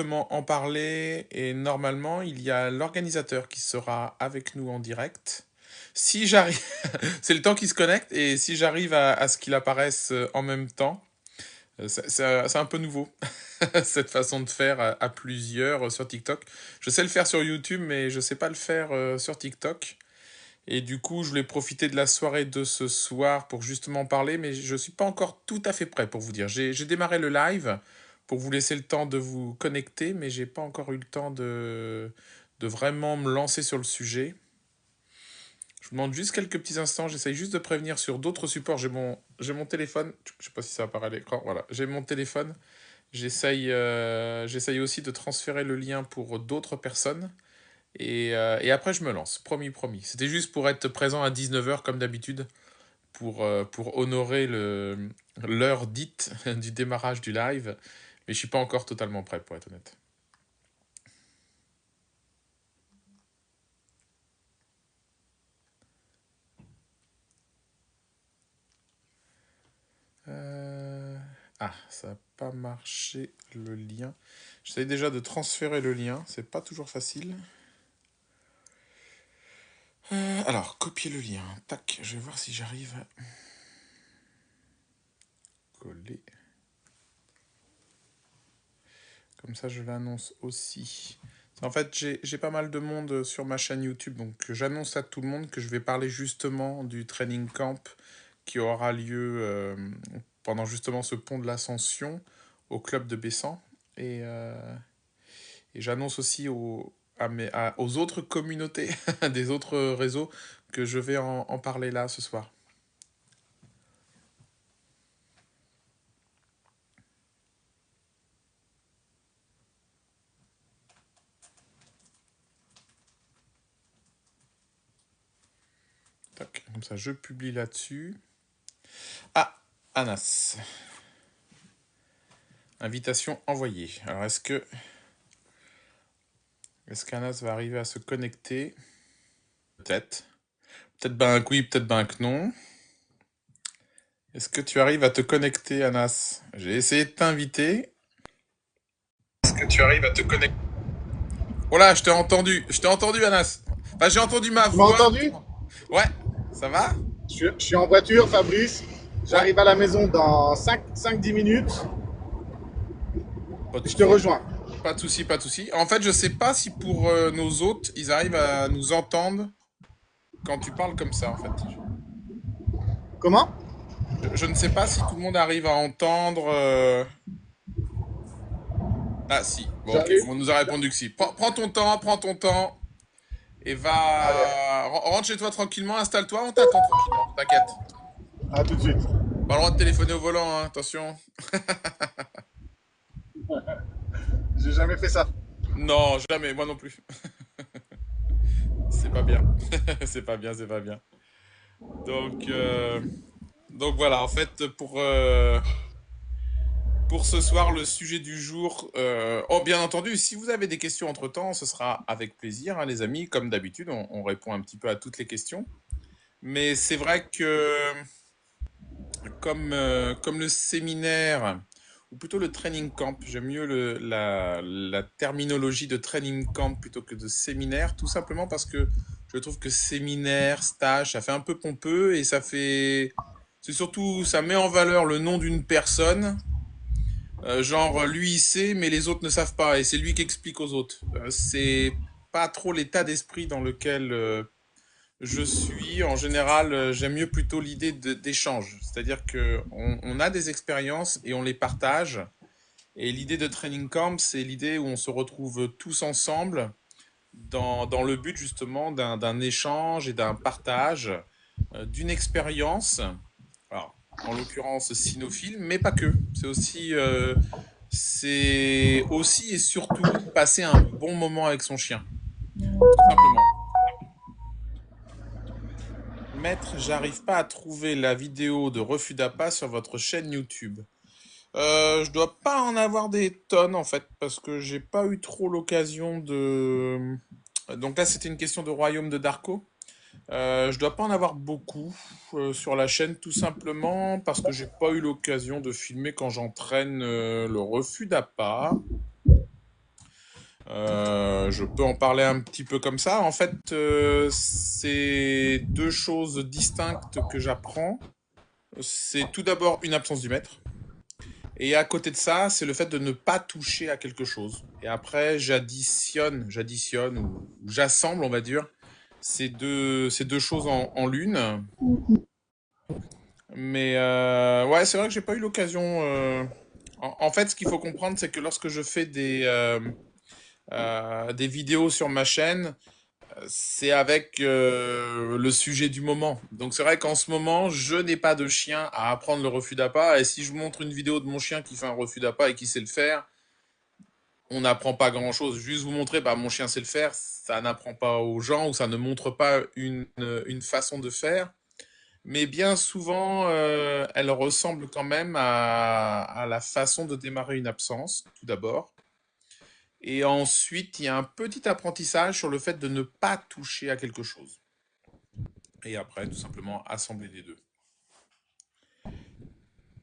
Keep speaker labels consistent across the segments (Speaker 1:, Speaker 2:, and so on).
Speaker 1: En parler et normalement il y a l'organisateur qui sera avec nous en direct. Si j'arrive, c'est le temps qui se connecte et si j'arrive à ce qu'il apparaisse en même temps, c'est un peu nouveau cette façon de faire à plusieurs sur TikTok. Je sais le faire sur YouTube mais je sais pas le faire sur TikTok. Et du coup, je voulais profiter de la soirée de ce soir pour justement parler, mais je ne suis pas encore tout à fait prêt pour vous dire. J'ai démarré le live pour vous laisser le temps de vous connecter, mais j'ai pas encore eu le temps de vraiment me lancer sur le sujet. Je vous demande juste quelques petits instants, j'essaye juste de prévenir sur d'autres supports. J'ai mon téléphone, je sais pas si ça apparaît à l'écran, voilà, j'ai mon téléphone. J'essaye aussi de transférer le lien pour d'autres personnes. Et après, je me lance. Promis, promis. C'était juste pour être présent à 19 h comme d'habitude, pour honorer l'heure dite du démarrage du live. Mais je suis pas encore totalement prêt, pour être honnête. Ah, ça n'a pas marché le lien. J'essaie déjà de transférer le lien. C'est pas toujours facile. Alors, copier le lien. Tac, je vais voir si j'arrive à coller. Comme ça, je l'annonce aussi. En fait, j'ai pas mal de monde sur ma chaîne YouTube, donc j'annonce à tout le monde que je vais parler justement du training camp qui aura lieu pendant justement ce pont de l'Ascension au club de Bessan. Et j'annonce aussi aux autres communautés des autres réseaux que je vais en parler là ce soir. Tac, comme ça, je publie là-dessus. Ah, Anas. Invitation envoyée. Alors, est-ce qu'Anas va arriver à se connecter? Peut-être. Peut-être ben que oui, peut-être ben que non. Est-ce que tu arrives à te connecter, Anas? J'ai essayé de t'inviter. Est-ce que tu arrives à te connecter? Oh là, je t'ai entendu. Je t'ai entendu, Anas. Enfin, j'ai entendu ma
Speaker 2: Tu m'as
Speaker 1: voix.
Speaker 2: entendu?
Speaker 1: Ouais, ça va?
Speaker 2: Je suis en voiture, Fabrice.
Speaker 1: Ouais,
Speaker 2: J'arrive à la maison dans 5-10 minutes.
Speaker 1: pas de
Speaker 2: Je te
Speaker 1: souci.
Speaker 2: rejoins.
Speaker 1: Pas de souci, pas de souci. En fait, je sais pas si pour nos hôtes, ils arrivent à nous entendre quand tu parles comme ça, en fait.
Speaker 2: Comment?
Speaker 1: Je ne sais pas si tout le monde arrive à entendre. Ah, si. Bon, ok.
Speaker 2: J'arrive.
Speaker 1: On nous a répondu que si. Prends ton temps, prends ton temps. Et
Speaker 2: Allez,
Speaker 1: rentre chez toi tranquillement, installe-toi, on t'attend tranquillement, t'inquiète.
Speaker 2: à tout de suite.
Speaker 1: Pas le droit de téléphoner au volant, hein, attention.
Speaker 2: J'ai jamais fait ça.
Speaker 1: Non, jamais, moi non plus. C'est pas bien. C'est pas bien, c'est pas bien. Donc, euh, donc voilà, en fait, pour ce soir, le sujet du jour. Oh, bien entendu, si vous avez des questions entre-temps, ce sera avec plaisir, hein, les amis. Comme d'habitude, on répond un petit peu à toutes les questions. Mais c'est vrai que comme le séminaire, ou plutôt le training camp, j'aime mieux la terminologie de training camp plutôt que de séminaire, tout simplement parce que je trouve que séminaire, stage, ça fait un peu pompeux et c'est surtout, ça met en valeur le nom d'une personne, genre lui il sait mais les autres ne savent pas et c'est lui qui explique aux autres. C'est pas trop l'état d'esprit dans lequel je suis en général, j'aime mieux plutôt l'idée d'échange. C'est-à-dire que on a des expériences et on les partage. Et l'idée de Training Camp, c'est l'idée où on se retrouve tous ensemble dans le but justement d'un échange et d'un partage d'une expérience. Alors, en l'occurrence, cynophile, mais pas que. C'est aussi et surtout passer un bon moment avec son chien, tout simplement. Maître, j'arrive pas à trouver la vidéo de refus d'appât sur votre chaîne YouTube. Je dois pas en avoir des tonnes en fait, parce que j'ai pas eu trop l'occasion de. Donc là, c'était une question de Royaume de Darko. Je dois pas en avoir beaucoup sur la chaîne, tout simplement parce que j'ai pas eu l'occasion de filmer quand j'entraîne le refus d'appât. Je peux en parler un petit peu comme ça. En fait, c'est deux choses distinctes que j'apprends. C'est tout d'abord une absence du maître. Et à côté de ça, c'est le fait de ne pas toucher à quelque chose. Et après, j'additionne ou j'assemble, on va dire, ces deux choses en l'une. Mais ouais, c'est vrai que j'ai pas eu l'occasion. En fait, ce qu'il faut comprendre, c'est que lorsque je fais des vidéos sur ma chaîne, c'est avec le sujet du moment. Donc c'est vrai qu'en ce moment, je n'ai pas de chien à apprendre le refus d'appât. Et si je vous montre une vidéo de mon chien qui fait un refus d'appât et qui sait le faire, on n'apprend pas grand-chose. Juste vous montrer, bah mon chien sait le faire, ça n'apprend pas aux gens ou ça ne montre pas une façon de faire. Mais bien souvent, elle ressemble quand même à la façon de démarrer une absence, tout d'abord. Et ensuite, il y a un petit apprentissage sur le fait de ne pas toucher à quelque chose. Et après, tout simplement, assembler les deux.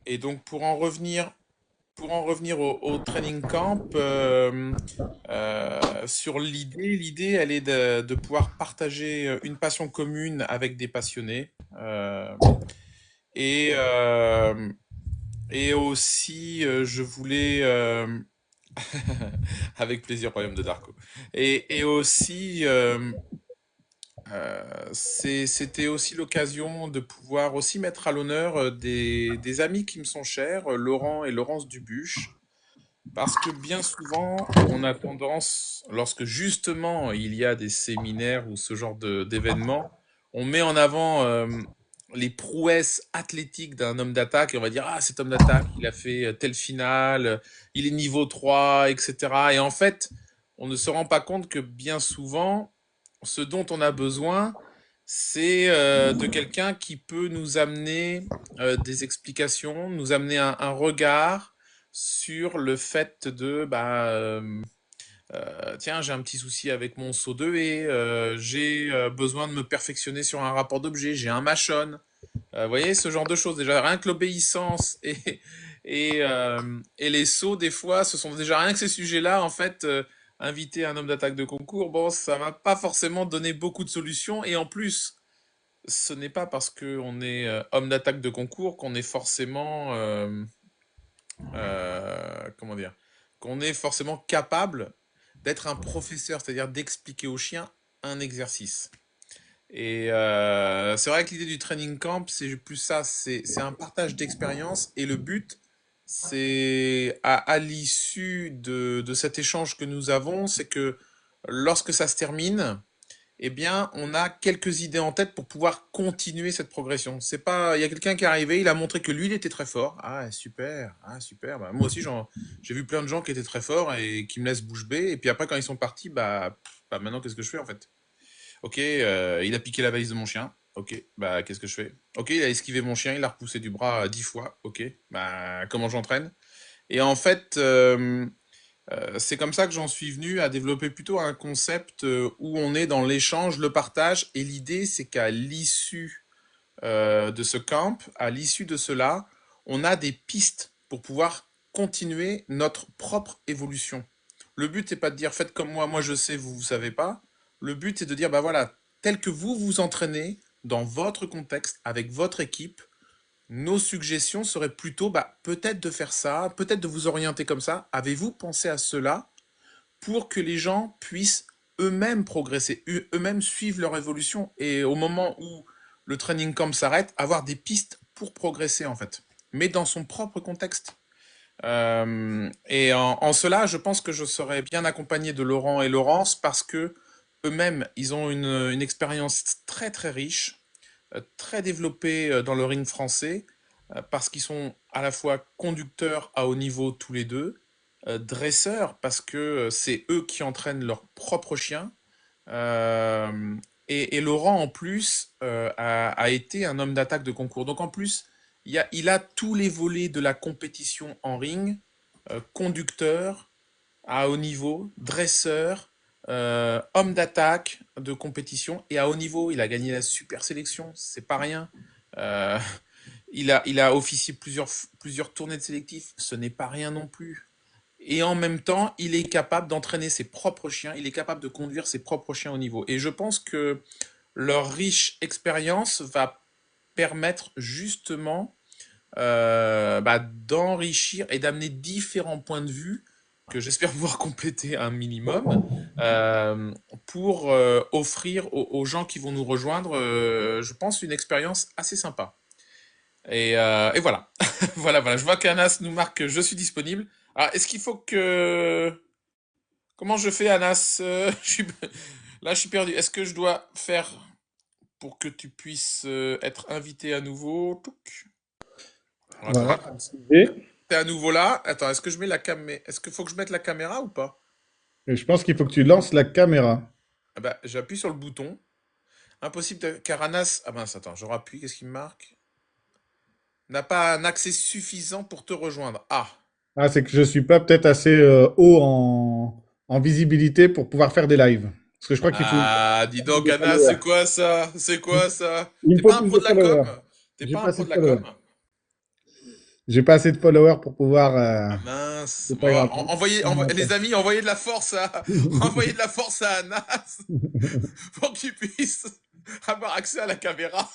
Speaker 1: Et donc, pour en revenir au training camp, sur l'idée, elle est de pouvoir partager une passion commune avec des passionnés. Et, euh, et aussi, je voulais, avec plaisir, Royaume de Darko. Et aussi, c'était aussi l'occasion de pouvoir aussi mettre à l'honneur des amis qui me sont chers, Laurent et Laurence Dubuche, parce que bien souvent, on a tendance, lorsque justement il y a des séminaires ou ce genre d'événements, on met en avant les prouesses athlétiques d'un homme d'attaque et on va dire, ah, cet homme d'attaque, il a fait telle finale, il est niveau 3, etc. Et en fait, on ne se rend pas compte que bien souvent, ce dont on a besoin, c'est de quelqu'un qui peut nous amener des explications, nous amener un regard sur le fait de tiens, j'ai un petit souci avec mon saut de haie, j'ai besoin de me perfectionner sur un rapport d'objet, j'ai un machon. Vous voyez, ce genre de choses. Déjà, rien que l'obéissance et les sauts, des fois, ce sont déjà rien que ces sujets-là, en fait, inviter un homme d'attaque de concours, bon, ça va pas forcément donner beaucoup de solutions. Et en plus, ce n'est pas parce qu'on est homme d'attaque de concours qu'on est forcément comment dire, qu'on est forcément capable d'être un professeur, c'est-à-dire d'expliquer au chien un exercice. Et c'est vrai que l'idée du training camp, c'est plus ça, c'est un partage d'expérience et le but, c'est à l'issue de cet échange que nous avons, c'est que lorsque ça se termine, eh bien, on a quelques idées en tête pour pouvoir continuer cette progression. C'est pas, il y a quelqu'un qui est arrivé, il a montré que lui, il était très fort. Ah, super, ah, super. Bah, moi aussi, j'ai vu plein de gens qui étaient très forts et qui me laissent bouche bée. Et puis après, quand ils sont partis, bah maintenant, qu'est-ce que je fais en fait? Ok, il a piqué la valise de mon chien. Ok, bah qu'est-ce que je fais? Ok, il a esquivé mon chien, il a repoussé du bras 10 fois. Ok, bah comment j'entraîne? Et en fait, c'est comme ça que j'en suis venu à développer plutôt un concept où on est dans l'échange, le partage, et l'idée c'est qu'à l'issue de ce camp, à l'issue de cela, on a des pistes pour pouvoir continuer notre propre évolution. Le but n'est pas de dire faites comme moi je sais, vous savez pas. Le but est de dire bah voilà, tel que vous vous entraînez dans votre contexte, avec votre équipe, nos suggestions seraient plutôt bah, peut-être de faire ça, peut-être de vous orienter comme ça. Avez-vous pensé à cela pour que les gens puissent eux-mêmes progresser, eux-mêmes suivre leur évolution et au moment où le training camp s'arrête, avoir des pistes pour progresser en fait, mais dans son propre contexte. Et en cela, je pense que je serais bien accompagné de Laurent et Laurence parce que eux-mêmes, ils ont une expérience très très riche, très développée dans le ring français, parce qu'ils sont à la fois conducteurs à haut niveau tous les deux, dresseurs parce que c'est eux qui entraînent leurs propres chiens. Euh, et Laurent, en plus, a été un homme d'attaque de concours. Donc, en plus, il a tous les volets de la compétition en ring, conducteur à haut niveau, dresseur, homme d'attaque de compétition. Et à haut niveau, il a gagné la super sélection, c'est pas rien. Euh, il a officié plusieurs tournées de sélectifs, ce n'est pas rien non plus. et en même temps, il est capable d'entraîner ses propres chiens, il est capable de conduire ses propres chiens au niveau. Et je pense que leur riche expérience va permettre justement d'enrichir et d'amener différents points de vue que j'espère pouvoir compléter un minimum euh, pour offrir aux gens qui vont nous rejoindre, je pense, une expérience assez sympa. Et voilà. Voilà. Je vois qu'Anas nous marque que je suis disponible. Alors, est-ce qu'il faut que... Comment je fais, Anas? Là, je suis perdu. Est-ce que je dois faire pour que tu puisses être invité à nouveau? Touc.
Speaker 2: Voilà.
Speaker 1: Attends.
Speaker 2: Et
Speaker 1: T'es à nouveau là. Attends, est-ce que je mets la caméra? Est-ce qu'il faut que je mette la caméra ou pas?
Speaker 2: je pense qu'il faut que tu lances la caméra.
Speaker 1: Ah bah, j'appuie sur le bouton. Impossible de... car Anas... Ah mince, attends, je rappuie. Qu'est-ce qu'il me marque? N'a pas un accès suffisant pour te rejoindre. Ah.
Speaker 2: Ah, c'est que je suis pas peut-être assez haut en visibilité pour pouvoir faire des lives. Parce que je crois qu'il faut
Speaker 1: Ah, dis
Speaker 2: plus
Speaker 1: donc,
Speaker 2: de
Speaker 1: Anas, c'est
Speaker 2: followers.
Speaker 1: quoi ça? C'est quoi ça?
Speaker 2: Il me
Speaker 1: T'es
Speaker 2: faut
Speaker 1: pas un
Speaker 2: plus
Speaker 1: pro
Speaker 2: de
Speaker 1: de la com?
Speaker 2: followers.
Speaker 1: T'es
Speaker 2: J'ai
Speaker 1: pas
Speaker 2: pas
Speaker 1: un
Speaker 2: assez
Speaker 1: pro
Speaker 2: de
Speaker 1: de la com?
Speaker 2: followers. J'ai pas assez de followers pour pouvoir.
Speaker 1: Ah mince.
Speaker 2: C'est pas
Speaker 1: Bon,
Speaker 2: grave.
Speaker 1: les amis, envoyez de la force à, envoyez de la force à Anas pour qu'il puisse avoir accès à la caméra.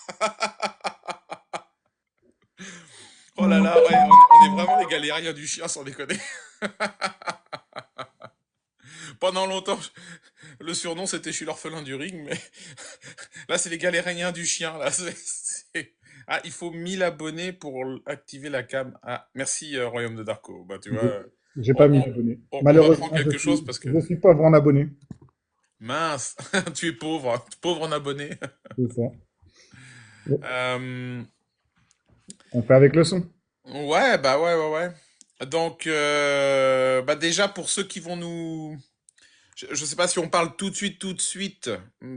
Speaker 1: Oh là là, ouais, on est vraiment les galériens du chien, sans déconner. Pendant longtemps, le surnom c'était Je suis l'orphelin du ring, mais là c'est les galériens du chien. Là, Ah, il faut 1000 abonnés pour activer la cam. Ah, merci Royaume de Darko. Bah tu
Speaker 2: J'ai
Speaker 1: vois,
Speaker 2: j'ai
Speaker 1: on,
Speaker 2: pas mis
Speaker 1: on,
Speaker 2: d'abonnés.
Speaker 1: on m'apprend
Speaker 2: Malheureusement,
Speaker 1: quelque chose parce que
Speaker 2: je suis pauvre en abonnés.
Speaker 1: mince, tu es pauvre, pauvre en abonnés.
Speaker 2: C'est ça.
Speaker 1: Euh,
Speaker 2: On fait avec le son.
Speaker 1: ouais, ouais. Donc, déjà pour ceux qui vont nous, je ne sais pas si on parle tout de suite,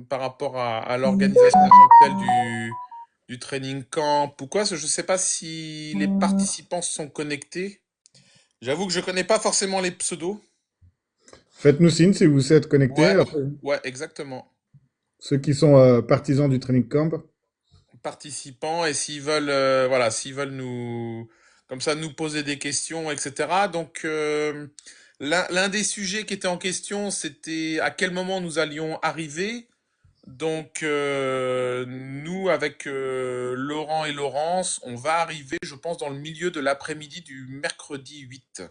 Speaker 1: par rapport à l'organisation en tant que telle du training camp ou quoi. Je ne sais pas si les participants sont connectés. J'avoue que je connais pas forcément les pseudos.
Speaker 2: Faites-nous signe si vous êtes connectés.
Speaker 1: Ouais,
Speaker 2: Après,
Speaker 1: ouais, exactement.
Speaker 2: ceux qui sont partisans du training camp.
Speaker 1: Participants et s'ils veulent, voilà, s'ils veulent nous, comme ça, nous poser des questions, etc. Donc, l'un des sujets qui était en question, c'était à quel moment nous allions arriver. Donc, nous, avec Laurent et Laurence, on va arriver, je pense, dans le milieu de l'après-midi du mercredi 8.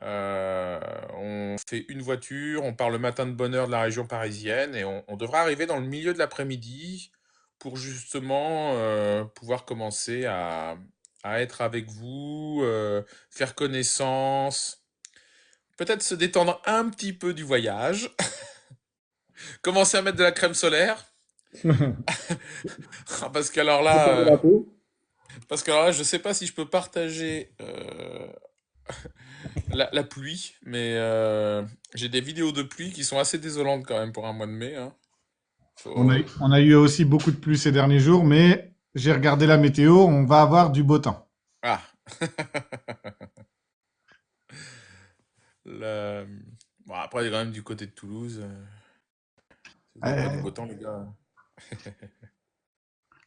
Speaker 1: On fait une voiture, on part le matin de bonne heure de la région parisienne et on devra arriver dans le milieu de l'après-midi pour justement pouvoir commencer à être avec vous, faire connaissance, peut-être se détendre un petit peu du voyage, commencer à mettre de la crème solaire. Ah,
Speaker 2: Préparer la peau.
Speaker 1: parce que alors là, je sais pas si je peux partager la pluie, mais j'ai des vidéos de pluie qui sont assez désolantes quand même pour un mois de mai, hein. Faut...
Speaker 2: On a eu aussi beaucoup de pluie ces derniers jours, mais j'ai regardé la météo, on va avoir du beau temps.
Speaker 1: Ah, le- bon, après, quand même du côté de Toulouse. Si vous n'avez pas du
Speaker 2: Euh,
Speaker 1: beau temps, les gars.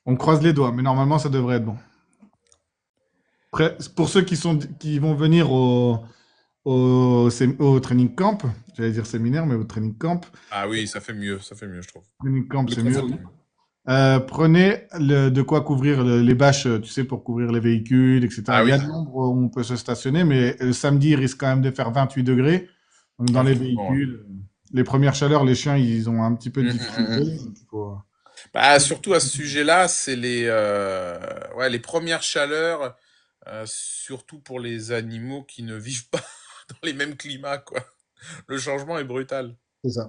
Speaker 2: on croise les doigts, mais normalement ça devrait être bon. Après, pour ceux qui vont venir au training camp, j'allais dire séminaire, mais au training camp,
Speaker 1: Ah oui, ça fait mieux, je trouve.
Speaker 2: training camp
Speaker 1: Le
Speaker 2: c'est mieux.
Speaker 1: concept est mieux.
Speaker 2: Prenez de quoi couvrir les bâches, tu sais, pour couvrir les véhicules, etc.
Speaker 1: Ah
Speaker 2: Il y a
Speaker 1: oui,
Speaker 2: de l'ombre où on peut se stationner, mais le samedi, il risque quand même de faire 28 degrés. Donc, dans
Speaker 1: ah,
Speaker 2: les
Speaker 1: effectivement, ouais.
Speaker 2: véhicules, les premières chaleurs, les chiens, ils ont un petit peu de difficulté.
Speaker 1: Mm.
Speaker 2: Donc, il faut...
Speaker 1: Bah, surtout à ce sujet-là, c'est ouais, les premières chaleurs, surtout pour les animaux qui ne vivent pas dans les mêmes climats, quoi. Le changement est brutal.
Speaker 2: C'est ça.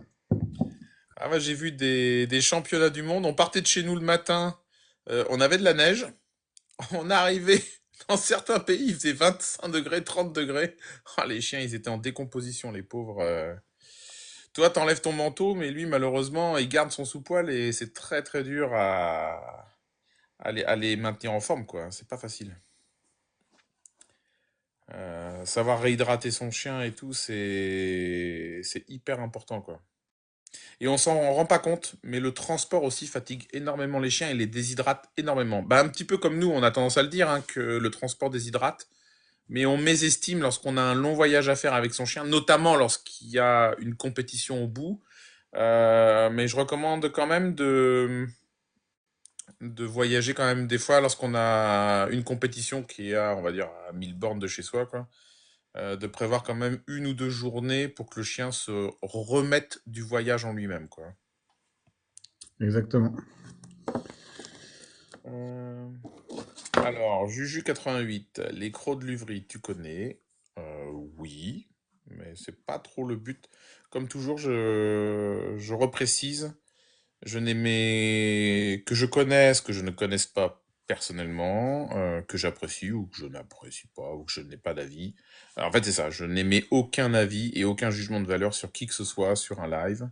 Speaker 1: Ah ouais, j'ai vu des championnats du monde. On partait de chez nous le matin, on avait de la neige. On arrivait dans certains pays, il faisait 25 degrés, 30 degrés. Ah, les chiens, ils étaient en décomposition, les pauvres. Toi, t'enlèves ton manteau, mais lui, malheureusement, il garde son sous-poil et c'est très très dur à les maintenir en forme, quoi. C'est pas facile. Savoir réhydrater son chien et tout, c'est hyper important, quoi. Et on s'en rend pas compte, mais le transport aussi fatigue énormément les chiens et les déshydrate énormément. Bah, un petit peu comme nous, on a tendance à le dire, hein, que le transport déshydrate. mais on mésestime lorsqu'on a un long voyage à faire avec son chien, notamment lorsqu'il y a une compétition au bout. Mais je recommande quand même de voyager quand même des fois lorsqu'on a une compétition qui est à, on va dire, à 1000 bornes de chez soi, quoi. De prévoir quand même 1 ou 2 journées pour que le chien se remette du voyage en lui-même, quoi.
Speaker 2: Exactement.
Speaker 1: Euh, Alors, Juju88, les crocs de Luvry, tu connais? Oui, mais c'est pas trop le but. Comme toujours, je reprécise, je n'aimais que je connaisse, que je ne connaisse pas personnellement, que j'apprécie ou que je n'apprécie pas ou que je n'ai pas d'avis. Alors, en fait, c'est ça, je n'émets aucun avis et aucun jugement de valeur sur qui que ce soit sur un live.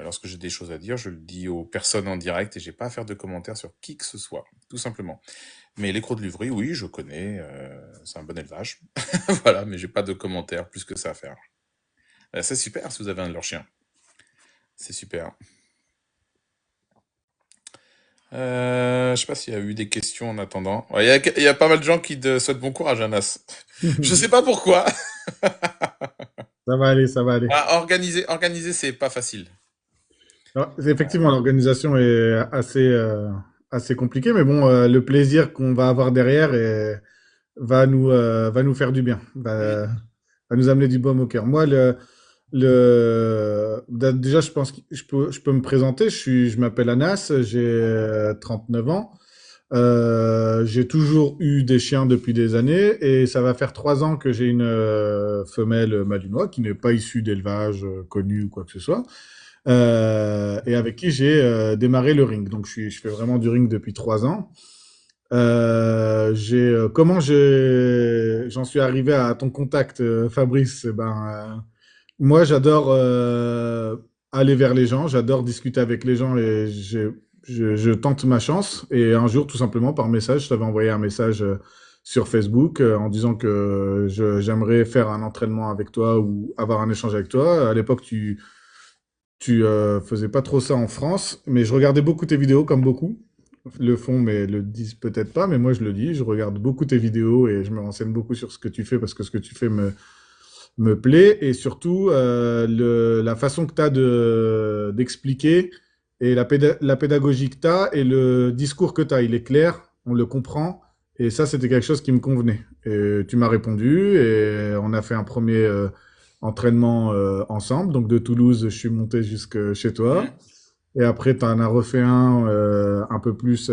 Speaker 1: Lorsque j'ai des choses à dire, je le dis aux personnes en direct et j'ai pas à faire de commentaires sur qui que ce soit, tout simplement. Mais les crocs de Luvry, oui, je connais, c'est un bon élevage. Voilà, mais j'ai pas de commentaires plus que ça à faire. C'est super si vous avez un de leurs chiens. C'est super. Je sais pas s'il y a eu des questions en attendant. Ouais, il y a pas mal de gens qui te souhaitent bon courage, Anas. Je sais pas pourquoi.
Speaker 2: Ça va aller, ça va aller.
Speaker 1: Ah, organiser, c'est pas facile.
Speaker 2: Alors, effectivement, l'organisation est assez compliquée, mais bon, le plaisir qu'on va avoir derrière va nous faire du bien,
Speaker 1: Mm.
Speaker 2: va nous amener du baume au cœur. Moi, déjà, je pense que je peux me présenter. Je m'appelle Anas, j'ai 39 ans. J'ai toujours eu des chiens depuis des années et ça va faire 3 ans que j'ai une femelle malinois qui n'est pas issue d'élevage connu ou quoi que ce soit. Et avec qui j'ai démarré le ring. Donc je fais vraiment du ring depuis 3 ans. Comment j'en suis arrivé à ton contact, Fabrice? Moi, j'adore aller vers les gens, j'adore discuter avec les gens et je tente ma chance. Et un jour, tout simplement, par message, je t'avais envoyé un message sur Facebook en disant que j'aimerais faire un entraînement avec toi ou avoir un échange avec toi. À l'époque, tu faisais pas trop ça en France, mais je regardais beaucoup tes vidéos, comme beaucoup le font, mais le disent peut-être pas. Mais moi, je le dis, je regarde beaucoup tes vidéos et je me renseigne beaucoup sur ce que tu fais parce que ce que tu fais me plaît. Et surtout, la façon que tu as d'expliquer et la pédagogie que tu as et le discours que tu as, il est clair, on le comprend. Et ça, c'était quelque chose qui me convenait. Et tu m'as répondu et on a fait un premier entraînement ensemble. Donc de Toulouse, je suis monté jusque chez toi.
Speaker 1: Mm.
Speaker 2: Et après, tu en as refait un un peu plus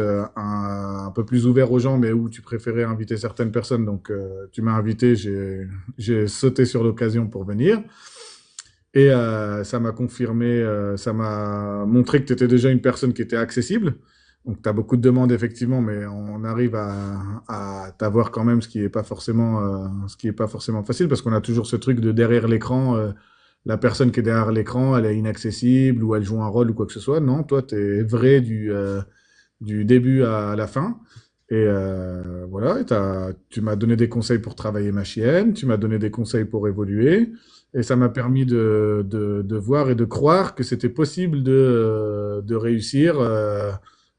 Speaker 2: ouvert aux gens, mais où tu préférais inviter certaines personnes. Donc, tu m'as invité, j'ai sauté sur l'occasion pour venir. Et ça m'a confirmé, ça m'a montré que tu étais déjà une personne qui était accessible. Donc, tu as beaucoup de demandes, effectivement, mais on arrive à t'avoir quand même, ce qui est pas forcément facile, parce qu'on a toujours ce truc de derrière l'écran. La personne qui est derrière l'écran, elle est inaccessible ou elle joue un rôle ou quoi que ce soit. Non, toi, tu es vrai du début à la fin. Et voilà, tu m'as donné des conseils pour travailler ma chienne, tu m'as donné des conseils pour évoluer. Et ça m'a permis de voir et de croire que c'était possible de réussir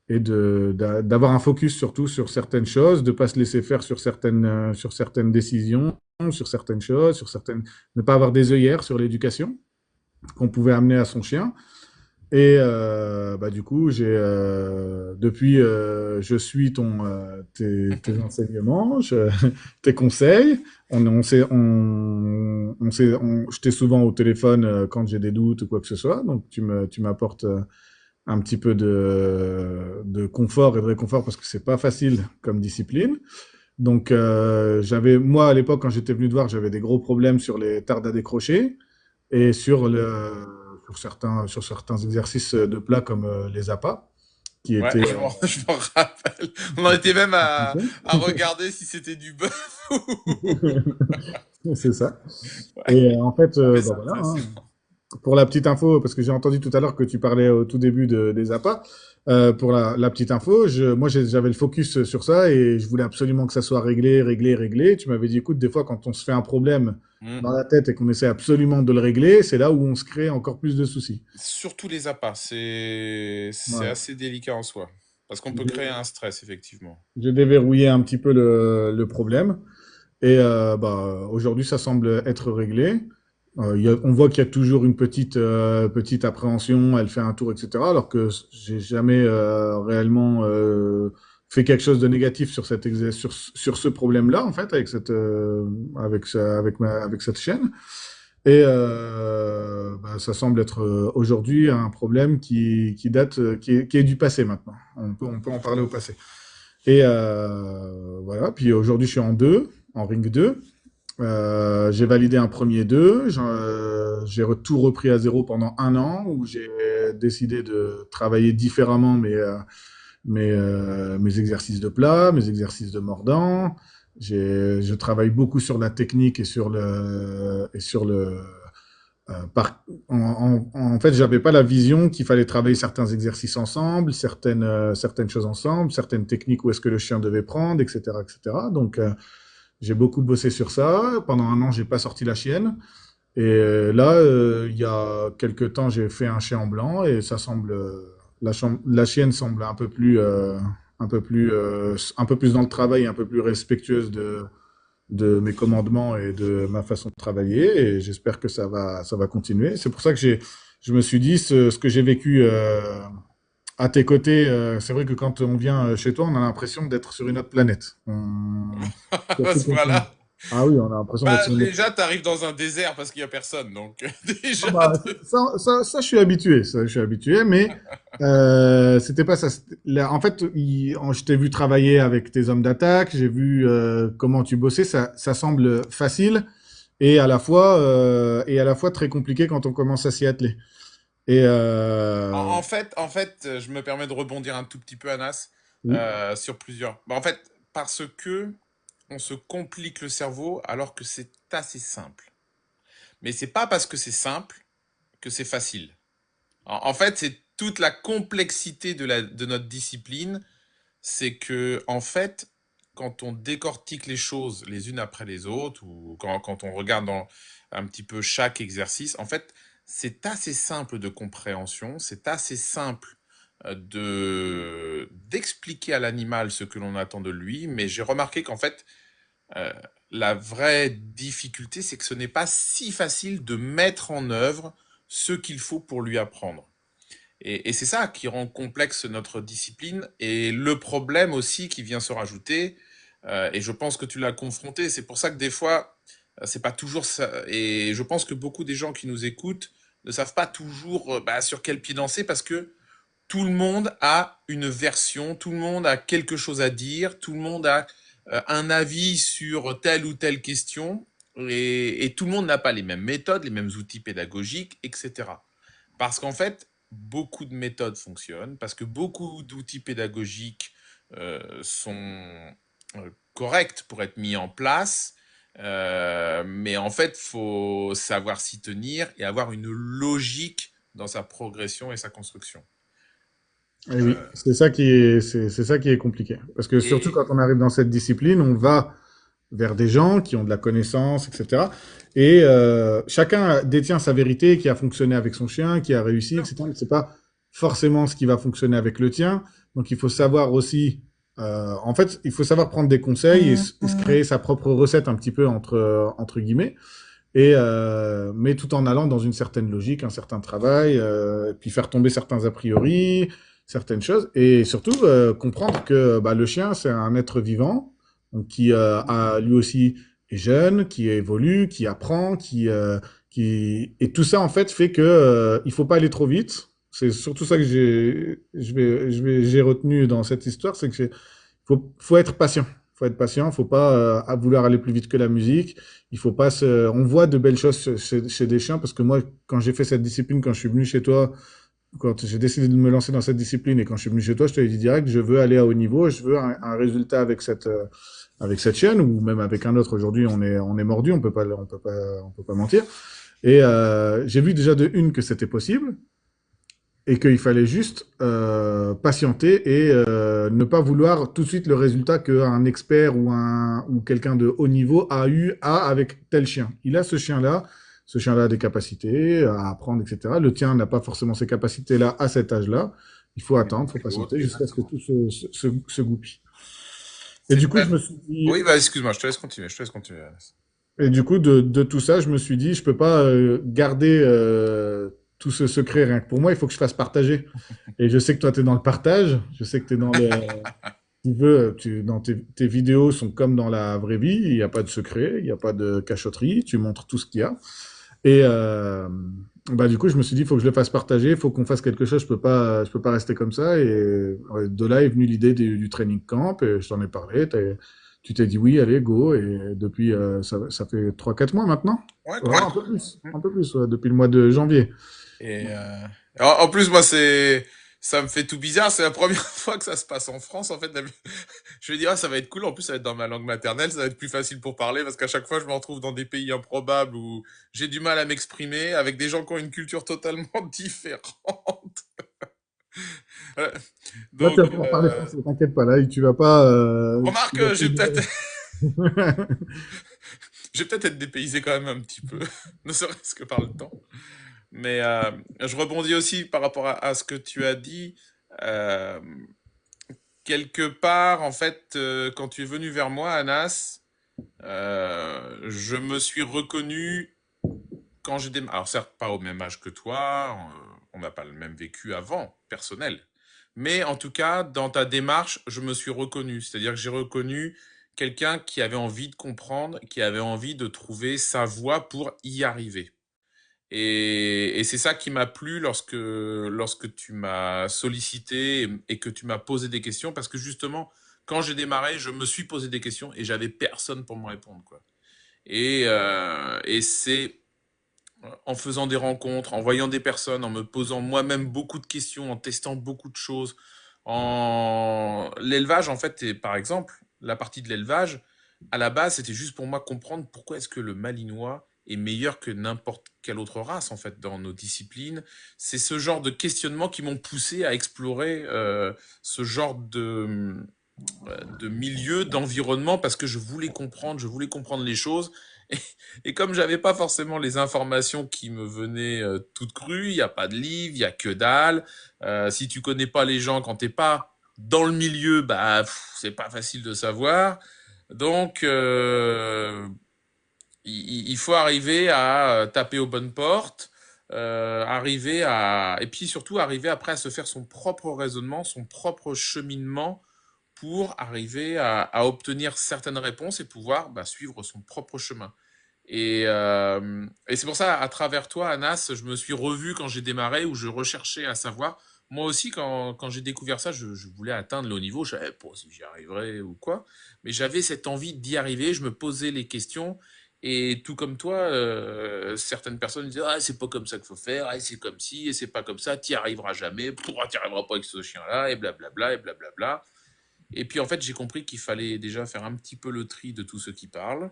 Speaker 2: et d'avoir un focus surtout sur certaines choses, de ne pas se laisser faire sur certaines décisions, sur certaines choses, ne pas avoir des œillères sur l'éducation qu'on pouvait amener à son chien. Et du coup, depuis, je suis tes enseignements, tes conseils. Je t'ai souvent au téléphone quand j'ai des doutes ou quoi que ce soit. Donc, tu m'apportes un petit peu de confort et de réconfort parce que c'est pas facile comme discipline. Donc, moi, à l'époque, quand j'étais venu te voir, j'avais des gros problèmes sur les tardes à décrocher et sur certains exercices de plats comme les appâts, qui
Speaker 1: Ouais,
Speaker 2: étaient
Speaker 1: je m'en rappelle. On en était même
Speaker 2: compliqués.
Speaker 1: à regarder si c'était du bœuf ou...
Speaker 2: C'est ça.
Speaker 1: Ouais,
Speaker 2: Et en fait,
Speaker 1: ah, mais c'est
Speaker 2: voilà,
Speaker 1: intéressant.
Speaker 2: hein. Pour la petite info, parce que j'ai entendu tout à l'heure que tu parlais au tout début des appâts, pour la petite info, moi j'avais le focus sur ça et je voulais absolument que ça soit réglé, réglé, réglé. Tu m'avais dit, écoute, des fois quand on se fait un problème
Speaker 1: Mm.
Speaker 2: dans la tête et qu'on essaie absolument de le régler, c'est là où on se crée encore plus de soucis.
Speaker 1: Surtout les appâts, c'est
Speaker 2: Voilà.
Speaker 1: assez délicat en soi. Parce qu'on peut créer un stress, effectivement.
Speaker 2: J'ai déverrouillé un petit peu le problème. Et aujourd'hui, ça semble être réglé. On voit qu'il y a toujours une petite appréhension, elle fait un tour, etc. Alors que j'ai jamais réellement fait quelque chose de négatif sur ce problème-là, en fait, avec cette chaîne. Et ça semble être aujourd'hui un problème qui date, qui est du passé maintenant. On peut en parler au passé. Et voilà. Puis aujourd'hui, je suis en ring 2. J'ai validé un premier 2. J'ai tout repris à zéro pendant un an où j'ai décidé de travailler différemment mes exercices de plat, mes exercices de mordant. Je travaille beaucoup sur la technique en fait, j'avais pas la vision qu'il fallait travailler certains exercices ensemble, certaines choses ensemble, certaines techniques où est-ce que le chien devait prendre, etc., etc. Donc, j'ai beaucoup bossé sur ça. Pendant un an, j'ai pas sorti la chienne. Et là, il y a quelques temps, j'ai fait un chien en blanc et ça semble, la chienne semble un peu plus dans le travail, un peu plus respectueuse de mes commandements et de ma façon de travailler. Et j'espère que ça va continuer. C'est pour ça que je me suis dit, ce que j'ai vécu à tes côtés, c'est vrai que quand on vient chez toi, on a l'impression d'être sur une autre planète.
Speaker 1: À
Speaker 2: Surtout
Speaker 1: ce
Speaker 2: quand on-
Speaker 1: point-là.
Speaker 2: Ah oui, on a l'impression d'être
Speaker 1: Bah,
Speaker 2: sur une autre.
Speaker 1: déjà, t'arrives dans un désert parce qu'il y a personne, donc
Speaker 2: Ah
Speaker 1: déjà.
Speaker 2: bah, ça, je suis habitué. Ça, je suis habitué, mais c'était pas ça. En fait, je t'ai vu travailler avec tes hommes d'attaque, j'ai vu comment tu bossais. Ça semble facile et à la fois très compliqué quand on commence à s'y atteler. Et
Speaker 1: En fait, je me permets de rebondir un tout petit peu, Anas,
Speaker 2: oui,
Speaker 1: sur plusieurs. Bah, en fait, parce que on se complique le cerveau alors que c'est assez simple. Mais c'est pas parce que c'est simple que c'est facile. En fait, c'est toute la complexité de notre discipline, c'est que, en fait, quand on décortique les choses les unes après les autres, ou quand on regarde un petit peu chaque exercice, en fait, c'est assez simple de compréhension, c'est assez simple d'expliquer à l'animal ce que l'on attend de lui, mais j'ai remarqué qu'en fait, euh, la vraie difficulté, c'est que ce n'est pas si facile de mettre en œuvre ce qu'il faut pour lui apprendre. Et c'est ça qui rend complexe notre discipline. Et le problème aussi qui vient se rajouter, et je pense que tu l'as confronté, c'est pour ça que des fois, c'est pas toujours ça. Et je pense que beaucoup des gens qui nous écoutent ne savent pas toujours sur quel pied danser parce que tout le monde a une version, tout le monde a quelque chose à dire, tout le monde a un avis sur telle ou telle question. Et tout le monde n'a pas les mêmes méthodes, les mêmes outils pédagogiques, etc. Parce qu'en fait, beaucoup de méthodes fonctionnent, parce que beaucoup d'outils pédagogiques sont corrects pour être mis en place, mais en fait, il faut savoir s'y tenir et avoir une logique dans sa progression et sa construction.
Speaker 2: et oui,
Speaker 1: Euh,
Speaker 2: c'est ça qui est compliqué. Parce que surtout
Speaker 1: et
Speaker 2: quand on arrive dans cette discipline, on va vers des gens qui ont de la connaissance, etc. Et chacun détient sa vérité, qui a fonctionné avec son chien, qui a réussi, etc. C'est pas forcément ce qui va fonctionner avec le tien. Donc il faut savoir aussi, en fait, il faut savoir prendre des conseils et se créer sa propre recette un petit peu entre guillemets. Et mais tout en allant dans une certaine logique, un certain travail, puis faire tomber certains a priori, certaines choses, et surtout comprendre que le chien c'est un être vivant, donc qui a lui aussi est jeune, qui évolue, qui apprend, qui et tout ça en fait fait que il faut pas aller trop vite. C'est surtout ça que j'ai retenu dans cette histoire, c'est que faut être patient. Faut être patient, faut pas vouloir aller plus vite que la musique. Il faut pas se... On voit de belles choses chez des chiens parce que moi, quand j'ai fait cette discipline, quand je suis venu chez toi, quand j'ai décidé de me lancer dans cette discipline et quand je suis venu chez toi, je te l'ai dit direct, je veux aller à haut niveau, je veux un résultat avec cette chienne ou même avec un autre. Aujourd'hui, on est mordu, on peut pas mentir. Et j'ai vu déjà de une que c'était possible et qu'il fallait juste patienter et ne pas vouloir tout de suite le résultat qu'un expert ou quelqu'un de haut niveau a avec tel chien. Il a ce chien-là a des capacités à apprendre, etc. Le tien n'a pas forcément ces capacités-là à cet âge-là. Il faut attendre, il faut patienter
Speaker 1: l'autre,
Speaker 2: jusqu'à ce que
Speaker 1: exactement.
Speaker 2: tout se goupille. Et
Speaker 1: C'est
Speaker 2: du coup,
Speaker 1: pas...
Speaker 2: je me suis dit,
Speaker 1: Oui, bah excuse-moi, je te laisse continuer. Je te laisse continuer, Anas.
Speaker 2: et du coup, de tout ça, je me suis dit, je peux pas garder tout ce secret rien que pour moi, il faut que je fasse partager. Et je sais que toi, tu es dans le partage, je sais que tu es dans le... Tu veux, dans tes vidéos sont comme dans la vraie vie, il n'y a pas de secret, il n'y a pas de cachotterie, tu montres tout ce qu'il y a. Et bah, du coup, je me suis dit, il faut que je le fasse partager, il faut qu'on fasse quelque chose, je peux pas rester comme ça. Et ouais, de là est venue l'idée du training camp, et je t'en ai parlé, tu t'es dit oui, allez, go, et depuis, ça fait 3 4 mois maintenant.
Speaker 1: Ouais,
Speaker 2: Ouais,
Speaker 1: cool.
Speaker 2: un peu plus, ouais, depuis le mois de janvier.
Speaker 1: Et en plus, moi, ça me fait tout bizarre. C'est la première fois que ça se passe en France. En fait, je vais dire, ah, ça va être cool. En plus, ça va être dans ma langue maternelle. Ça va être plus facile pour parler parce qu'à chaque fois, je me retrouve dans des pays improbables où j'ai du mal à m'exprimer avec des gens qui ont une culture totalement différente. Euh,
Speaker 2: Là, tu
Speaker 1: Donc,
Speaker 2: vas pouvoir parler français, t'inquiète pas, là, tu vas pas... tu
Speaker 1: remarque,
Speaker 2: vas
Speaker 1: je vais peut-être,
Speaker 2: pas-
Speaker 1: je vais peut-être être dépaysé quand même un petit peu, ne serait-ce que par le temps. Mais je rebondis aussi par rapport à ce que tu as dit. Euh, Quelque part, en fait, quand tu es venu vers moi, Anas, je me suis reconnu quand j'ai démarré. Alors certes, pas au même âge que toi, on n'a pas le même vécu avant, personnel. Mais en tout cas, dans ta démarche, je me suis reconnu. C'est-à-dire que j'ai reconnu quelqu'un qui avait envie de comprendre, qui avait envie de trouver sa voie pour y arriver. Et c'est ça qui m'a plu lorsque tu m'as sollicité et que tu m'as posé des questions, parce que justement, quand j'ai démarré, je me suis posé des questions et j'avais personne pour me répondre, quoi. Et c'est en faisant des rencontres, en voyant des personnes, en me posant moi-même beaucoup de questions, en testant beaucoup de choses, en l'élevage, en fait, et par exemple, la partie de l'élevage, à la base, c'était juste pour moi comprendre pourquoi est-ce que le Malinois est meilleur que n'importe quelle autre race, en fait, dans nos disciplines. C'est ce genre de questionnements qui m'ont poussé à explorer ce genre de milieu, d'environnement, parce que je voulais comprendre les choses. Et, et comme j'avais pas forcément les informations qui me venaient toutes crues, il n'y a pas de livre, il y a que dalle. Si tu connais pas les gens quand t'es pas dans le milieu, bah c'est pas facile de savoir. Donc il faut arriver à taper aux bonnes portes, arriver à et puis surtout arriver après à se faire son propre raisonnement, son propre cheminement pour arriver à obtenir certaines réponses et pouvoir bah, suivre son propre chemin. Et c'est pour ça, à travers toi, Anas, je me suis revu quand j'ai démarré, où je recherchais à savoir. Moi aussi, quand j'ai découvert ça, je voulais atteindre le haut niveau. Je savais pas si j'y arriverais ou quoi. Mais j'avais cette envie d'y arriver. Je me posais les questions. Et tout comme toi, certaines personnes disaient, ah, c'est pas comme ça qu'il faut faire, ah, c'est comme ci, et c'est pas comme ça, t'y arriveras jamais, pourquoi t'y arriveras pas avec ce chien-là, et blablabla, et blablabla. Et puis en fait, j'ai compris qu'il fallait déjà faire un petit peu le tri de tous ceux qui parlent,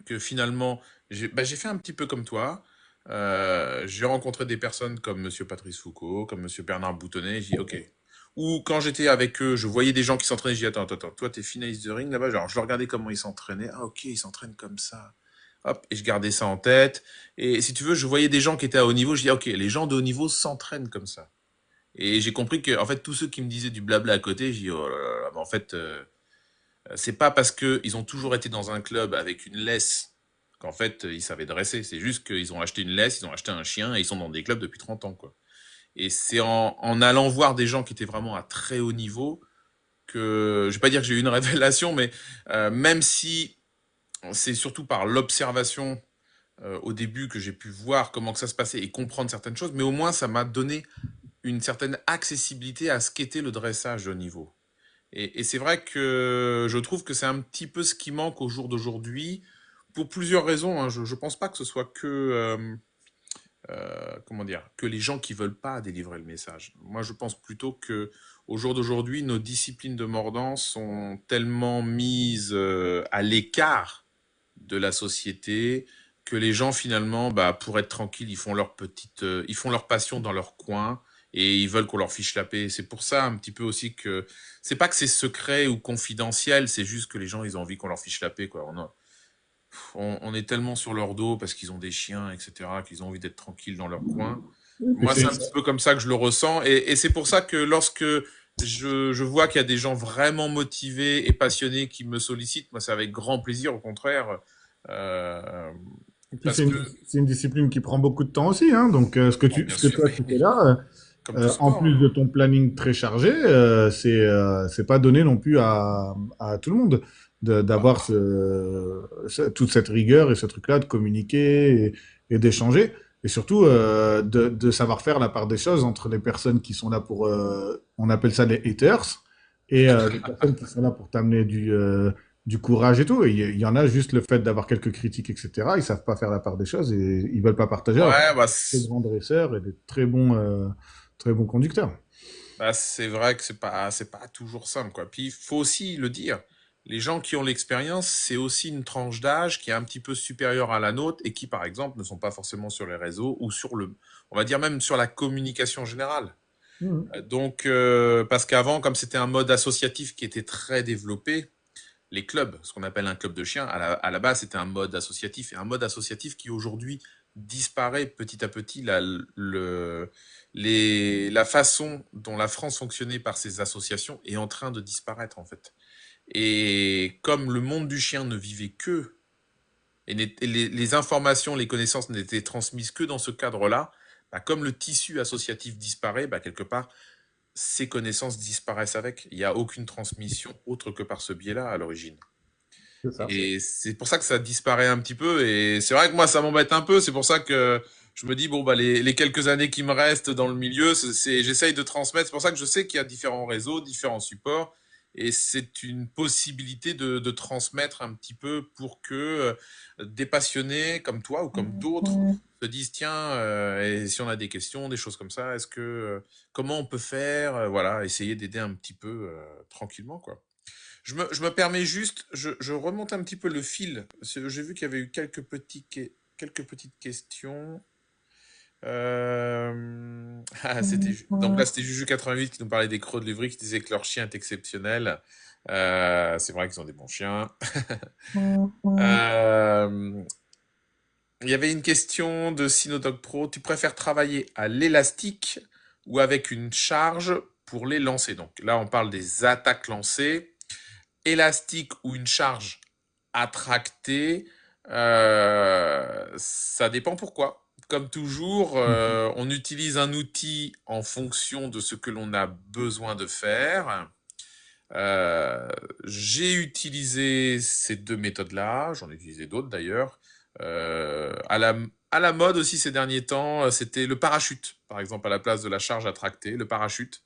Speaker 1: que finalement, j'ai fait un petit peu comme toi. J'ai rencontré des personnes comme Monsieur Patrice Foucault, comme Monsieur Bernard Boutonnet, j'ai dit ok. Ou quand j'étais avec eux, je voyais des gens qui s'entraînaient, j'ai dit attends, toi t'es finaliste de ring là-bas, genre je regardais comment ils s'entraînaient, ah ok, ils s'entraînent comme ça. Hop, et je gardais ça en tête. Et si tu veux, je voyais des gens qui étaient à haut niveau, je dis ok, les gens de haut niveau s'entraînent comme ça. Et j'ai compris que en fait tous ceux qui me disaient du blabla à côté, j'ai dit oh là là, mais en fait c'est pas parce que ils ont toujours été dans un club avec une laisse qu'en fait ils savaient dresser. C'est juste qu'ils ont acheté une laisse, ils ont acheté un chien et ils sont dans des clubs depuis 30 ans, quoi. Et c'est en allant voir des gens qui étaient vraiment à très haut niveau que, je vais pas dire que j'ai eu une révélation, mais même si c'est surtout par l'observation au début que j'ai pu voir comment que ça se passait et comprendre certaines choses, mais au moins ça m'a donné une certaine accessibilité à ce qu'était le dressage de haut niveau. Et c'est vrai que je trouve que c'est un petit peu ce qui manque au jour d'aujourd'hui, pour plusieurs raisons, hein. Je ne pense pas que ce soit que, comment dire, que les gens qui veulent pas délivrer le message. Moi, je pense plutôt que au jour d'aujourd'hui, nos disciplines de mordant sont tellement mises à l'écart de la société que les gens finalement, bah, pour être tranquilles, ils font leur passion dans leur coin et ils veulent qu'on leur fiche la paix. C'est pour ça un petit peu aussi que c'est pas que c'est secret ou confidentiel, c'est juste que les gens ils ont envie qu'on leur fiche la paix, quoi. On est tellement sur leur dos parce qu'ils ont des chiens, etc., qu'ils ont envie d'être tranquilles dans leur coin.
Speaker 2: Oui, puis
Speaker 1: Moi, c'est un petit peu comme ça que je le ressens, et c'est pour ça que lorsque je vois qu'il y a des gens vraiment motivés et passionnés qui me sollicitent. Moi, c'est avec grand plaisir, au contraire. Euh,
Speaker 2: Et puis
Speaker 1: parce que,
Speaker 2: c'est une discipline qui prend beaucoup de temps aussi, hein. Donc
Speaker 1: bon, bien
Speaker 2: ce que
Speaker 1: sûr,
Speaker 2: toi
Speaker 1: mais
Speaker 2: tu fais là,
Speaker 1: comme tout
Speaker 2: en
Speaker 1: sport,
Speaker 2: plus
Speaker 1: hein.
Speaker 2: de ton planning très chargé, c'est pas donné non plus à tout le monde d'avoir toute cette rigueur et ce truc-là de communiquer et d'échanger. Et surtout de savoir faire la part des choses entre les personnes qui sont là pour, on appelle ça les haters, et les personnes qui sont là pour t'amener du courage et tout. Et il y en a juste le fait d'avoir quelques critiques, etc. Ils savent pas faire la part des choses et ils veulent pas partager, alors que
Speaker 1: Ouais,
Speaker 2: c'est des grands dresseurs et des très bons conducteurs.
Speaker 1: bah, c'est vrai que c'est pas toujours simple, quoi. Puis il faut aussi le dire, les gens qui ont l'expérience, c'est aussi une tranche d'âge qui est un petit peu supérieure à la nôtre et qui, par exemple, ne sont pas forcément sur les réseaux ou sur on va dire même sur la communication générale.
Speaker 2: Mhm.
Speaker 1: Donc, parce qu'avant, comme c'était un mode associatif qui était très développé, les clubs, ce qu'on appelle un club de chiens, à la base, c'était un mode associatif et un mode associatif qui aujourd'hui disparaît petit à petit. La façon dont la France fonctionnait par ces associations est en train de disparaître en fait. Et comme le monde du chien ne vivait que, et les informations, les connaissances n'étaient transmises que dans ce cadre-là, bah, comme le tissu associatif disparaît, bah, quelque part, ces connaissances disparaissent avec. Il n'y a aucune transmission autre que par ce biais-là à l'origine.
Speaker 2: C'est ça.
Speaker 1: Et c'est pour ça que ça disparaît un petit peu. Et c'est vrai que moi, ça m'embête un peu. C'est pour ça que je me dis, bon, bah, les quelques années qui me restent dans le milieu, j'essaye de transmettre. C'est pour ça que je sais qu'il y a différents réseaux, différents supports. Et c'est une possibilité de transmettre un petit peu pour que des passionnés comme toi ou comme d'autres se disent, tiens, et si on a des questions, des choses comme ça, comment on peut faire, voilà, essayer d'aider un petit peu tranquillement, quoi. Je me permets juste, je remonte un petit peu le fil. J'ai vu qu'il y avait eu quelques petites questions. Donc là, c'était Juju88 qui nous parlait des crocs de Lévry, qui disait que leur chien est exceptionnel. C'est vrai qu'ils ont des bons chiens. Euh, il y avait une question de Sinodog Pro. Tu préfères travailler à l'élastique ou avec une charge pour les lancer? Donc là, on parle des attaques lancées. Élastique ou une charge attractée, ça dépend pourquoi. Comme toujours, on utilise un outil en fonction de ce que l'on a besoin de faire. Euh, j'ai utilisé ces deux méthodes-là, j'en ai utilisé d'autres d'ailleurs. À la mode aussi ces derniers temps, c'était le parachute, par exemple, à la place de la charge attractée, le parachute.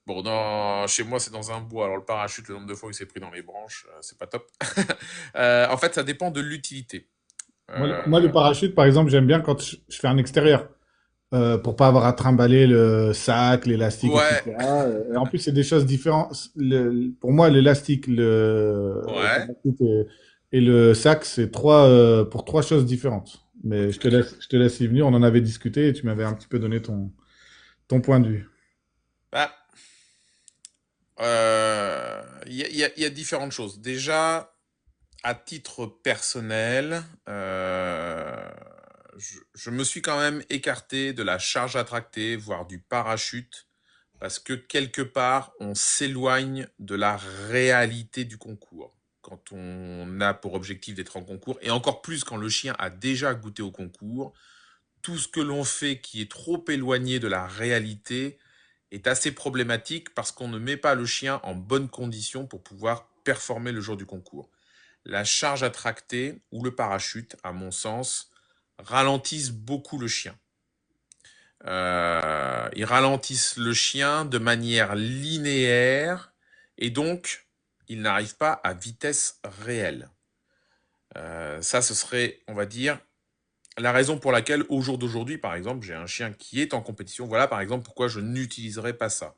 Speaker 1: Bon, chez moi, c'est dans un bois. Alors, le parachute, le nombre de fois où il s'est pris dans les branches, c'est pas top. En fait, ça dépend de l'utilité. Euh,
Speaker 2: Moi, le parachute, par exemple, j'aime bien quand je fais un extérieur. Pour pas avoir à trimballer le sac, l'élastique,
Speaker 1: ouais,
Speaker 2: etc. Et en plus, c'est des choses différentes. Pour moi, l'élastique, le
Speaker 1: ouais.
Speaker 2: parachute et le sac, c'est pour trois choses différentes. Mais
Speaker 1: Ok, ok.
Speaker 2: je te laisse y venir. On en avait discuté et tu m'avais un petit peu donné ton point de vue.
Speaker 1: Bah, il y a différentes choses. Déjà, à titre personnel, je me suis quand même écarté de la charge attractée, voire du parachute, parce que quelque part, on s'éloigne de la réalité du concours. Quand on a pour objectif d'être en concours, et encore plus quand le chien a déjà goûté au concours, tout ce que l'on fait qui est trop éloigné de la réalité est assez problématique parce qu'on ne met pas le chien en bonne condition pour pouvoir performer le jour du concours. La charge attractée ou le parachute, à mon sens, ralentissent beaucoup le chien. Ils ralentissent le chien de manière linéaire et donc ils n'arrivent pas à vitesse réelle. Ça, ce serait, on va dire, la raison pour laquelle, au jour d'aujourd'hui, par exemple, j'ai un chien qui est en compétition. Voilà, par exemple, pourquoi je n'utiliserai pas ça.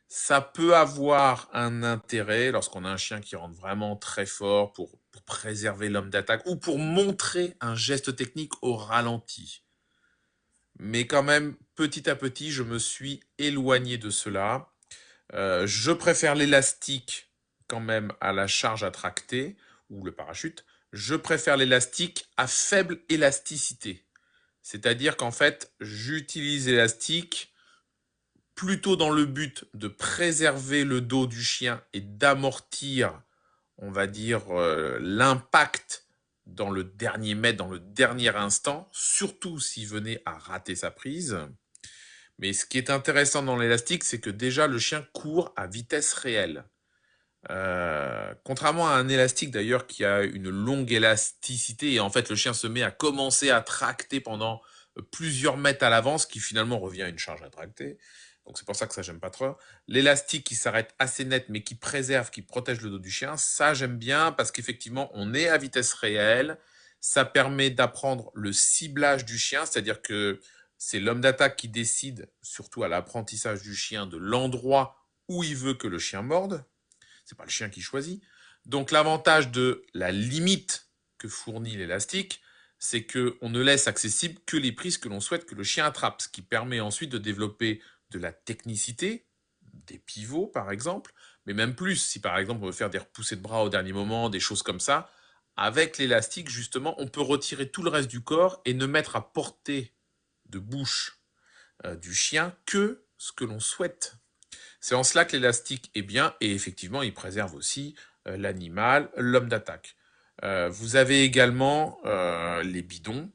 Speaker 1: Ça peut avoir un intérêt lorsqu'on a un chien qui rentre vraiment très fort pour préserver l'homme d'attaque ou pour montrer un geste technique au ralenti. Mais quand même, petit à petit, je me suis éloigné de cela. Je préfère l'élastique quand même à la charge attractée ou le parachute. Je préfère l'élastique à faible élasticité. C'est-à-dire qu'en fait, j'utilise l'élastique plutôt dans le but de préserver le dos du chien et d'amortir, on va dire, l'impact dans le dernier mètre, dans le dernier instant, surtout s'il venait à rater sa prise. Mais ce qui est intéressant dans l'élastique, c'est que déjà le chien court à vitesse réelle. Contrairement à un élastique d'ailleurs qui a une longue élasticité et en fait le chien se met à commencer à tracter pendant plusieurs mètres à l'avance, qui finalement revient à une charge à tracter. Donc c'est pour ça que ça j'aime pas trop. L'élastique qui s'arrête assez net mais qui préserve, qui protège le dos du chien, ça j'aime bien parce qu'effectivement on est à vitesse réelle. Ça permet d'apprendre le ciblage du chien, c'est-à-dire que c'est l'homme d'attaque qui décide, surtout à l'apprentissage du chien, de l'endroit où il veut que le chien morde. C'est pas le chien qui choisit. Donc l'avantage de la limite que fournit l'élastique, c'est qu'on ne laisse accessible que les prises que l'on souhaite que le chien attrape, ce qui permet ensuite de développer de la technicité, des pivots par exemple, mais même plus, si par exemple on veut faire des repoussées de bras au dernier moment, des choses comme ça, avec l'élastique justement, on peut retirer tout le reste du corps et ne mettre à portée de bouche du chien que ce que l'on souhaite. C'est en cela que l'élastique est bien et effectivement, il préserve aussi l'animal, l'homme d'attaque. Vous avez également les bidons,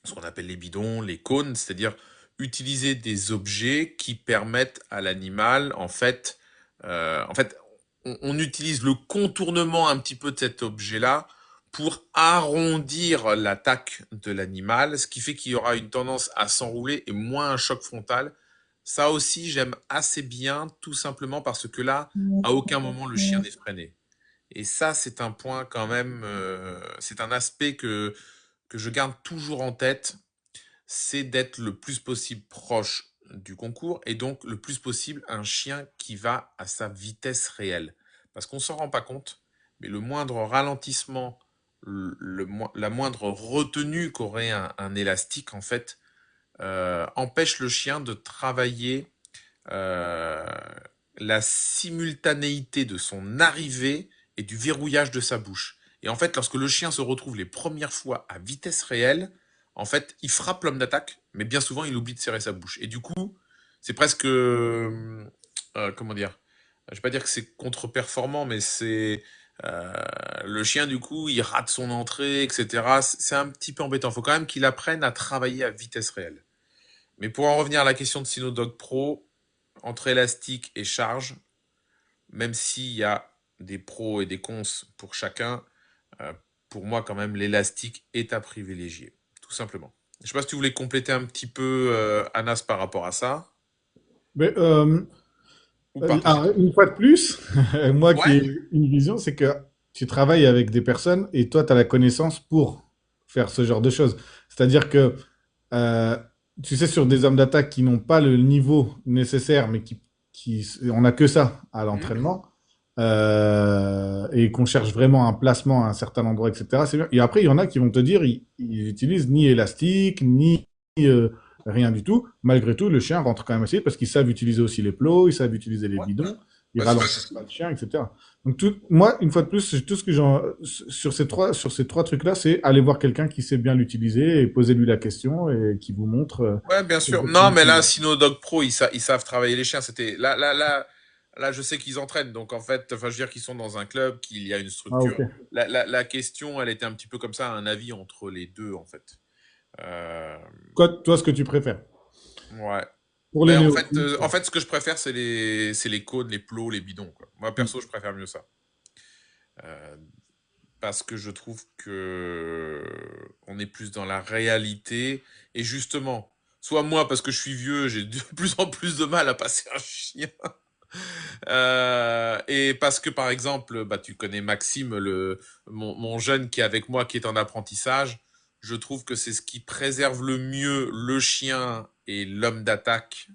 Speaker 1: ce qu'on appelle les bidons, les cônes, c'est-à-dire utiliser des objets qui permettent à l'animal, en fait, on utilise le contournement un petit peu de cet objet-là pour arrondir l'attaque de l'animal, ce qui fait qu'il y aura une tendance à s'enrouler et moins un choc frontal. Ça aussi, j'aime assez bien, tout simplement parce que là, à aucun moment le chien n'est freiné. Et ça, c'est un point quand même, c'est un aspect que je garde toujours en tête, c'est d'être le plus possible proche du concours et donc le plus possible un chien qui va à sa vitesse réelle. Parce qu'on ne s'en rend pas compte, mais le moindre ralentissement, la moindre retenue qu'aurait un élastique, en fait, empêche le chien de travailler euh, la simultanéité de son arrivée et du verrouillage de sa bouche. Et en fait, lorsque le chien se retrouve les premières fois à vitesse réelle, en fait, il frappe l'homme d'attaque, mais bien souvent, il oublie de serrer sa bouche. Et du coup, c'est presque, comment dire, je vais pas dire que c'est contre-performant, mais c'est le chien, du coup, il rate son entrée, etc. C'est un petit peu embêtant. Il faut quand même qu'il apprenne à travailler à vitesse réelle. Mais pour en revenir à la question de Sinodog Pro, entre élastique et charge, même s'il y a des pros et des cons pour chacun, euh, pour moi quand même l'élastique est à privilégier, tout simplement. Je ne sais pas si tu voulais compléter un petit peu Anas par rapport à ça,
Speaker 2: Mais,
Speaker 1: ou pas.
Speaker 2: alors, une fois de plus, moi qui
Speaker 1: Ouais.
Speaker 2: ai une vision, c'est que tu travailles avec des personnes et toi, tu as la connaissance pour faire ce genre de choses. C'est-à-dire que, euh, tu sais, sur des hommes d'attaque qui n'ont pas le niveau nécessaire, mais on n'a que ça à
Speaker 1: Mhm.
Speaker 2: l'entraînement, et qu'on cherche vraiment un placement à un certain endroit, etc. C'est bien. Et après, il y en a qui vont te dire, ils utilisent ni élastique, ni rien du tout. Malgré tout, le chien rentre quand même assez vite parce qu'ils savent utiliser aussi les plots, ils savent utiliser les
Speaker 1: Ouais.
Speaker 2: bidons, ils
Speaker 1: Bah,
Speaker 2: ralentissent pas le chien, etc. Donc moi, une fois de plus, tout ce que j'en sur ces trois trucs-là, c'est aller voir quelqu'un qui sait bien l'utiliser et poser-lui la question et qui vous montre
Speaker 1: ouais, bien sûr. Non,
Speaker 2: exactement
Speaker 1: mais
Speaker 2: ce qu'il
Speaker 1: là,
Speaker 2: veut.
Speaker 1: Sinodog Pro, ils savent travailler les chiens. C'était là, je sais qu'ils entraînent. Donc en fait, enfin, je veux dire qu'ils sont dans un club, qu'il y a une
Speaker 2: Ah, ok.
Speaker 1: structure. La question, elle était un petit peu comme ça, un avis entre les deux, en fait. Euh,
Speaker 2: Toi, ce que tu préfères.
Speaker 1: ouais.
Speaker 2: Pour les
Speaker 1: Mais
Speaker 2: néophytes.
Speaker 1: en fait, ce que je préfère, c'est les cônes, les plots, les bidons, quoi. Moi, perso, je préfère mieux ça. Euh, Parce que je trouve que on est plus dans la réalité. Et justement, soit moi, parce que je suis vieux, j'ai de plus en plus de mal à passer un chien. Et parce que, par exemple, bah, tu connais Maxime, mon jeune qui est avec moi, qui est en apprentissage. Je trouve que c'est ce qui préserve le mieux le chien et l'homme d'attaque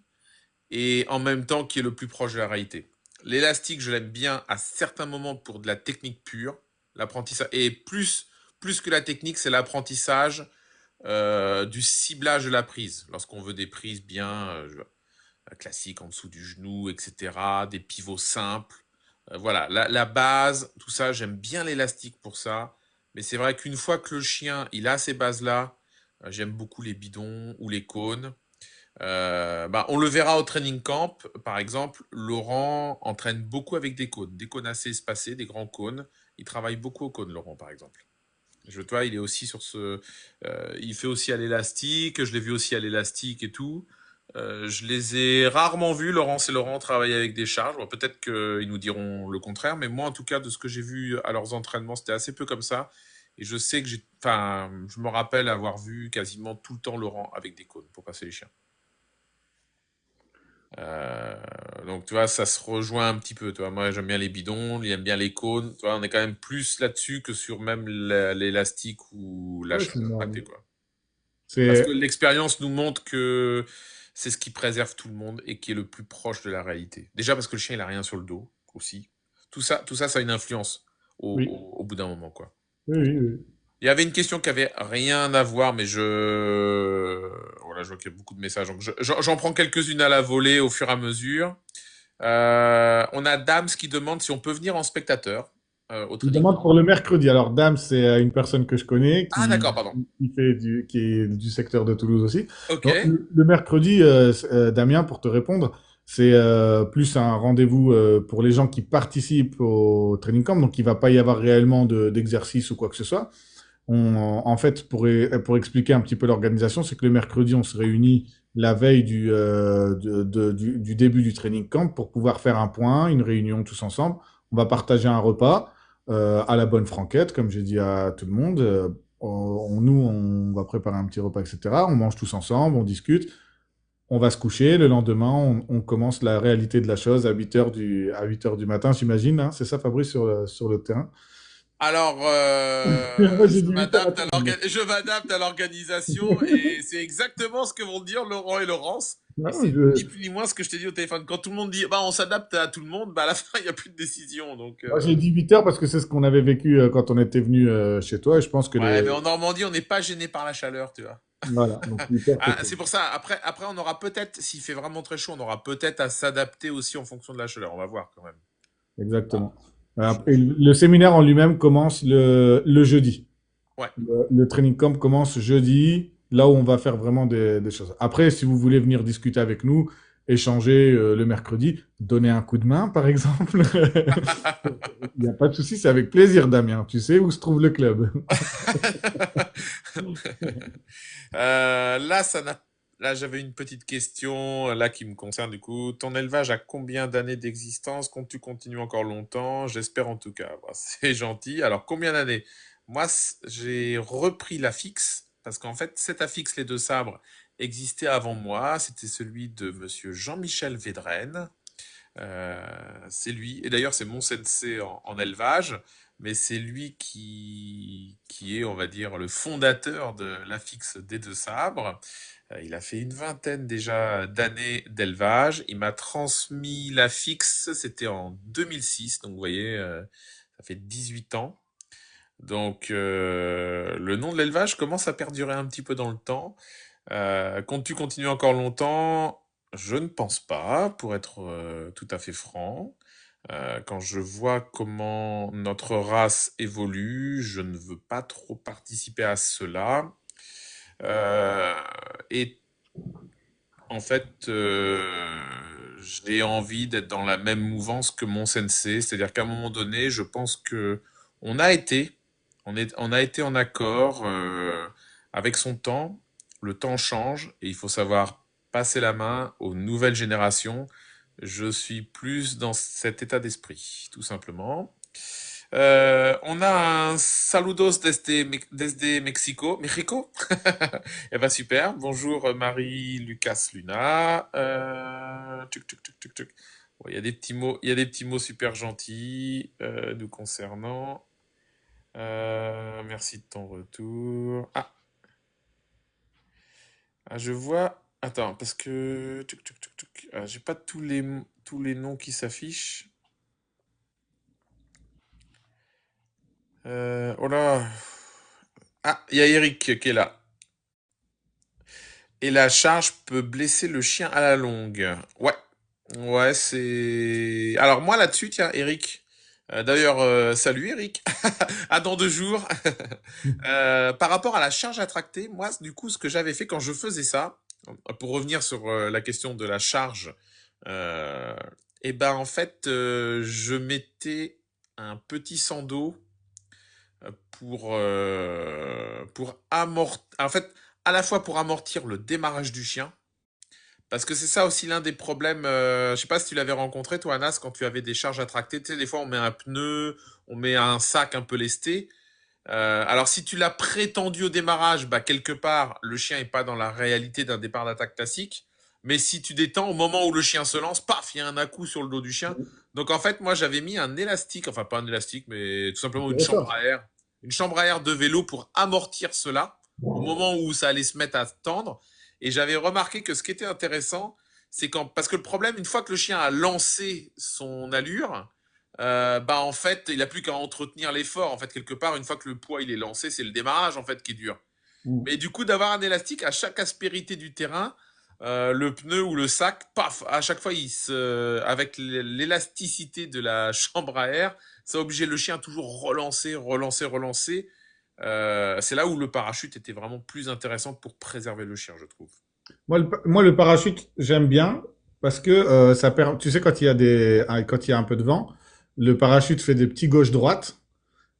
Speaker 1: et en même temps qui est le plus proche de la réalité. L'élastique, je l'aime bien à certains moments pour de la technique pure, l'apprentissage. Et plus que la technique, c'est l'apprentissage du ciblage de la prise. Lorsqu'on veut des prises bien classiques en dessous du genou, etc., des pivots simples. Voilà, la base, tout ça, j'aime bien l'élastique pour ça. Mais c'est vrai qu'une fois que le chien, il a ces bases-là, j'aime beaucoup les bidons ou les cônes. On le verra au training camp. Par exemple, Laurent entraîne beaucoup avec des cônes assez espacés, des grands cônes. Il travaille beaucoup aux cônes, Laurent, par exemple. Toi, il est aussi sur il fait aussi à l'élastique. Je l'ai vu aussi à l'élastique et tout. Je les ai rarement vus, Laurence et Laurent, travailler avec des charges. Bon, peut-être qu'ils nous diront le contraire, mais moi, en tout cas, de ce que j'ai vu à leurs entraînements, c'était assez peu comme ça. Et je sais que je me rappelle avoir vu quasiment tout le temps Laurent avec des cônes pour passer les chiens. Euh, donc, tu vois, ça se rejoint un petit peu. Tu vois, moi, j'aime bien les bidons, il aime bien les cônes. Tu vois, on est quand même plus là-dessus que sur même l'élastique ou la
Speaker 2: Ouais,
Speaker 1: charge à tracter, quoi. Parce que
Speaker 2: c'est
Speaker 1: l'expérience nous montre que c'est ce qui préserve tout le monde et qui est le plus proche de la réalité. Déjà parce que le chien, il a rien sur le dos aussi. Ça a une influence
Speaker 2: oui,
Speaker 1: au bout d'un moment, quoi.
Speaker 2: oui, oui, oui.
Speaker 1: Il y avait une question qui avait rien à voir, mais voilà, je vois qu'il y a beaucoup de messages. Donc j'en prends quelques-unes à la volée au fur et à mesure. On a Dams qui demande si on peut venir en spectateur au
Speaker 2: Il
Speaker 1: training
Speaker 2: demande
Speaker 1: camp.
Speaker 2: pour le mercredi. Alors, Dame, c'est une personne que je connais
Speaker 1: Ah, d'accord, pardon.
Speaker 2: qui est du secteur de Toulouse aussi.
Speaker 1: Ok.
Speaker 2: Donc, le mercredi, Damien, pour te répondre, c'est plus un rendez-vous pour les gens qui participent au training camp. Donc, il va pas y avoir réellement d'exercice ou quoi que ce soit. En fait, pour expliquer un petit peu l'organisation, c'est que le mercredi, on se réunit la veille du début du training camp pour pouvoir faire un point, une réunion tous ensemble. On va partager un repas à la bonne franquette, comme j'ai dit à tout le monde. On va préparer un petit repas, etc. On mange tous ensemble, on discute. On va se coucher. Le lendemain, on commence la réalité de la chose à 8 heures du matin, j'imagine, hein. C'est ça, Fabrice, sur le terrain.
Speaker 1: Alors,
Speaker 2: Moi, j'ai dit 8 heures à tout le monde.
Speaker 1: je m'adapte à l'organisation et c'est exactement ce que vont dire Laurent et Laurence. Et
Speaker 2: Non,
Speaker 1: c'est ni plus ni moins ce que je t'ai dit au téléphone. Quand tout le monde dit, bah, on s'adapte à tout le monde, bah, à la fin, il n'y a plus de décision. Donc,
Speaker 2: moi, j'ai dit 8 heures parce que c'est ce qu'on avait vécu quand on était venu chez toi et je pense que
Speaker 1: ouais, mais en Normandie, on n'est pas gêné par la chaleur, tu vois.
Speaker 2: Voilà, donc 8 heures, c'est
Speaker 1: Ah,
Speaker 2: cool.
Speaker 1: c'est pour ça. Après, on aura peut-être, s'il fait vraiment très chaud, on aura peut-être à s'adapter aussi en fonction de la chaleur. On va voir quand même.
Speaker 2: Exactement.
Speaker 1: Je-
Speaker 2: Et le séminaire en lui-même commence le jeudi.
Speaker 1: Ouais.
Speaker 2: Le training camp commence jeudi, là où on va faire vraiment des choses. Après, si vous voulez venir discuter avec nous, échanger le mercredi, donner un coup de main, par exemple, il n'y a pas de souci, c'est avec plaisir, Damien. Tu sais où se trouve le club.
Speaker 1: Là, là, j'avais une petite question là qui me concerne du coup. Ton élevage a combien d'années d'existence? Comptes-tu continuer encore longtemps? J'espère en tout cas. Bah, c'est gentil. Alors, combien d'années? Moi, j'ai repris la fixe parce qu'en fait, cet affixe Les Deux Sabres existait avant moi. C'était celui de Monsieur Jean-Michel Védrenne. C'est lui, et d'ailleurs c'est mon sensei en élevage, mais c'est lui qui est, on va dire, le fondateur de l'affixe des Deux Sabres. Il a fait une vingtaine déjà d'années d'élevage. Il m'a transmis l'affixe, c'était en 2006, donc vous voyez, ça fait 18 ans. Donc le nom de l'élevage commence à perdurer un petit peu dans le temps. Comptes-tu continuer encore longtemps? Je ne pense pas, pour être tout à fait franc. Quand je vois comment notre race évolue, je ne veux pas trop participer à cela. Euh, et en fait, j'ai envie d'être dans la même mouvance que mon sensei, c'est-à-dire qu'à un moment donné, je pense que on a été, on a été en accord avec son temps. Le temps change et il faut savoir passer la main aux nouvelles générations. Je suis plus dans cet état d'esprit, tout simplement. On a un saludos desde Mexico. Mexico? Eh ben super. Bonjour Marie-Lucas Luna. Tuc, tuc, tuc, tuc, tuc. Bon, il y a des petits mots, il y a des petits mots super gentils nous concernant. Merci de ton retour. Je vois. Attends, parce que tuc, tuc, tuc, tuc. J'ai pas tous les noms qui s'affichent. Oh là. Ah, il y a Eric qui est là. Et la charge peut blesser le chien à la longue. Ouais, ouais, c'est. Alors moi là-dessus, tiens, Eric. D'ailleurs, salut Eric. À dans 2 jours. Par rapport à la charge à tracter, moi, du coup, ce que j'avais fait quand je faisais ça, pour revenir sur la question de la charge, euh, et ben en fait, je mettais un petit sando pour amortir, en fait, à la fois pour amortir le démarrage du chien, parce que c'est ça aussi l'un des problèmes. Je sais pas si tu l'avais rencontré toi, Anas, quand tu avais des charges à tracter. Tu sais, des fois on met un pneu, on met un sac un peu lesté. Alors si tu l'as prétendu au démarrage, bah quelque part le chien est pas dans la réalité d'un départ d'attaque classique. Mais si tu détends au moment où le chien se lance, paf, il y a un à-coup sur le dos du chien. Donc en fait, moi j'avais mis un élastique, enfin pas un élastique, mais tout simplement une chambre à air de vélo pour amortir cela au moment où ça allait se mettre à tendre. Et j'avais remarqué que ce qui était intéressant, c'est quand, parce que le problème, une fois que le chien a lancé son allure, bah en fait, il a plus qu'à entretenir l'effort. En fait, quelque part, une fois que le poids il est lancé, c'est le démarrage en fait qui est dur.
Speaker 2: Mm.
Speaker 1: Mais du coup, d'avoir un élastique à chaque aspérité du terrain, le pneu ou le sac, paf, à chaque fois, avec l'élasticité de la chambre à air, ça obligeait le chien à toujours relancer, relancer, relancer. C'est là où le parachute était vraiment plus intéressant pour préserver le chien, je trouve.
Speaker 2: Moi, le parachute, j'aime bien parce que ça permet. Tu sais, quand il y a un peu de vent, le parachute fait des petits gauche-droite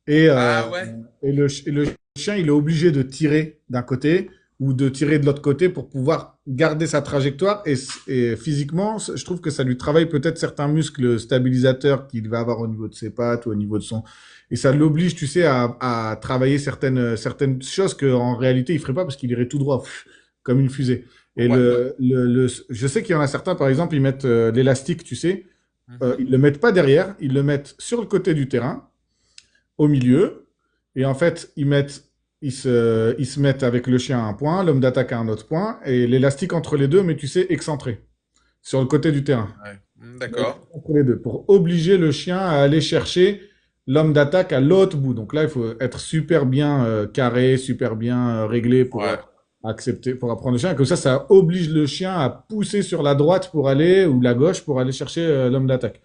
Speaker 2: et,
Speaker 1: Ah ouais.
Speaker 2: et le chien, il est obligé de tirer d'un côté ou de tirer de l'autre côté pour pouvoir garder sa trajectoire. Et physiquement, je trouve que ça lui travaille peut-être certains muscles stabilisateurs qu'il va avoir au niveau de ses pattes ou au niveau de son. Et ça l'oblige, tu sais, à travailler certaines choses qu'en réalité, il ferait pas parce qu'il irait tout droit, comme une fusée. Et
Speaker 1: Ouais.
Speaker 2: je sais qu'il y en a certains, par exemple, ils mettent l'élastique, tu sais,
Speaker 1: Mhm.
Speaker 2: ils le mettent pas derrière, ils le mettent sur le côté du terrain, au milieu, et en fait, ils se mettent avec le chien à un point, l'homme d'attaque à un autre point, et l'élastique entre les deux, mais tu sais, excentré, sur le côté du terrain.
Speaker 1: Ouais. D'accord.
Speaker 2: Entre les deux, pour obliger le chien à aller chercher l'homme d'attaque à l'autre bout. Donc là, il faut être super bien carré, super bien réglé pour
Speaker 1: Ouais.
Speaker 2: accepter, pour apprendre le chien. Comme ça oblige le chien à pousser sur la droite pour aller, ou la gauche pour aller chercher l'homme d'attaque.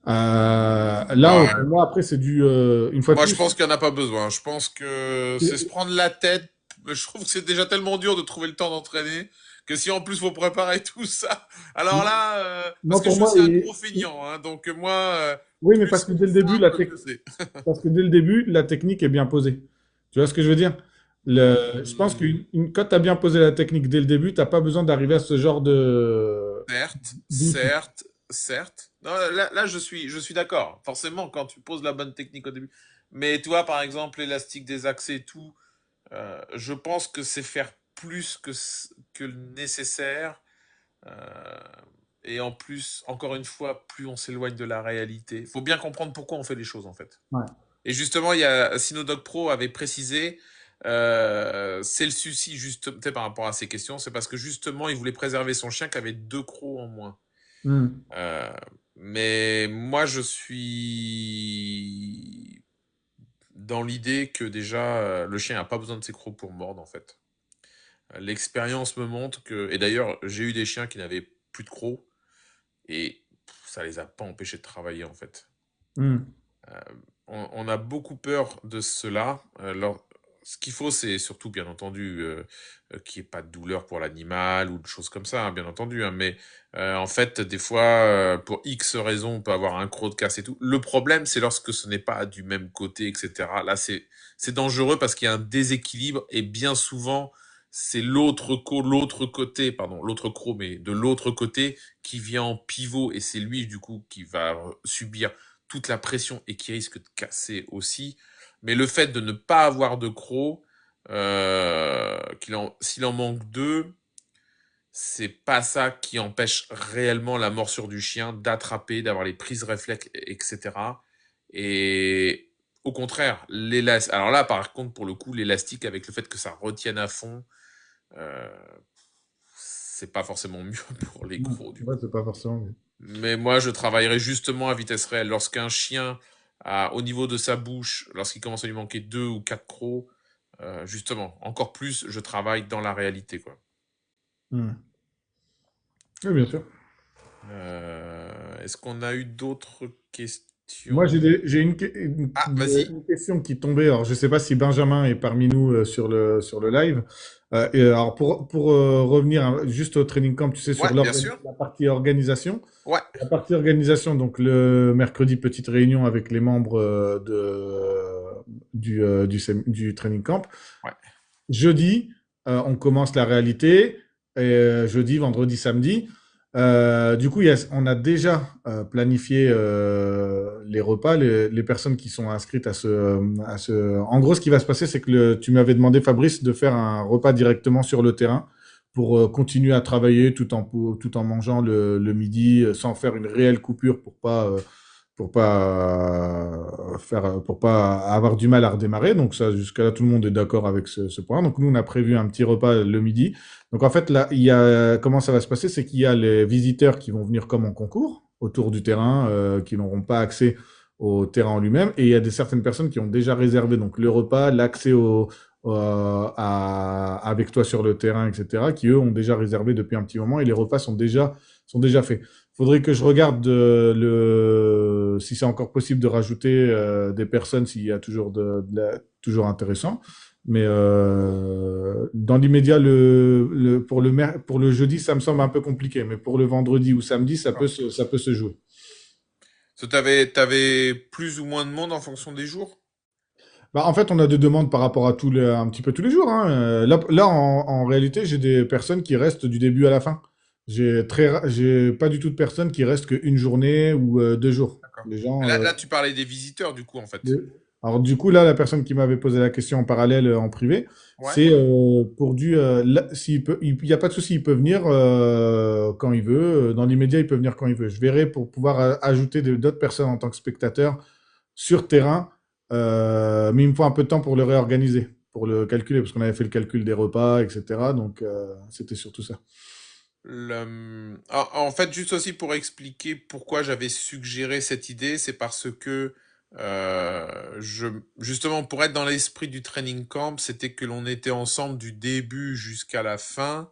Speaker 2: Là, pour
Speaker 1: Ouais.
Speaker 2: moi, après, c'est une fois de
Speaker 1: Moi, je
Speaker 2: plus.
Speaker 1: pense qu'il n'y en a pas besoin. Je pense que c'est se prendre la tête. Je trouve que c'est déjà tellement dur de trouver le temps d'entraîner que si en plus faut préparer tout ça. Alors là, parce
Speaker 2: Moi,
Speaker 1: que je
Speaker 2: pour
Speaker 1: suis
Speaker 2: moi,
Speaker 1: aussi un gros feignant, hein, donc moi,
Speaker 2: oui, mais
Speaker 1: plus
Speaker 2: parce
Speaker 1: c'est
Speaker 2: que dès le début,
Speaker 1: simple, mieux c'est.
Speaker 2: parce que dès le début, la technique est bien posée. Tu vois ce que je veux dire? Je pense que
Speaker 1: Hmm,
Speaker 2: quand tu as bien posé la technique dès le début, tu n'as pas besoin d'arriver à ce genre
Speaker 1: certes,
Speaker 2: d'outil.
Speaker 1: certes, certes. Non, là, je suis d'accord. Forcément, quand tu poses la bonne technique au début. Mais toi, par exemple, l'élastique des accès et tout, je pense que c'est faire plus que le nécessaire. Euh, et en plus, encore une fois, plus on s'éloigne de la réalité. Il faut bien comprendre pourquoi on fait les choses, en fait.
Speaker 2: Ouais.
Speaker 1: Et justement, il y a Sinodog Pro avait précisé, c'est le souci juste peut-être par rapport à ces questions, c'est parce que justement, il voulait préserver son chien qui avait 2 crocs en moins.
Speaker 2: Hmm.
Speaker 1: Euh, mais moi, je suis dans l'idée que déjà, le chien n'a pas besoin de ses crocs pour mordre, en fait. L'expérience me montre que, et d'ailleurs, j'ai eu des chiens qui n'avaient plus de crocs, et ça les a pas empêchés de travailler, en fait.
Speaker 2: Hmm.
Speaker 1: Euh, on a beaucoup peur de cela. Ce qu'il faut, c'est surtout, bien entendu, qu'il n'y ait pas de douleur pour l'animal ou de choses comme ça, hein, bien entendu, hein. Mais en fait, des fois, pour X raisons, on peut avoir un croc de casse et tout. Le problème, c'est lorsque ce n'est pas du même côté, etc. Là, c'est dangereux parce qu'il y a un déséquilibre et bien souvent, c'est l'autre côté, pardon, l'autre croc, mais de l'autre côté qui vient en pivot et c'est lui, du coup, qui va subir toute la pression et qui risque de casser aussi. Mais le fait de ne pas avoir de crocs, s'il en manque deux, c'est pas ça qui empêche réellement la morsure du chien d'attraper, d'avoir les prises réflexes, etc. Et au contraire, l'élastique. Alors là, par contre, pour le coup, l'élastique, avec le fait que ça retienne à fond, euh, c'est pas forcément mieux pour les
Speaker 2: Hmm.
Speaker 1: crocs, du
Speaker 2: Ouais,
Speaker 1: coup.
Speaker 2: c'est pas forcément mieux.
Speaker 1: Mais moi, je travaillerai justement à vitesse réelle. Lorsqu'un chien a, au niveau de sa bouche, lorsqu'il commence à lui manquer 2 ou 4 crocs, justement, encore plus, je travaille dans la réalité, quoi.
Speaker 2: Hmm. Oui, bien sûr.
Speaker 1: Est-ce qu'on a eu d'autres
Speaker 2: Moi,
Speaker 1: questions?
Speaker 2: j'ai
Speaker 1: Ah, vas-y.
Speaker 2: une question qui tombait. Alors, je ne sais pas si Benjamin est parmi nous sur le live. Alors pour revenir juste au training camp, tu sais,
Speaker 1: Ouais,
Speaker 2: sur
Speaker 1: bien sûr.
Speaker 2: la partie organisation.
Speaker 1: Ouais,
Speaker 2: La partie organisation, donc le mercredi, petite réunion avec les membres du training camp.
Speaker 1: ouais.
Speaker 2: Jeudi, on commence la réalité. Et, jeudi, vendredi, samedi. Du coup, on a déjà planifié les repas, les personnes qui sont inscrites à ce. En gros, ce qui va se passer, c'est que tu m'avais demandé, Fabrice, de faire un repas directement sur le terrain pour continuer à travailler tout en mangeant le midi, sans faire une réelle coupure pour pas avoir du mal à redémarrer. Donc ça, jusqu'à là, tout le monde est d'accord avec ce point. Donc nous, on a prévu un petit repas le midi. Donc en fait, là, comment ça va se passer, c'est qu'il y a les visiteurs qui vont venir comme en concours autour du terrain, qui n'auront pas accès au terrain en lui-même, et il y a certaines personnes qui ont déjà réservé donc le repas, l'accès avec toi sur le terrain, etc., qui eux ont déjà réservé depuis un petit moment, et les repas sont déjà faits. Faudrait que je regarde si c'est encore possible de rajouter des personnes s'il y a toujours intéressant. Mais dans l'immédiat, pour le jeudi, ça me semble un peu compliqué. Mais pour le vendredi ou samedi, ça peut se jouer.
Speaker 1: T'avais plus ou moins de monde en fonction des jours?
Speaker 2: Bah, en fait, on a des demandes par rapport à un petit peu tous les jours, hein. Là, en réalité, j'ai des personnes qui restent du début à la fin. J'ai pas du tout de personnes qui restent qu'une journée ou 2 jours.
Speaker 1: D'accord.
Speaker 2: Les gens,
Speaker 1: Là, tu parlais des visiteurs, du coup, en fait.
Speaker 2: Alors du coup, là, la personne qui m'avait posé la question en parallèle, en privé,
Speaker 1: Ouais.
Speaker 2: c'est pour il n'y a pas de souci, il peut venir quand il veut. Dans l'immédiat, il peut venir quand il veut. Je verrai pour pouvoir ajouter d'autres personnes en tant que spectateurs sur terrain, mais il me faut un peu de temps pour le réorganiser, pour le calculer, parce qu'on avait fait le calcul des repas, etc. Donc, c'était surtout ça.
Speaker 1: En fait, juste aussi pour expliquer pourquoi j'avais suggéré cette idée, c'est parce que justement pour être dans l'esprit du training camp, c'était que l'on était ensemble du début jusqu'à la fin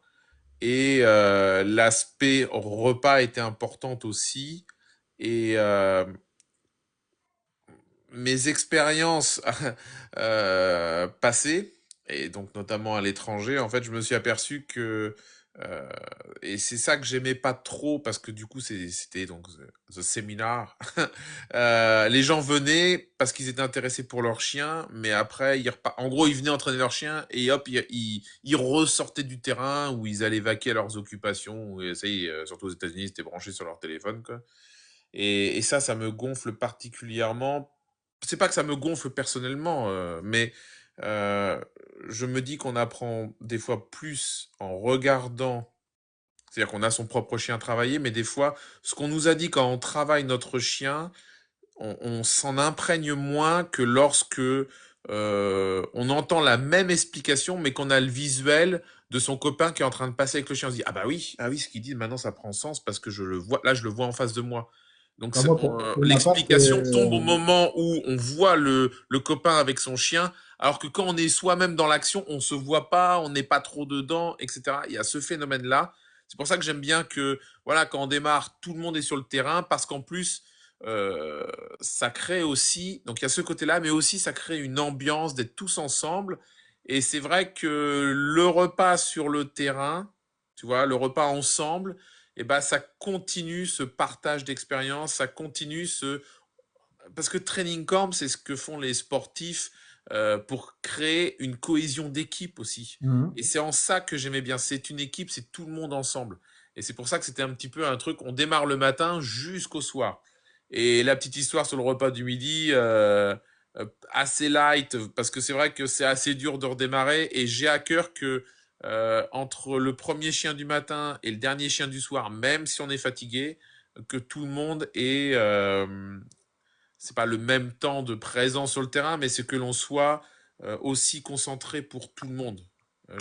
Speaker 1: et l'aspect repas était important aussi. Et mes expériences passées, et donc notamment à l'étranger, en fait, je me suis aperçu que, euh, et c'est ça que j'aimais pas trop, parce que du coup, c'était donc the seminar. Les gens venaient parce qu'ils étaient intéressés pour leur chien, mais après, en gros, ils venaient entraîner leur chien et hop, ils ressortaient du terrain où ils allaient vaquer à leurs occupations. Et ça y est, surtout aux États-Unis, ils étaient branchés sur leur téléphone, quoi. Et ça me gonfle particulièrement. C'est pas que ça me gonfle personnellement, mais euh, je me dis qu'on apprend des fois plus en regardant. C'est-à-dire qu'on a son propre chien à travailler, mais des fois, ce qu'on nous a dit quand on travaille notre chien, on s'en imprègne moins que lorsque on entend la même explication, mais qu'on a le visuel de son copain qui est en train de passer avec le chien. On se dit, ah oui, ce qu'il dit maintenant ça prend sens parce que je le vois, là je le vois en face de moi. Donc
Speaker 2: Enfin, moi, pour ma part,
Speaker 1: l'explication tombe au moment où on voit le copain avec son chien, alors que quand on est soi-même dans l'action, on se voit pas, on n'est pas trop dedans, etc. Il y a ce phénomène-là. C'est pour ça que j'aime bien que, voilà, quand on démarre, tout le monde est sur le terrain, parce qu'en plus, euh, ça crée aussi, donc il y a ce côté-là, mais aussi ça crée une ambiance d'être tous ensemble. Et c'est vrai que le repas sur le terrain, tu vois, le repas ensemble, et ben ça continue ce partage d'expérience, ça continue ce... Parce que training camp, c'est ce que font les sportifs pour créer une cohésion d'équipe aussi.
Speaker 2: Mhm.
Speaker 1: Et c'est en ça que j'aimais bien. C'est une équipe, c'est tout le monde ensemble. Et c'est pour ça que c'était un petit peu un truc, on démarre le matin jusqu'au soir. Et la petite histoire sur le repas du midi, assez light, parce que c'est vrai que c'est assez dur de redémarrer. Et j'ai à cœur que entre le premier chien du matin et le dernier chien du soir, même si on est fatigué, que tout le monde ait, c'est pas le même temps de présence sur le terrain, mais c'est que l'on soit aussi concentré pour tout le monde.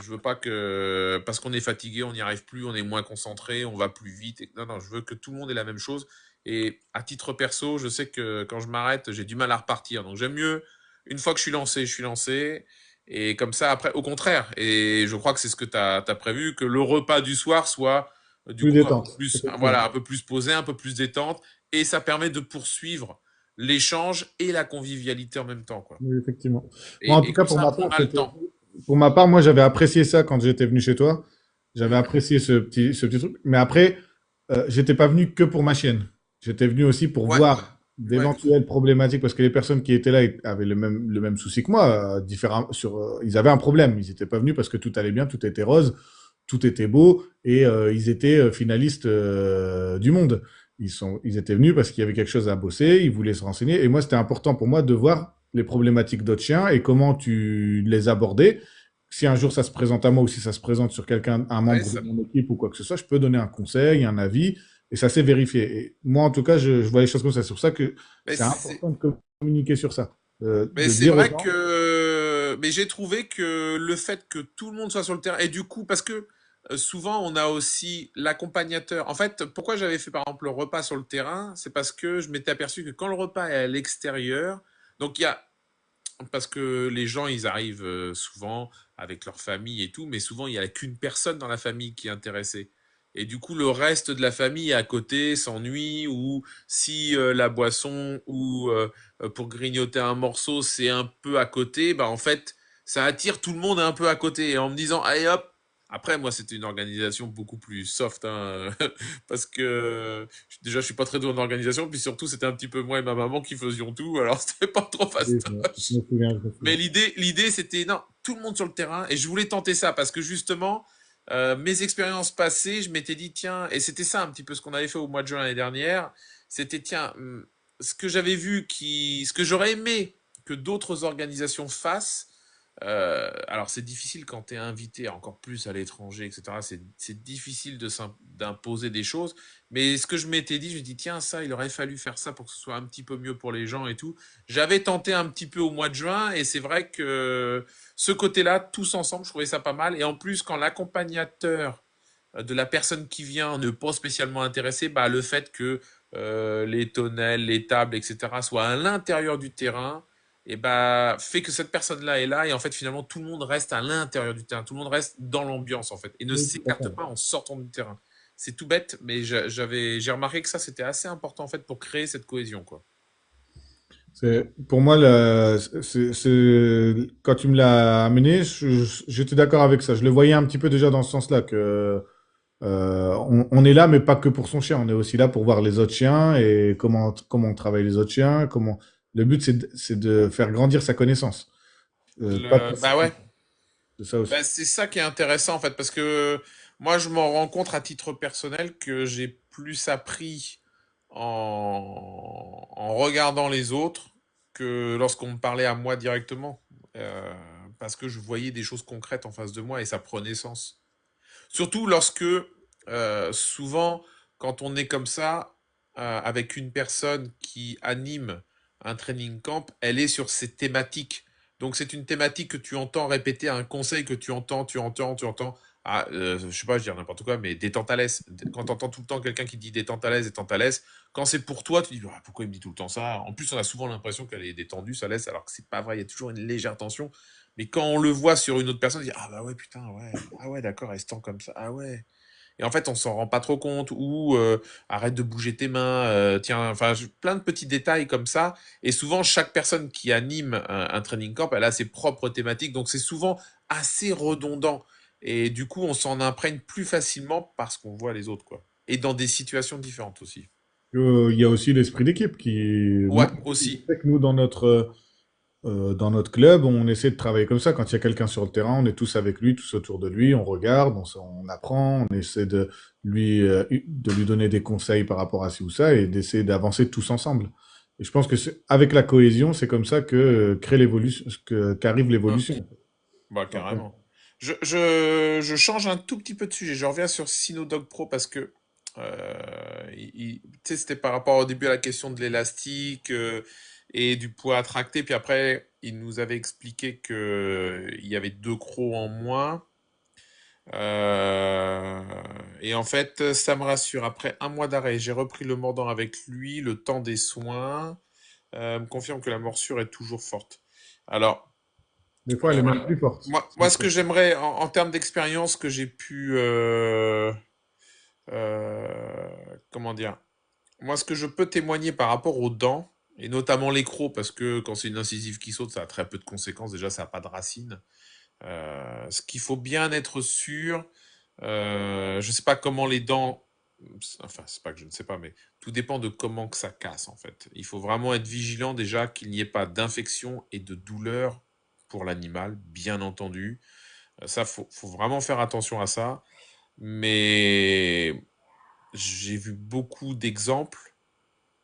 Speaker 1: Je veux pas que parce qu'on est fatigué, on n'y arrive plus, on est moins concentré, on va plus vite. Non, non, je veux que tout le monde ait la même chose. Et à titre perso, je sais que quand je m'arrête, j'ai du mal à repartir. Donc j'aime mieux, une fois que je suis lancé, je suis lancé. Et comme ça, après, au contraire. Et je crois que c'est ce que tu as prévu, que le repas du soir soit du
Speaker 2: Plus
Speaker 1: coup un peu
Speaker 2: détente,
Speaker 1: plus,
Speaker 2: effectivement.
Speaker 1: voilà, un peu plus posé, un peu plus détente. Et ça permet de poursuivre l'échange et la convivialité en même temps, quoi.
Speaker 2: Oui, effectivement. Moi, en tout
Speaker 1: Et
Speaker 2: cas,
Speaker 1: comme
Speaker 2: pour
Speaker 1: ça,
Speaker 2: ma
Speaker 1: on
Speaker 2: part,
Speaker 1: a le temps.
Speaker 2: pour ma part, moi, j'avais apprécié ça quand j'étais venu chez toi. J'avais
Speaker 1: Hmm.
Speaker 2: apprécié ce petit truc. Mais après, j'étais pas venu que pour ma chienne. J'étais venu aussi pour
Speaker 1: Ouais,
Speaker 2: voir
Speaker 1: ouais,
Speaker 2: d'éventuelles problématiques parce que les personnes qui étaient là avaient le même souci que moi. Ils avaient un problème. Ils n'étaient pas venus parce que tout allait bien, tout était rose, tout était beau et ils étaient finalistes du monde. Ils étaient venus parce qu'il y avait quelque chose à bosser, ils voulaient se renseigner. Et moi, c'était important pour moi de voir les problématiques d'autres chiens et comment tu les abordais. Si un jour ça se présente à moi ou si ça se présente sur quelqu'un, un
Speaker 1: ouais,
Speaker 2: membre de
Speaker 1: ça,
Speaker 2: mon équipe ou quoi que ce soit, je peux donner un conseil, un avis, et ça s'est vérifié. Et moi, en tout cas, je vois les choses comme ça. C'est pour ça que
Speaker 1: mais
Speaker 2: c'est
Speaker 1: c'est,
Speaker 2: important de communiquer sur ça.
Speaker 1: mais
Speaker 2: De
Speaker 1: c'est
Speaker 2: dire aux
Speaker 1: vrai
Speaker 2: gens,
Speaker 1: que, mais j'ai trouvé que le fait que tout le monde soit sur le terrain, et du coup, parce que souvent on a aussi l'accompagnateur. En fait, pourquoi j'avais fait par exemple le repas sur le terrain, c'est parce que je m'étais aperçu que quand le repas est à l'extérieur, donc il y a, parce que les gens ils arrivent souvent avec leur famille et tout, mais souvent il y a qu'une personne dans la famille qui est intéressée. Et du coup, le reste de la famille à côté s'ennuie, ou si la boisson ou pour grignoter un morceau c'est un peu à côté, bah en fait ça attire tout le monde un peu à côté. Et en me disant allez hop. Après moi c'était une organisation beaucoup plus soft, hein, parce que déjà je suis pas très doué en organisation, puis surtout c'était un petit peu moi et ma maman qui faisions tout, alors c'était pas trop
Speaker 2: oui, je
Speaker 1: fastoche.
Speaker 2: me souviens, je me
Speaker 1: Mais
Speaker 2: souviens.
Speaker 1: l'idée, c'était non, tout le monde sur le terrain, et je voulais tenter ça parce que justement, mes expériences passées, je m'étais dit tiens, et c'était ça un petit peu ce qu'on avait fait au mois de juin l'année dernière, c'était tiens, ce que j'avais vu ce que j'aurais aimé que d'autres organisations fassent. Alors c'est difficile quand tu es invité, encore plus à l'étranger, etc. C'est difficile d'imposer des choses. Mais ce que je m'étais dit, je me dis tiens, ça, il aurait fallu faire ça pour que ce soit un petit peu mieux pour les gens et tout. J'avais tenté un petit peu au mois de juin, et c'est vrai que ce côté-là, tous ensemble, je trouvais ça pas mal. Et en plus, quand l'accompagnateur de la personne qui vient n'est pas spécialement intéressé, bah, le fait que les tonnelles, les tables, etc. soient à l'intérieur du terrain, et bah, fait que cette personne-là est là, et en fait finalement tout le monde reste à l'intérieur du terrain, tout le monde reste dans l'ambiance en fait, et ne
Speaker 2: Oui, tout à
Speaker 1: s'écarte
Speaker 2: fait.
Speaker 1: pas en sortant du terrain. C'est tout bête, mais j'ai remarqué que ça c'était assez important en fait pour créer cette cohésion quoi.
Speaker 2: Pour moi, quand tu me l'as amené, j'étais d'accord avec ça. Je le voyais un petit peu déjà dans ce sens-là, que on est là, mais pas que pour son chien. On est aussi là pour voir les autres chiens et comment on travaille les autres chiens. Le but, c'est de faire grandir sa connaissance. Pas de
Speaker 1: Bah ouais,
Speaker 2: c'est ça aussi.
Speaker 1: bah, c'est ça qui est intéressant en fait, parce que moi je m'en rends compte à titre personnel que j'ai plus appris en regardant les autres que lorsqu'on me parlait à moi directement. Euh, Parce que je voyais des choses concrètes en face de moi et ça prenait sens. Surtout lorsque, souvent, quand on est comme ça, avec une personne qui anime un training camp, elle est sur ces thématiques. Donc c'est une thématique que tu entends répéter, un conseil que tu entends. Ah, je sais pas, je dis n'importe quoi, mais détente à l'aise. Quand tu entends tout le temps quelqu'un qui dit détente à l'aise, quand c'est pour toi, tu dis ah, pourquoi il me dit tout le temps ça. En plus, on a souvent l'impression qu'elle est détendue, ça laisse, alors que c'est pas vrai, il y a toujours une légère tension. Mais quand on le voit sur une autre personne, on dit ah bah ouais putain ouais, ah ouais d'accord, elle se tend comme ça, ah ouais. Et en fait on s'en rend pas trop compte, ou arrête de bouger tes mains, tiens, enfin plein de petits détails comme ça. Et souvent chaque personne qui anime un training camp, elle a ses propres thématiques, donc c'est souvent assez redondant. Et du coup on s'en imprègne plus facilement parce qu'on voit les autres quoi. Et dans des situations différentes aussi.
Speaker 2: Il y a aussi l'esprit d'équipe
Speaker 1: Ouais,
Speaker 2: moi, je
Speaker 1: aussi.
Speaker 2: sais que nous, dans notre club, on essaie de travailler comme ça. Quand il y a quelqu'un sur le terrain, on est tous avec lui, tous autour de lui, on regarde, on apprend, on essaie de lui donner des conseils par rapport à ci ou ça et d'essayer d'avancer tous ensemble. Et je pense que avec la cohésion, c'est comme ça que crée l'évolution, qu'arrive
Speaker 1: Hein,
Speaker 2: l'évolution.
Speaker 1: bah carrément. Je change un tout petit peu de sujet. Je reviens sur Sinodog Pro parce que tu sais, c'était par rapport au début à la question de l'élastique et du poids à tracter. Puis après, il nous avait expliqué que il y avait deux crocs en moins. Euh, et en fait, ça me rassure. Après un mois d'arrêt, j'ai repris le mordant avec lui, le temps des soins me confirme que la morsure est toujours forte. Alors,
Speaker 2: Des fois, elle est
Speaker 1: euh,
Speaker 2: même plus forte.
Speaker 1: moi, ce que j'aimerais en termes d'expérience que j'ai pu, comment dire, moi, ce que je peux témoigner par rapport aux dents, et notamment les crocs, parce que quand c'est une incisive qui saute, ça a très peu de conséquences. Déjà, ça n'a pas de racines. Ce qu'il faut bien être sûr, je sais pas comment les dents, enfin c'est pas que je ne sais pas, mais tout dépend de comment que ça casse en fait. Il faut vraiment être vigilant déjà qu'il n'y ait pas d'infection et de douleur pour l'animal, bien entendu. Ça, faut vraiment faire attention à ça. Mais j'ai vu beaucoup d'exemples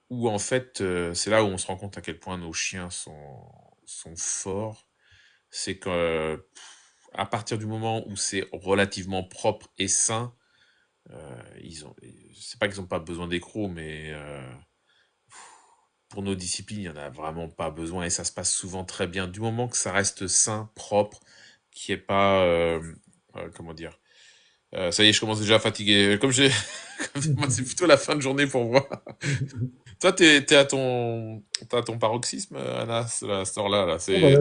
Speaker 1: où en fait, c'est là où on se rend compte à quel point nos chiens sont forts. C'est que à partir du moment où c'est relativement propre et sain, c'est pas qu'ils n'ont pas besoin d'écrou, mais pour nos disciplines, il n'y en a vraiment pas besoin et ça se passe souvent très bien. Du moment que ça reste sain, propre, qui est pas, comment dire, ça y est, je commence déjà à fatiguer. Moi, c'est plutôt la fin de journée pour moi. Toi, t'es à ton paroxysme, Anna, à cette heure-là, là.
Speaker 2: Ah, bah là,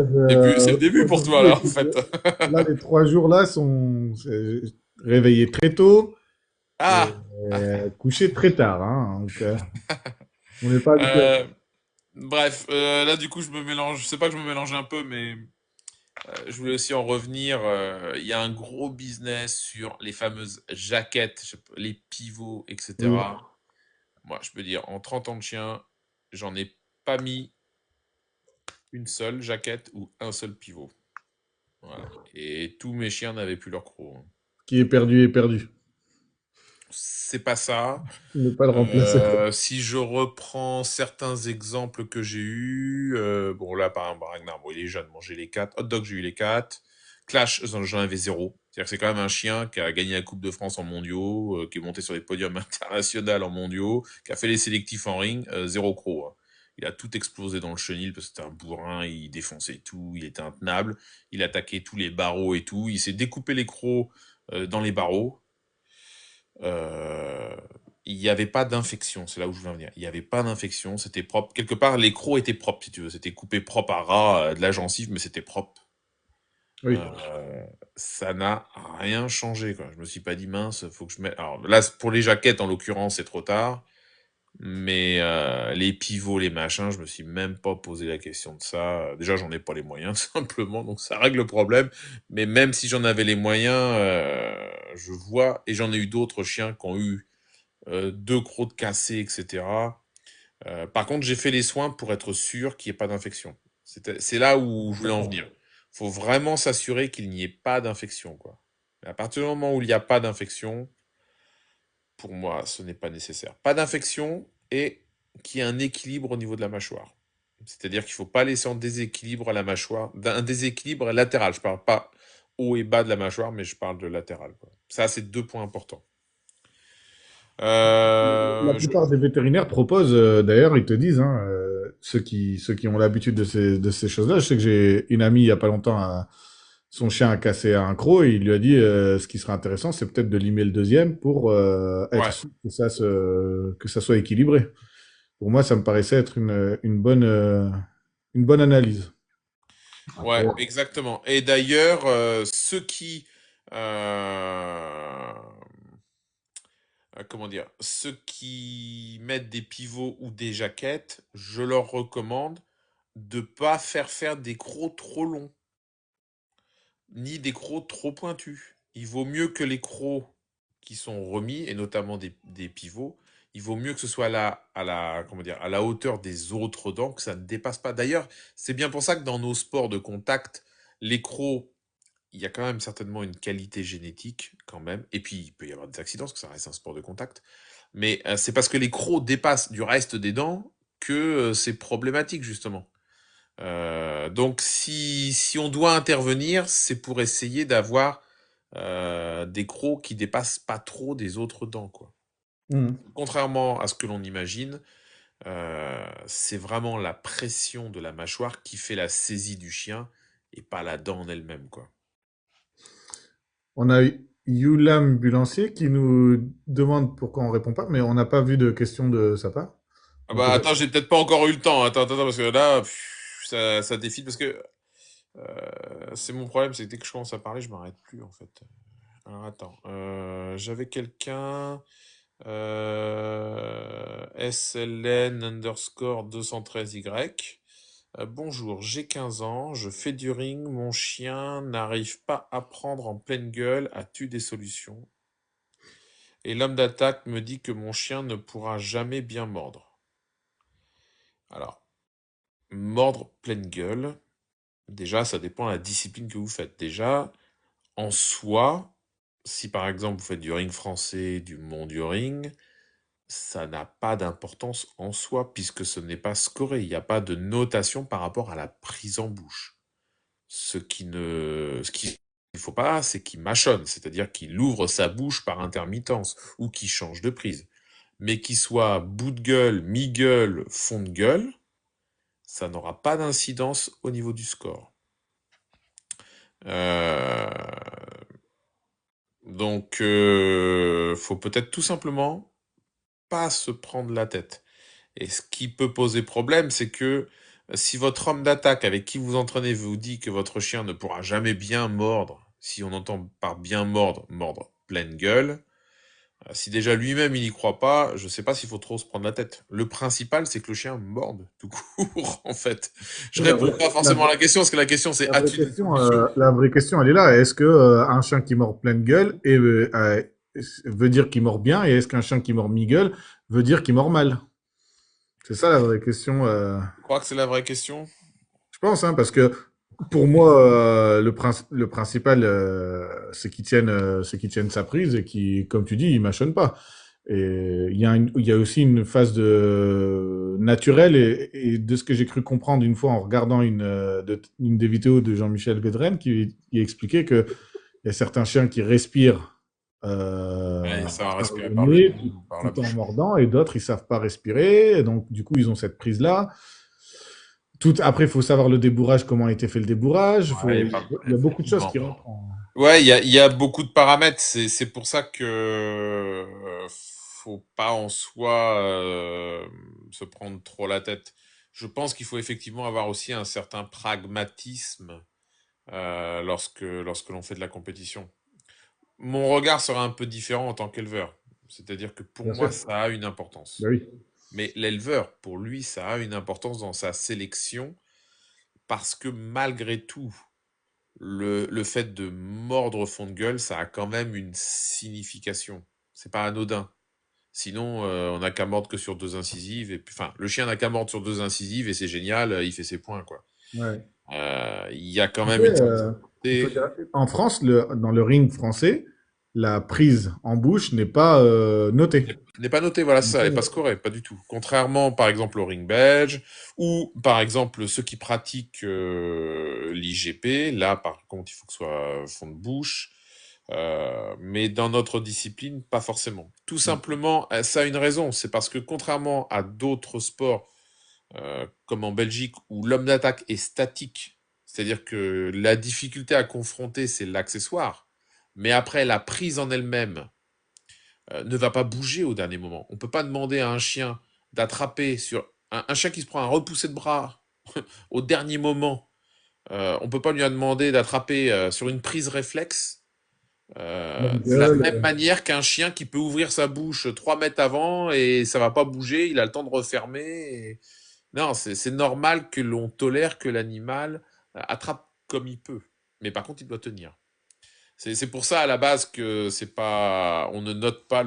Speaker 1: C'est le début pour toi,
Speaker 2: aujourd'hui,
Speaker 1: là, en
Speaker 2: écoute,
Speaker 1: fait.
Speaker 2: là, les 3 jours là sont réveillés très tôt et
Speaker 1: Ah!
Speaker 2: couchés très tard, hein, donc on n'est pas habitué.
Speaker 1: Euh, bref, là, du coup, je me mélange. Je sais pas que je me mélange un peu, mais je voulais aussi en revenir. Il y a un gros business sur les fameuses jaquettes, les pivots,
Speaker 2: Oui.
Speaker 1: etc. Moi, je peux dire, en 30 ans de chien, j'en ai pas mis une seule jaquette ou un seul pivot. Voilà. Et tous mes chiens n'avaient plus leur croc, hein.
Speaker 2: Qui est perdu est perdu.
Speaker 1: C'est pas ça.
Speaker 2: Ne pas le remplacer.
Speaker 1: Si je reprends certains exemples que j'ai eus, bon là par exemple Ragnar, bon il est jeune, bon j'ai les quatre. Hot Dog j'ai eu les quatre. Clash j'en avais zéro. C'est-à-dire que c'est quand même un chien qui a gagné la Coupe de France en mondiaux, qui est monté sur les podiums internationaux en mondiaux, qui a fait les sélectifs en ring, zéro croc, hein. Il a tout explosé dans le chenil parce que c'était un bourrin, il défonçait tout, il était intenable, il attaquait tous les barreaux et tout, il s'est découpé les crocs dans les barreaux. Euh, il n'y avait pas d'infection, c'est là où je veux en venir. Il n'y avait pas d'infection, c'était propre. Quelque part, les crocs étaient propres, si tu veux. C'était coupé propre à ras de la gencive, mais c'était propre.
Speaker 2: Oui.
Speaker 1: Euh, Ça n'a rien changé, quoi. Je me suis pas dit, mince, faut que je mette. Alors là, pour les jaquettes, en l'occurrence, c'est trop tard. Mais les pivots, les machins, je me suis même pas posé la question de ça. Déjà, j'en ai pas les moyens, tout simplement, donc ça règle le problème. Mais même si j'en avais les moyens, je vois, et j'en ai eu d'autres chiens qui ont eu deux crocs de cassés, etc. Par contre, j'ai fait les soins pour être sûr qu'il n'y ait pas d'infection. C'est là où je voulais en venir. Faut vraiment s'assurer qu'il n'y ait pas d'infection, quoi. Mais à partir du moment où il n'y a pas d'infection, pour moi, ce n'est pas nécessaire. Pas d'infection et qu'il y ait un équilibre au niveau de la mâchoire. C'est-à-dire qu'il ne faut pas laisser en déséquilibre à la mâchoire, un déséquilibre latéral. Je parle pas haut et bas de la mâchoire, mais je parle de latéral, quoi. Ça, c'est deux points importants.
Speaker 2: La
Speaker 1: Euh, je-
Speaker 2: plupart des vétérinaires proposent, d'ailleurs, ils te disent, hein, ceux qui ont l'habitude de ces choses-là. Je sais que j'ai une amie il y a pas longtemps, son chien a cassé un croc et il lui a dit, ce qui serait intéressant, c'est peut-être de limer le deuxième pour être
Speaker 1: Ouais,
Speaker 2: sûr que que ça soit équilibré. Pour moi, ça me paraissait être une bonne analyse.
Speaker 1: ouais,
Speaker 2: Après,
Speaker 1: exactement. Et d'ailleurs, ceux qui, euh, comment dire, ceux qui mettent des pivots ou des jaquettes, je leur recommande de pas faire des crocs trop longs, ni des crocs trop pointus. Il vaut mieux que les crocs qui sont remis, et notamment des pivots, il vaut mieux que ce soit comment dire, à la hauteur des autres dents, que ça ne dépasse pas. D'ailleurs, c'est bien pour ça que dans nos sports de contact, les crocs, il y a quand même certainement une qualité génétique, quand même. Et puis, il peut y avoir des accidents, parce que ça reste un sport de contact. Mais c'est parce que les crocs dépassent du reste des dents que c'est problématique, justement. Donc, si on doit intervenir, c'est pour essayer d'avoir des crocs qui dépassent pas trop des autres dents, quoi.
Speaker 2: mhm.
Speaker 1: Contrairement à ce que l'on imagine, c'est vraiment la pression de la mâchoire qui fait la saisie du chien et pas la dent en elle-même, quoi.
Speaker 2: On a Yulam Bulancier qui nous demande pourquoi on répond pas, mais on n'a pas vu de question de sa part.
Speaker 1: Ah
Speaker 2: Donc
Speaker 1: bah
Speaker 2: peut-être.
Speaker 1: attends, j'ai peut-être pas encore eu le temps. Attends, parce que là, ça défile parce que c'est mon problème, c'est que dès que je commence à parler, je m'arrête plus en fait. Alors attends, j'avais quelqu'un, SLN underscore 213Y. Bonjour, j'ai 15 ans, je fais du ring, mon chien n'arrive pas à prendre en pleine gueule. As-tu des solutions? Et l'homme d'attaque me dit que mon chien ne pourra jamais bien mordre. Alors, mordre pleine gueule, déjà, ça dépend de la discipline que vous faites. Déjà, en soi, si par exemple vous faites du ring français, du mondial ring, ça n'a pas d'importance en soi puisque ce n'est pas scoré. Il n'y a pas de notation par rapport à la prise en bouche. Ce qu'il ne faut pas, c'est qu'il mâchonne, c'est-à-dire qu'il ouvre sa bouche par intermittence ou qu'il change de prise. Mais qu'il soit bout de gueule, mi-gueule, fond de gueule, ça n'aura pas d'incidence au niveau du score. Euh, faut peut-être tout simplement pas se prendre la tête. Et ce qui peut poser problème, c'est que si votre homme d'attaque avec qui vous entraînez vous dit que votre chien ne pourra jamais bien mordre, si on entend par bien mordre, mordre pleine gueule, si déjà lui-même il n'y croit pas, je sais pas s'il faut trop se prendre la tête. Le principal, c'est que le chien morde tout court, en fait. Je
Speaker 2: La
Speaker 1: réponds
Speaker 2: vraie,
Speaker 1: pas
Speaker 2: la
Speaker 1: forcément à
Speaker 2: vraie-
Speaker 1: la question, parce que la question c'est
Speaker 2: la vraie
Speaker 1: as-tu des
Speaker 2: question,
Speaker 1: solutions?
Speaker 2: la vraie question, elle est là. Est-ce que un chien qui mord pleine gueule veut dire qu'il mord bien, et est-ce qu'un chien qui mord mi-gueule veut dire qu'il mord mal? C'est ça la vraie question.
Speaker 1: Je crois que c'est la vraie question.
Speaker 2: Je pense, hein, parce que pour moi, le principal, c'est qu'il tienne sa prise et qui, comme tu dis, il mâchonne pas. Et il y a aussi une phase de naturelle et de ce que j'ai cru comprendre une fois en regardant une des vidéos de Jean-Michel Godren qui expliquait que il y a certains chiens qui respirent
Speaker 1: Ouais, ça va
Speaker 2: par
Speaker 1: respirer
Speaker 2: le
Speaker 1: par le
Speaker 2: nez
Speaker 1: nez ou par la
Speaker 2: tout en
Speaker 1: bouche.
Speaker 2: mordant et d'autres ils savent pas respirer. Et donc du coup ils ont cette prise-là. Après, il faut savoir le débourrage, comment a été fait le débourrage.
Speaker 1: Ouais,
Speaker 2: Il y a beaucoup de choses
Speaker 1: effectivement.
Speaker 2: qui rentrent en...
Speaker 1: Ouais, il y a beaucoup de paramètres. C'est pour ça que faut pas en soi se prendre trop la tête. Je pense qu'il faut effectivement avoir aussi un certain pragmatisme lorsque l'on fait de la compétition. Mon regard sera un peu différent en tant qu'éleveur. C'est-à-dire que pour
Speaker 2: Bien
Speaker 1: moi,
Speaker 2: sûr.
Speaker 1: ça a une
Speaker 2: Ben
Speaker 1: importance.
Speaker 2: oui.
Speaker 1: Mais l'éleveur, pour lui, ça a une importance dans sa sélection parce que malgré tout, le fait de mordre au fond de gueule, ça a quand même une signification. C'est pas anodin. Sinon, on n'a qu'à mordre que sur deux incisives. Et puis, enfin, le chien n'a qu'à mordre sur deux incisives et c'est génial, il fait ses points, quoi.
Speaker 2: Ouais.
Speaker 1: Il y a quand
Speaker 2: Tu
Speaker 1: même
Speaker 2: sais,
Speaker 1: une
Speaker 2: il faut
Speaker 1: sensibilité.
Speaker 2: dire, en France, dans le ring français, la prise en bouche n'est pas notée.
Speaker 1: N'est pas noté, voilà,
Speaker 2: N'est
Speaker 1: ça,
Speaker 2: pas
Speaker 1: elle n'est pas
Speaker 2: notée.
Speaker 1: scorée, pas du tout. Contrairement, par exemple, au ring belge, ou par exemple ceux qui pratiquent l'IGP, là, par contre, il faut que ce soit fond de bouche. Mais dans notre discipline, pas forcément. Tout
Speaker 2: Ouais.
Speaker 1: simplement, ça a une raison, c'est parce que contrairement à d'autres sports, comme en Belgique, où l'homme d'attaque est statique, c'est-à-dire que la difficulté à confronter, c'est l'accessoire, mais après, la prise en elle-même ne va pas bouger au dernier moment. On ne peut pas demander à un chien d'attraper sur un chien qui se prend un repoussé de bras au dernier moment. On ne peut pas lui demander d'attraper sur une prise réflexe
Speaker 2: Même
Speaker 1: de la
Speaker 2: gueule,
Speaker 1: même manière qu'un chien qui peut ouvrir sa bouche 3 mètres avant et ça va pas bouger, il a le temps de refermer. Non, c'est normal que l'on tolère que l'animal attrape comme il peut. Mais par contre, il doit tenir. C'est pour ça à la base que c'est pas, on ne note pas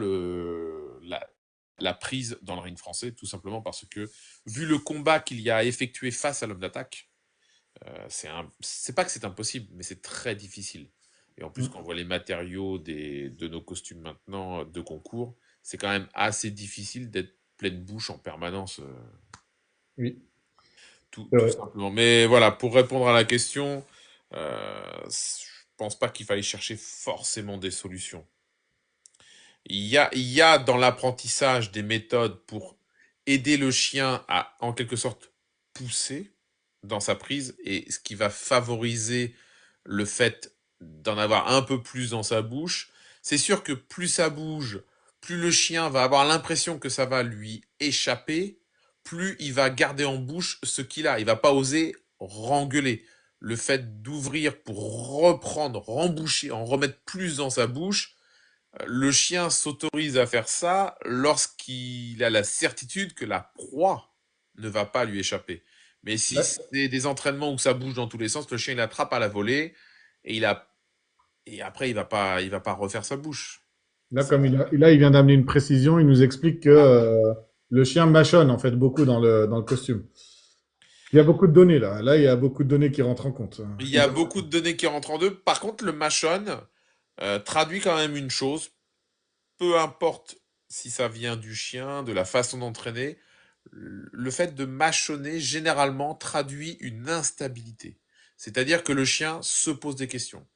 Speaker 1: la prise dans le ring français, tout simplement parce que vu le combat qu'il y a à effectuer face à l'homme d'attaque, c'est pas que c'est impossible, mais c'est très difficile. Et en plus, quand on voit les matériaux de nos costumes maintenant de concours, c'est quand même assez difficile d'être pleine bouche en permanence,
Speaker 2: oui, c'est
Speaker 1: tout
Speaker 2: vrai.
Speaker 1: simplement. Mais voilà, pour répondre à la question, je pense pas qu'il fallait chercher forcément des solutions. Il y a dans l'apprentissage des méthodes pour aider le chien à, en quelque sorte, pousser dans sa prise et ce qui va favoriser le fait d'en avoir un peu plus dans sa bouche. C'est sûr que plus ça bouge, plus le chien va avoir l'impression que ça va lui échapper, plus il va garder en bouche ce qu'il a. Il va pas oser rengueuler. Le fait d'ouvrir pour reprendre, remboucher, en remettre plus dans sa bouche, le chien s'autorise à faire ça lorsqu'il a la certitude que la proie ne va pas lui échapper. Mais si
Speaker 2: Là,
Speaker 1: c'est des entraînements où ça bouge dans tous les sens, le chien il attrape à la volée et et après il va pas refaire sa bouche.
Speaker 2: là,
Speaker 1: Ça-
Speaker 2: comme il vient d'amener une précision, il nous explique que le chien mâchonne en fait beaucoup dans le costume. Il y a beaucoup de données là. Là, il y a beaucoup de données qui rentrent en compte.
Speaker 1: Il y a beaucoup de données qui rentrent en deux. Par contre, le mâchonne traduit quand même une chose, peu importe si ça vient du chien, de la façon d'entraîner, le fait de mâchonner généralement traduit une instabilité. C'est-à-dire que le chien se pose des questions.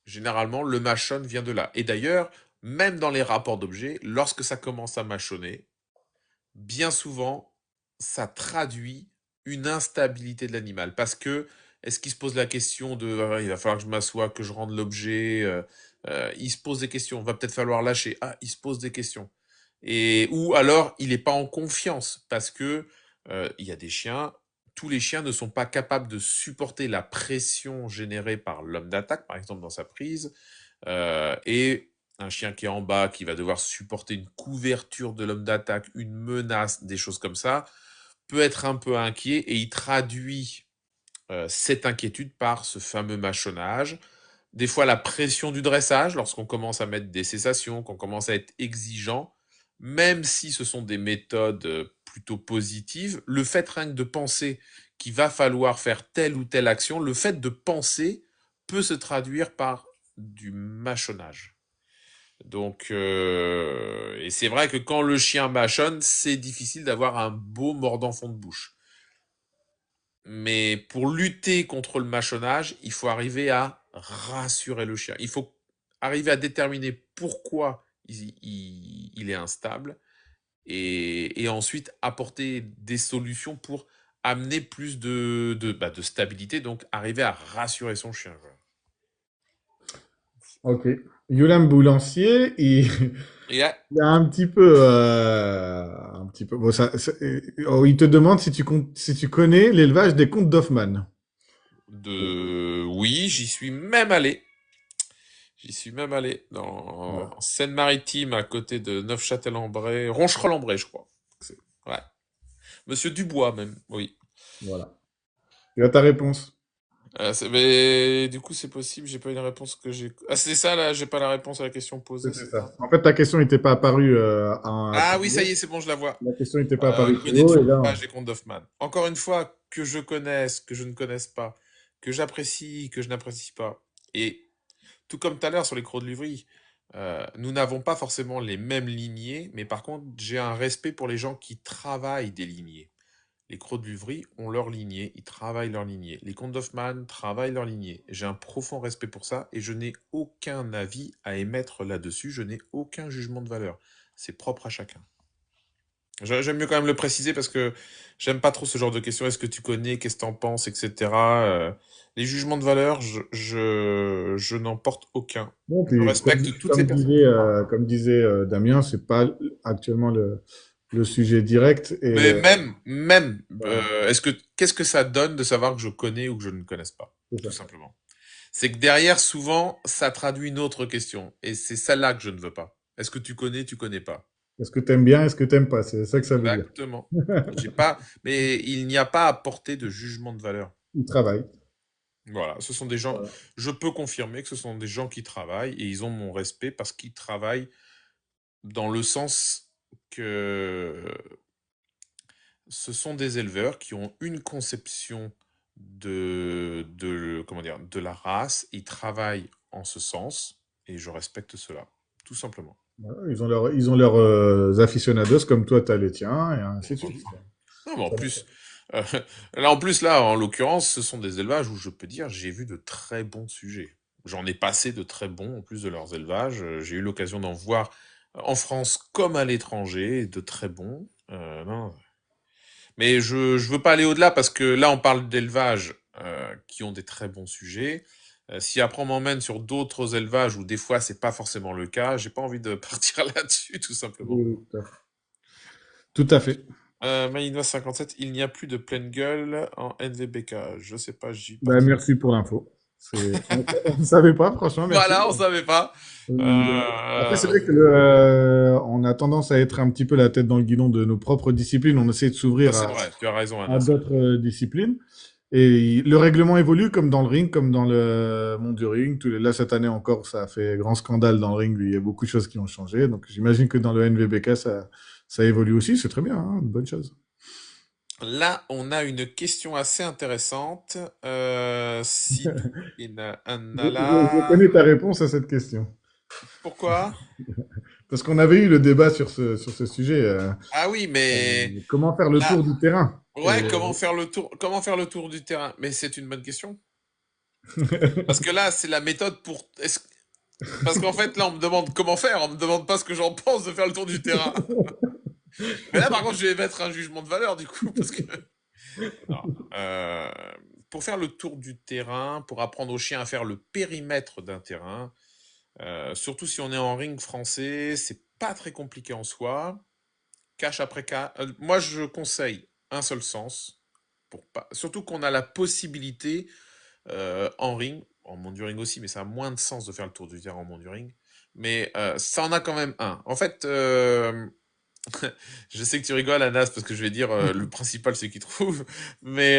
Speaker 1: Généralement, le mâchonne vient de là. Et d'ailleurs, même dans les rapports d'objets, lorsque ça commence à mâchonner, bien souvent, ça traduit une instabilité de l'animal. Parce que, est-ce qu'il se pose la question de il va falloir que je m'assoie, que je rende l'objet il se pose des questions, va peut-être falloir lâcher. Ah, il se pose des questions. Et, ou alors, il n'est pas en confiance. Parce que il y a des chiens, tous les chiens ne sont pas capables de supporter la pression générée par l'homme d'attaque, par exemple dans sa prise. Et un chien qui est en bas, qui va devoir supporter une couverture de l'homme d'attaque, une menace, des choses comme ça, peut être un peu inquiet et il traduit cette inquiétude par ce fameux mâchonnage. Des fois, la pression du dressage, lorsqu'on commence à mettre des cessations, qu'on commence à être exigeant, même si ce sont des méthodes plutôt positives, le fait rien que de penser qu'il va falloir faire telle ou telle action, le fait de penser peut se traduire par du mâchonnage. Donc, et c'est vrai que quand le chien mâchonne, c'est difficile d'avoir un beau mordant fond de bouche. Mais pour lutter contre le mâchonnage, il faut arriver à rassurer le chien. Il faut arriver à déterminer pourquoi il est instable et ensuite apporter des solutions pour amener plus de stabilité, donc arriver à rassurer son chien. Voilà.
Speaker 2: Ok. Yulem Boulancier,
Speaker 1: Et là,
Speaker 2: il y a un petit peu. Bon, oh, il te demande si si tu connais l'élevage des contes d'Hoffmann.
Speaker 1: oui, j'y suis même allé. J'y suis même allé
Speaker 2: Voilà.
Speaker 1: en Seine-Maritime, à côté de Neufchâtel-en-Bray, Roncherolles-en-Bray, je crois. Ouais. Monsieur Dubois, même, oui.
Speaker 2: Voilà. Tu as ta réponse.
Speaker 1: Mais du coup, c'est possible, j'ai pas une réponse que j'ai. Ah, c'est ça, là, j'ai pas la réponse à la question posée,
Speaker 2: C'était
Speaker 1: c'est
Speaker 2: ça.
Speaker 1: ça?
Speaker 2: En fait, ta question n'était pas apparue
Speaker 1: Ah
Speaker 2: très
Speaker 1: oui, ça y
Speaker 2: haut.
Speaker 1: est, c'est bon, je la vois.
Speaker 2: La question n'était pas apparue très haut.
Speaker 1: Connais-tu
Speaker 2: Et là,
Speaker 1: l'image des contes d'Hoffmann? Encore une fois, que je connaisse, que je ne connaisse pas, que j'apprécie, que je n'apprécie pas. Et tout comme tout à l'heure sur les Crocs de Livry, nous n'avons pas forcément les mêmes lignées, mais par contre, j'ai un respect pour les gens qui travaillent des lignées. Les Crocs de Livry ont leur lignée, ils travaillent leur lignée. Les Contes d'Hoffmann travaillent leur lignée. J'ai un profond respect pour ça et je n'ai aucun avis à émettre là-dessus, je n'ai aucun jugement de valeur. C'est propre à chacun. J'aime mieux quand même le préciser parce que j'aime pas trop ce genre de questions. Est-ce que tu connais, qu'est-ce que t'en penses, etc. Les jugements de valeur, je n'en porte aucun.
Speaker 2: bon,
Speaker 1: Je
Speaker 2: puis
Speaker 1: respecte toutes les personnes qui parlent.
Speaker 2: comme disait Damien, c'est pas actuellement le sujet direct.
Speaker 1: Mais
Speaker 2: Et
Speaker 1: même,
Speaker 2: voilà,
Speaker 1: qu'est-ce que ça donne de savoir que je connais ou que je ne connaisse pas,
Speaker 2: c'est
Speaker 1: tout
Speaker 2: ça.
Speaker 1: simplement. C'est que derrière, souvent, ça traduit une autre question. Et c'est celle-là que je ne veux pas. Est-ce que tu connais pas?
Speaker 2: Est-ce que t'aimes bien, est-ce que t'aimes pas? C'est ça que ça veut dire.
Speaker 1: Exactement. J'ai pas, mais il n'y a pas à porter de jugement de valeur.
Speaker 2: Il travaille.
Speaker 1: Voilà, ce sont des gens,
Speaker 2: Voilà.
Speaker 1: je peux confirmer que ce sont des gens qui travaillent et ils ont mon respect parce qu'ils travaillent dans le sens que ce sont des éleveurs qui ont une conception comment dire, de la race, ils travaillent en ce sens et je respecte cela, tout simplement.
Speaker 2: Voilà. Ils ont leurs aficionados comme toi, t'as les tiens, et ainsi de suite.
Speaker 1: Entendu. Non, mais en
Speaker 2: Ça-
Speaker 1: plus, euh, là, en l'occurrence, ce sont des élevages où je peux dire, j'ai vu de très bons sujets. J'en ai passé de très bons en plus de leurs élevages. J'ai eu l'occasion d'en voir en France comme à l'étranger, de très bons. Non. Mais je veux pas aller au-delà parce que là, on parle d'élevages qui ont des très bons sujets. Si après on m'emmène sur d'autres élevages où des fois c'est pas forcément le cas, j'ai pas envie de partir là-dessus, tout simplement.
Speaker 2: oui, tout à fait. Tout à fait.
Speaker 1: Malinois 57, il n'y a plus de pleine gueule en NVBK. Je sais pas, j'y
Speaker 2: Ben,
Speaker 1: participe.
Speaker 2: merci pour l'info. On ne savait pas, franchement, merci.
Speaker 1: Voilà, on savait pas.
Speaker 2: Après, c'est
Speaker 1: Euh,
Speaker 2: vrai que on a tendance à être un petit peu la tête dans le guidon de nos propres disciplines. On essaie de
Speaker 1: Ça,
Speaker 2: s'ouvrir
Speaker 1: c'est vrai. Tu as raison,
Speaker 2: à
Speaker 1: Anas.
Speaker 2: d'autres disciplines. Et le règlement évolue comme dans le ring, comme dans le monde du ring. Là, cette année encore, ça a fait grand scandale dans le ring. Il y a beaucoup de choses qui ont changé. Donc, j'imagine que dans le NVBK, ça évolue aussi. C'est très bien, hein, une bonne chose.
Speaker 1: Là, on a une question assez intéressante. Sidou et
Speaker 2: Je
Speaker 1: Nala.
Speaker 2: connais ta réponse à cette question.
Speaker 1: Pourquoi?
Speaker 2: Parce qu'on avait eu le débat sur ce sujet.
Speaker 1: Ah oui, mais
Speaker 2: Comment faire le
Speaker 1: là,
Speaker 2: tour du terrain?
Speaker 1: ouais, comment faire le tour du terrain? Mais c'est une bonne question. Parce que là, c'est la méthode pour. Parce qu'en fait, là, on me demande comment faire. On me demande pas ce que j'en pense de faire le tour du terrain. Mais là, par contre, je vais mettre un jugement de valeur du coup, parce que. Non. Euh, pour faire le tour du terrain, pour apprendre au chien à faire le périmètre d'un terrain, surtout si on est en ring français, c'est pas très compliqué en soi. Cache après cache. Moi, je conseille un seul sens. Pour pas... Surtout qu'on a la possibilité en ring, en monduring aussi, mais ça a moins de sens de faire le tour du terrain en monduring. Mais ça en a quand même un. En fait, je sais que tu rigoles, Anas, parce que je vais dire le principal, c'est qu'il trouve. Mais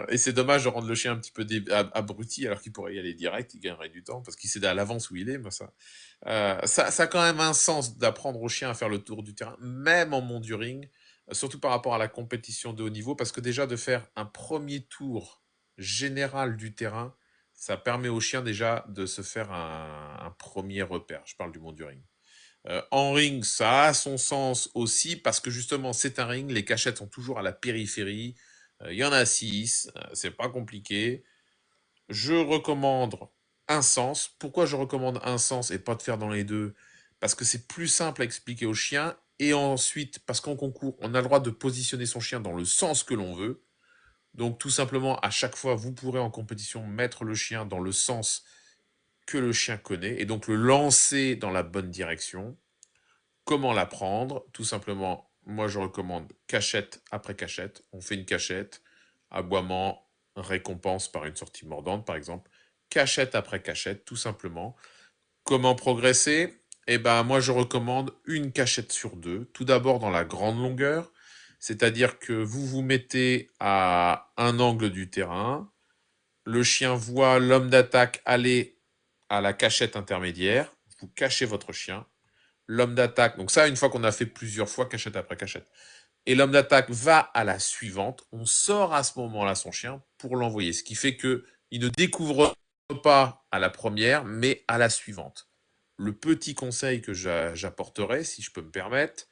Speaker 1: et c'est dommage de rendre le chien un petit peu abruti alors qu'il pourrait y aller direct, il gagnerait du temps parce qu'il sait à l'avance où il est. Mais ça a quand même un sens d'apprendre au chien à faire le tour du terrain, même en monduring, surtout par rapport à la compétition de haut niveau, parce que déjà de faire un premier tour général du terrain, ça permet au chien déjà de se faire un premier repère. Je parle du monduring. En ring, ça a son sens aussi parce que justement, c'est un ring, les cachettes sont toujours à la périphérie. Il y en a 6, c'est pas compliqué. Je recommande un sens. Pourquoi je recommande un sens et pas de faire dans les deux? Parce que c'est plus simple à expliquer au chien. Et ensuite, parce qu'en concours, on a le droit de positionner son chien dans le sens que l'on veut. Donc tout simplement, à chaque fois, vous pourrez en compétition mettre le chien dans le sens que le chien connaît et donc le lancer dans la bonne direction. Comment l'apprendre? Tout simplement, moi je recommande cachette après cachette. On fait une cachette, aboiement, récompense par une sortie mordante par exemple. Cachette après cachette, tout simplement. Comment progresser? Eh ben moi je recommande une cachette sur deux. Tout d'abord dans la grande longueur, c'est-à-dire que vous vous mettez à un angle du terrain, le chien voit l'homme d'attaque aller à la cachette intermédiaire, vous cachez votre chien, l'homme d'attaque, donc ça, une fois qu'on a fait plusieurs fois, cachette après cachette, et l'homme d'attaque va à la suivante, on sort à ce moment-là son chien pour l'envoyer. Ce qui fait que il ne découvre pas à la première, mais à la suivante. Le petit conseil que j'apporterai, si je peux me permettre,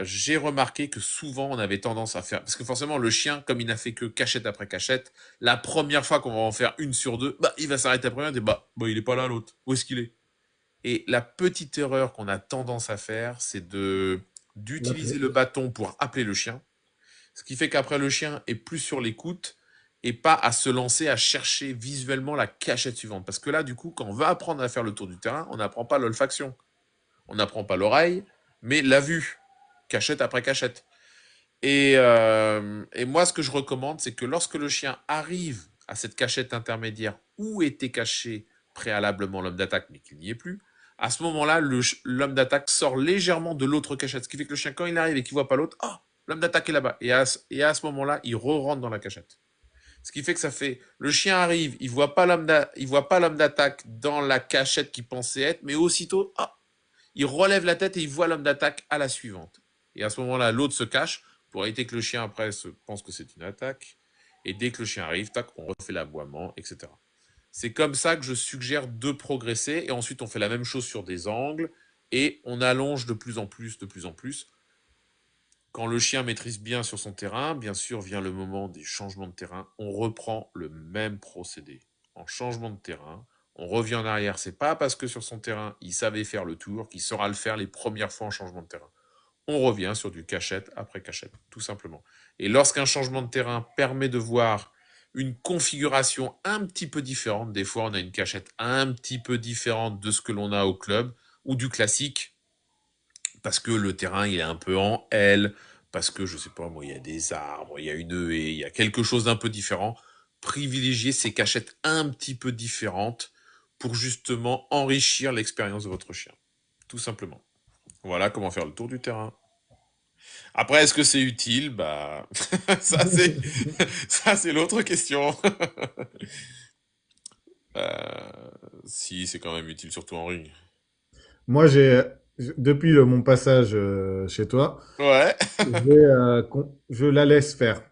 Speaker 1: j'ai remarqué que souvent on avait tendance à faire, parce que forcément le chien, comme il n'a fait que cachette après cachette, la première fois qu'on va en faire une sur deux, bah il va s'arrêter à la première et dire bah il est pas là l'autre, où est-ce qu'il est? Et la petite erreur qu'on a tendance à faire, c'est de d'utiliser le bâton pour appeler le chien, ce qui fait qu'après le chien est plus sur l'écoute et pas à se lancer à chercher visuellement la cachette suivante. Parce que là, du coup, quand on va apprendre à faire le tour du terrain, on n'apprend pas l'olfaction, on n'apprend pas l'oreille, mais la vue, cachette après cachette. Et moi, ce que je recommande, c'est que lorsque le chien arrive à cette cachette intermédiaire où était caché préalablement l'homme d'attaque, mais qu'il n'y est plus, à ce moment-là, l'homme d'attaque sort légèrement de l'autre cachette. Ce qui fait que le chien, quand il arrive et qu'il voit pas l'autre, ah, l'homme d'attaque est là-bas. Et à ce moment-là, il re-rentre dans la cachette. Ce qui fait que ça fait, le chien arrive, il voit pas l'homme d'attaque dans la cachette qu'il pensait être, mais aussitôt, ah, il relève la tête et il voit l'homme d'attaque à la suivante. Et à ce moment-là, l'autre se cache pour éviter que le chien après pense que c'est une attaque. Et dès que le chien arrive, tac, on refait l'aboiement, etc. C'est comme ça que je suggère de progresser. Et ensuite, on fait la même chose sur des angles. Et on allonge de plus en plus, de plus en plus. Quand le chien maîtrise bien sur son terrain, bien sûr, vient le moment des changements de terrain. On reprend le même procédé. En changement de terrain, on revient en arrière. C'est pas parce que sur son terrain, il savait faire le tour qu'il saura le faire les premières fois en changement de terrain. On revient sur du cachette après cachette, tout simplement. Et lorsqu'un changement de terrain permet de voir une configuration un petit peu différente, des fois on a une cachette un petit peu différente de ce que l'on a au club, ou du classique, parce que le terrain il est un peu en L, parce que je sais pas moi, il y a des arbres, il y a une haie, il y a quelque chose d'un peu différent. privilégier ces cachettes un petit peu différentes pour justement enrichir l'expérience de votre chien. Tout simplement. Voilà comment faire le tour du terrain. Après, est-ce que c'est utile? Bah, ça c'est, ça c'est l'autre question. Si, c'est quand même utile, surtout en ring.
Speaker 2: Moi, depuis mon passage chez toi,
Speaker 1: Ouais.
Speaker 2: je la laisse faire.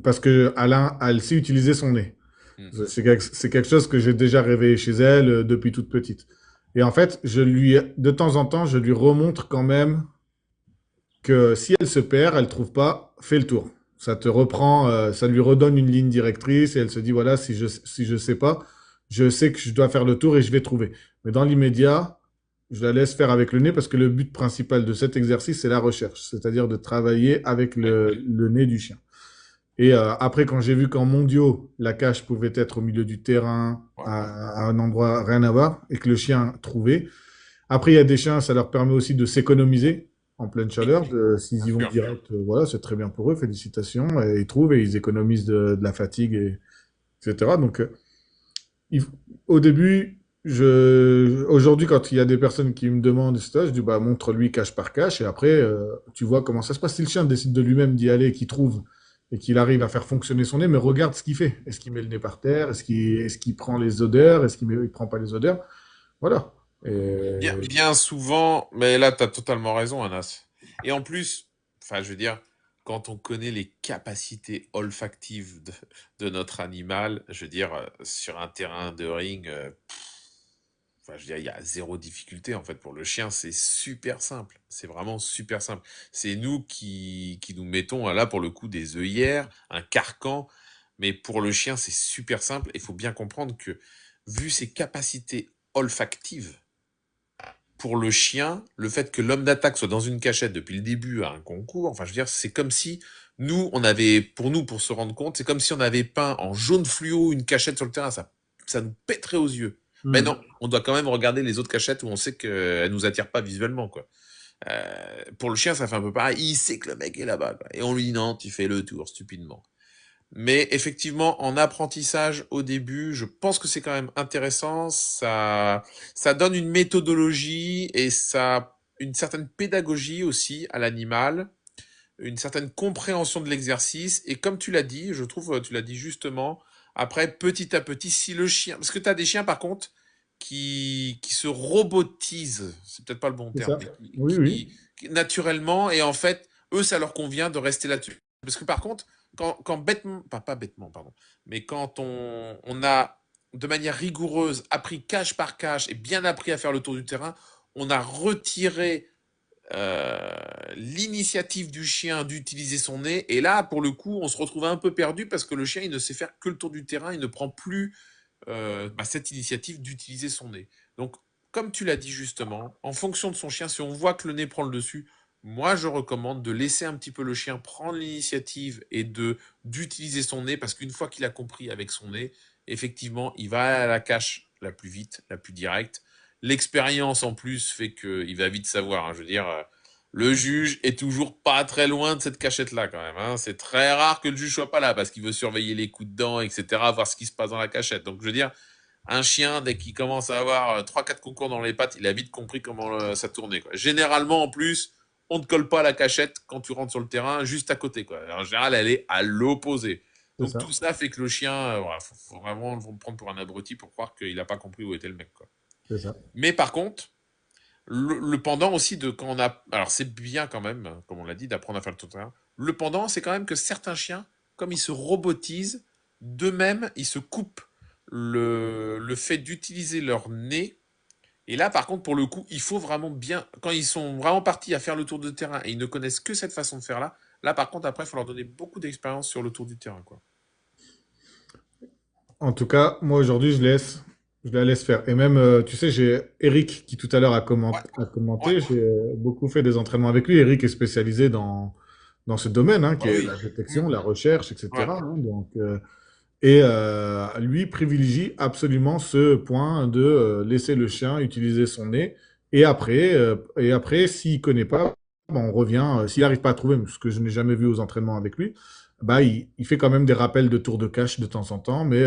Speaker 2: Parce que Alain, elle sait utiliser son nez.
Speaker 1: Mhm.
Speaker 2: C'est quelque chose que j'ai déjà réveillé chez elle depuis toute petite. Et en fait, de temps en temps, je lui remontre quand même que si elle se perd, elle trouve pas, fais le tour. Ça te reprend, ça lui redonne une ligne directrice et elle se dit, voilà, si je sais pas, je sais que je dois faire le tour et je vais trouver. Mais dans l'immédiat, je la laisse faire avec le nez parce que le but principal de cet exercice, c'est la recherche, c'est-à-dire de travailler avec
Speaker 1: Ouais.
Speaker 2: le nez du chien. Et après, quand j'ai vu qu'en mondiaux, la cage pouvait être au milieu du terrain,
Speaker 1: Ouais.
Speaker 2: à un endroit rien à voir, et que le chien trouvait. Après, il y a des chiens, ça leur permet aussi de s'économiser en pleine
Speaker 1: Oui,
Speaker 2: chaleur. S'ils
Speaker 1: bien
Speaker 2: y vont
Speaker 1: sûr.
Speaker 2: direct, voilà, c'est très bien pour eux, félicitations. Et ils trouvent et ils économisent de la fatigue, etc. Donc, il- au début, aujourd'hui, quand il y a des personnes qui me demandent, etc., je dis, bah, montre-lui cache par cache, et après, tu vois comment ça se passe. Si le chien décide de lui-même d'y aller, qu'il trouve, et qu'il arrive à faire fonctionner son nez, mais regarde ce qu'il fait. Est-ce qu'il met le nez par terre? Est-ce qu'il prend les odeurs? Il prend pas les odeurs? Voilà.
Speaker 1: Bien,
Speaker 2: Et
Speaker 1: bien souvent, mais là, tu as totalement raison, Anas. Et en plus, enfin, je veux dire, quand on connaît les capacités olfactives de notre animal, je veux dire, sur un terrain de ring, enfin, je veux dire, il y a zéro difficulté, en fait, pour le chien, c'est super simple. C'est vraiment super simple. C'est nous qui nous mettons, là, pour le coup, des œillères, un carcan, mais pour le chien, c'est super simple. Il faut bien comprendre que, vu ses capacités olfactives, pour le chien, le fait que l'homme d'attaque soit dans une cachette depuis le début à un concours, enfin, je veux dire, c'est comme si pour se rendre compte, c'est comme si on avait peint en jaune fluo une cachette sur le terrain, ça nous pèterait aux yeux. Mais
Speaker 2: Hmm.
Speaker 1: non, on doit quand même regarder les autres cachettes où on sait qu'elles nous attirent pas visuellement, quoi. Pour le chien, ça fait un peu pareil. Il sait que le mec est là-bas, quoi. Et on lui dit non, tu fais le tour, stupidement. Mais effectivement, en apprentissage au début, je pense que c'est quand même intéressant. Ça donne une méthodologie et ça, une certaine pédagogie aussi à l'animal, une certaine compréhension de l'exercice. Et comme tu l'as dit, je trouve, tu l'as dit justement, après, petit à petit, si le chien, parce que tu as des chiens par contre qui se robotisent, c'est peut-être pas le bon
Speaker 2: C'est
Speaker 1: terme,
Speaker 2: ça.
Speaker 1: mais
Speaker 2: Oui, oui.
Speaker 1: naturellement, et en fait, eux, ça leur convient de rester là-dessus. Parce que par contre, quand bêtement, pas bêtement, pardon, mais quand on a de manière rigoureuse appris cage par cage et bien appris à faire le tour du terrain, on a retiré euh, l'initiative du chien d'utiliser son nez. Et là, pour le coup, on se retrouve un peu perdu parce que le chien, il ne sait faire que le tour du terrain, il ne prend plus cette initiative d'utiliser son nez. Donc, comme tu l'as dit justement, en fonction de son chien, si on voit que le nez prend le dessus, moi je recommande de laisser un petit peu le chien prendre l'initiative et de d'utiliser son nez parce qu'une fois qu'il a compris avec son nez, effectivement, il va à la cache la plus vite, la plus directe. L'expérience en plus fait qu'il va vite savoir. Hein, je veux dire, le juge est toujours pas très loin de cette cachette-là quand même. Hein. C'est très rare que le juge soit pas là parce qu'il veut surveiller les coups de dents, etc., voir ce qui se passe dans la cachette. Donc je veux dire, un chien, dès qu'il commence à avoir 3-4 concours dans les pattes, il a vite compris comment ça tournait. Quoi. Généralement, en plus, on ne colle pas à la cachette quand tu rentres sur le terrain, juste à côté. Quoi. En général, elle est à l'opposé.
Speaker 2: C'est
Speaker 1: Donc
Speaker 2: ça.
Speaker 1: tout ça fait que le chien, voilà, faut vraiment le prendre pour un abruti pour croire qu'il n'a pas compris où était le mec. Quoi.
Speaker 2: C'est ça.
Speaker 1: Mais par contre, le pendant aussi de quand on a. Alors c'est bien quand même, comme on l'a dit, d'apprendre à faire le tout terrain. Le pendant, c'est quand même que certains chiens, comme ils se robotisent, d'eux-mêmes, ils se coupent le fait d'utiliser leur nez. Et là, par contre, pour le coup, il faut vraiment bien. Quand ils sont vraiment partis à faire le tour de terrain et ils ne connaissent que cette façon de faire là, là, par contre, après, il faut leur donner beaucoup d'expérience sur le tour du terrain, quoi.
Speaker 2: En tout cas, moi aujourd'hui, je la laisse faire. Et même, tu sais, j'ai Eric qui tout à l'heure
Speaker 1: Ouais,
Speaker 2: a
Speaker 1: ouais,
Speaker 2: commenté. J'ai beaucoup fait des entraînements avec lui. Eric est spécialisé dans ce domaine, hein, qui
Speaker 1: bah
Speaker 2: est
Speaker 1: oui.
Speaker 2: la
Speaker 1: Mm.
Speaker 2: détection, la recherche,
Speaker 1: Ouais.
Speaker 2: etc. Hein. Lui privilégie absolument ce point de laisser le chien utiliser son nez. Et après, s'il connaît pas, ben, on revient. S'il n'arrive pas à trouver, ce que je n'ai jamais vu aux entraînements avec lui, bah, il fait quand même des rappels de tour de cache de temps en temps, mais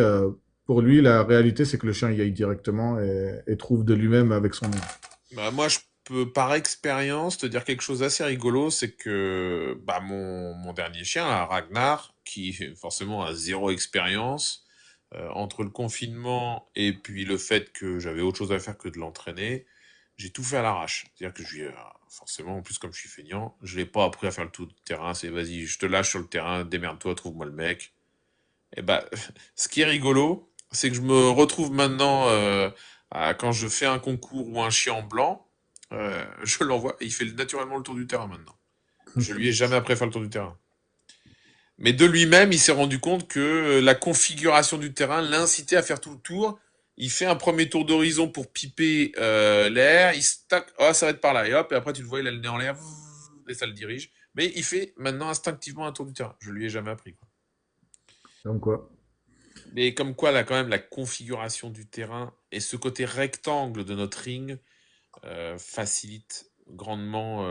Speaker 2: pour lui, la réalité, c'est que le chien y aille directement et trouve de lui-même avec son nez.
Speaker 1: Bah, moi, je peux par expérience te dire quelque chose d'assez rigolo, c'est que bah, mon dernier chien, là, Ragnar, qui forcément a zéro expérience, entre le confinement et puis le fait que j'avais autre chose à faire que de l'entraîner, j'ai tout fait à l'arrache. C'est-à-dire que je lui ai, forcément, en plus comme je suis feignant, je l'ai pas appris à faire le tout de terrain, c'est vas-y, je te lâche sur le terrain, démerde-toi, trouve-moi le mec. Et bah, ce qui est rigolo, c'est que je me retrouve maintenant, quand je fais un concours ou un chien en blanc, je l'envoie et il fait naturellement le tour du terrain maintenant. Je lui ai jamais appris à faire le tour du terrain. Mais de lui-même, il s'est rendu compte que la configuration du terrain l'incitait à faire tout le tour. Il fait un premier tour d'horizon pour piper l'air, il se tac, oh ça va être par là, et hop, et après tu le vois, il a le nez en l'air, et ça le dirige. Mais il fait maintenant instinctivement un tour du terrain. Je lui ai jamais appris, quoi.
Speaker 2: Donc, quoi.
Speaker 1: Mais comme quoi, là, quand même, la configuration du terrain et ce côté rectangle de notre ring facilite grandement.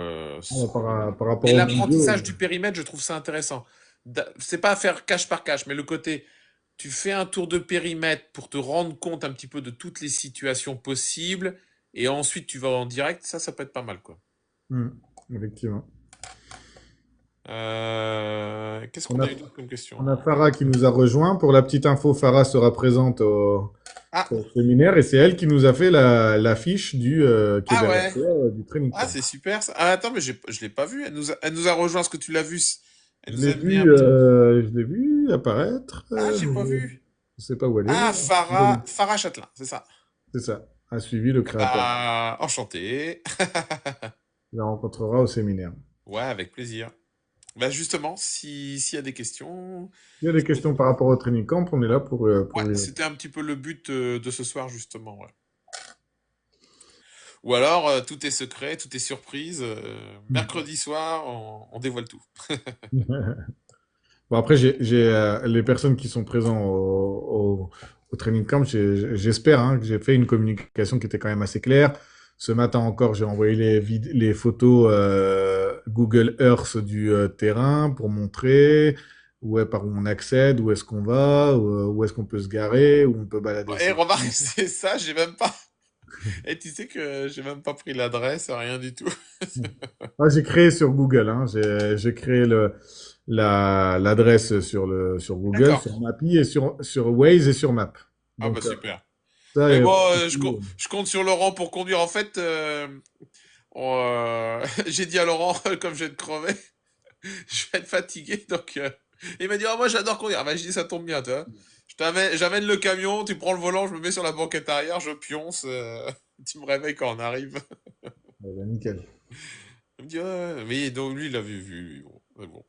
Speaker 2: Par
Speaker 1: Mais
Speaker 2: rapport au
Speaker 1: l'apprentissage
Speaker 2: mondiaux,
Speaker 1: du périmètre, je trouve ça intéressant. C'est pas faire cache par cache, mais le côté, tu fais un tour de périmètre pour te rendre compte un petit peu de toutes les situations possibles, et ensuite tu vas en direct, ça peut être pas mal, quoi.
Speaker 2: effectivement.
Speaker 1: Qu'est-ce
Speaker 2: On
Speaker 1: qu'on
Speaker 2: a,
Speaker 1: a eu d'autre comme
Speaker 2: on a
Speaker 1: question?
Speaker 2: Farah qui nous a rejoint. Pour la petite info, Farah sera présente
Speaker 1: Ah,
Speaker 2: au séminaire et c'est elle qui nous a fait la fiche qui est
Speaker 1: ah
Speaker 2: derrière
Speaker 1: ouais.
Speaker 2: toi, du training
Speaker 1: Ah,
Speaker 2: camp.
Speaker 1: c'est super ça. Ah, attends, mais je l'ai pas vu. Elle nous a rejoint. Est-ce que tu l'as vu? Elle nous a mis un petit.
Speaker 2: Je l'ai vu apparaître.
Speaker 1: Ah, j'ai pas vu.
Speaker 2: Je sais pas où elle est, mais
Speaker 1: Ah, Farah Châtelain, c'est ça.
Speaker 2: c'est ça. A suivi le
Speaker 1: Eh
Speaker 2: créateur.
Speaker 1: bah, enchanté.
Speaker 2: Tu la rencontreras au séminaire.
Speaker 1: Ouais, avec plaisir. Bah justement, s'il y a des questions,
Speaker 2: Il y a des
Speaker 1: je peux-
Speaker 2: questions par rapport au training camp, on est là
Speaker 1: ouais,
Speaker 2: pour y répondre.
Speaker 1: c'était un petit peu le but de ce soir justement. Ouais. Ou alors tout est secret, tout est surprise. Mercredi soir, on dévoile tout.
Speaker 2: Bon, après, les personnes qui sont présentes au training camp, j'espère hein, que j'ai fait une communication qui était quand même assez claire. Ce matin encore, j'ai envoyé les photos Google Earth du terrain pour montrer par où on accède, où est-ce qu'on va, où est-ce qu'on peut se garer, où on peut balader
Speaker 1: Et
Speaker 2: ses
Speaker 1: remarque,
Speaker 2: chiens.
Speaker 1: c'est ça, j'ai même pas. Et tu sais que j'ai même pas pris l'adresse, rien du tout.
Speaker 2: Ah, j'ai créé sur Google, hein, j'ai créé l'adresse sur Google,
Speaker 1: D'accord.
Speaker 2: sur Mappy et sur Waze et sur Map.
Speaker 1: Ah bah
Speaker 2: Donc,
Speaker 1: super.
Speaker 2: ça,
Speaker 1: Mais
Speaker 2: et
Speaker 1: bon,
Speaker 2: du coup,
Speaker 1: je compte sur Laurent pour conduire. En fait, j'ai dit à Laurent, comme je vais te crever, je vais être fatigué, donc il m'a dit, ah moi j'adore conduire. Ah bah je dis, ça tombe bien, toi. J'amène le camion, tu prends le volant, je me mets sur la banquette arrière, je pionce, tu me réveilles quand on arrive.
Speaker 2: bah, nickel.
Speaker 1: Il me dit, ouais, mais donc lui, il l'avait vu, lui, bon, mais bon.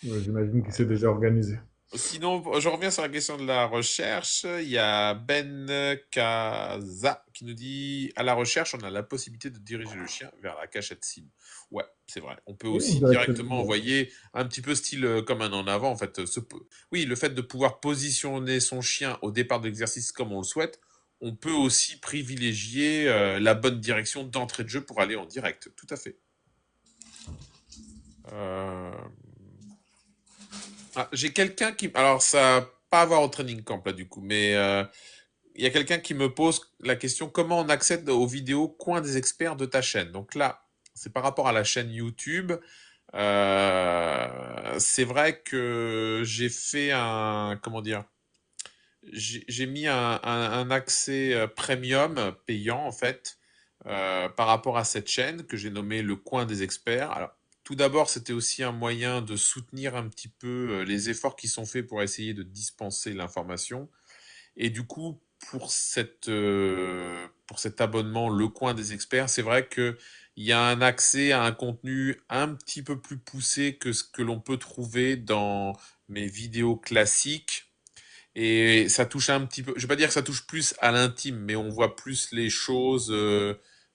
Speaker 2: Ouais, j'imagine qu'il s'est déjà organisé.
Speaker 1: Sinon, je reviens sur la question de la recherche. Il y a Ben Kaza qui nous dit, à la recherche, on a la possibilité de diriger le chien vers la cachette cible. Ouais, c'est vrai. On peut
Speaker 2: Oui,
Speaker 1: aussi directement
Speaker 2: directement.
Speaker 1: envoyer un petit peu style comme un en avant. En fait, oui, le fait de pouvoir positionner son chien au départ de l'exercice comme on le souhaite, on peut aussi privilégier la bonne direction d'entrée de jeu pour aller en direct. Tout à fait. Euh, j'ai quelqu'un qui... Alors, ça n'a pas à voir au training camp, là, du coup, mais il y a quelqu'un qui me pose la question, comment on accède aux vidéos Coin des experts de ta chaîne? Donc là, c'est par rapport à la chaîne YouTube. C'est vrai que j'ai fait un... Comment dire? J'ai mis un accès premium payant, en fait, par rapport à cette chaîne que j'ai nommée Le Coin des experts. Alors, tout d'abord, c'était aussi un moyen de soutenir un petit peu les efforts qui sont faits pour essayer de dispenser l'information. Et du coup, pour cet abonnement Le Coin des experts, c'est vrai que il y a un accès à un contenu un petit peu plus poussé que ce que l'on peut trouver dans mes vidéos classiques. Et ça touche un petit peu, je vais pas dire que ça touche plus à l'intime, mais on voit plus les choses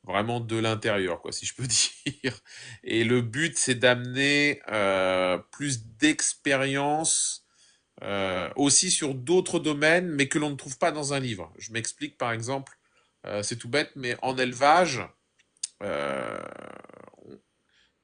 Speaker 1: vraiment de l'intérieur, quoi, si je peux dire. Et le but, c'est d'amener plus d'expérience aussi sur d'autres domaines, mais que l'on ne trouve pas dans un livre. Je m'explique, par exemple, c'est tout bête, mais en élevage, euh,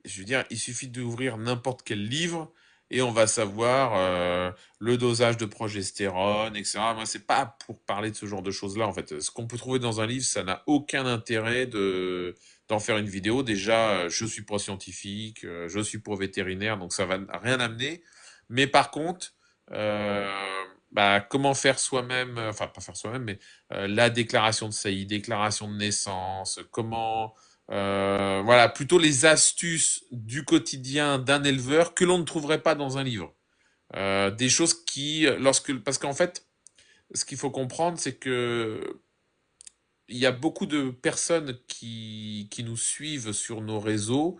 Speaker 1: je veux dire, il suffit d'ouvrir n'importe quel livre. et on va savoir le dosage de progestérone, etc. Moi, c'est pas pour parler de ce genre de choses-là, en fait. Ce qu'on peut trouver dans un livre, ça n'a aucun intérêt d'en faire une vidéo. Déjà, je suis pas scientifique, je suis pas vétérinaire, donc ça va rien amener. Mais par contre, euh, comment faire soi-même, enfin pas faire soi-même, mais la déclaration de CI, déclaration de naissance, comment voilà, plutôt les astuces du quotidien d'un éleveur que l'on ne trouverait pas dans un livre. Des choses parce qu'en fait, ce qu'il faut comprendre, c'est que il y a beaucoup de personnes qui nous suivent sur nos réseaux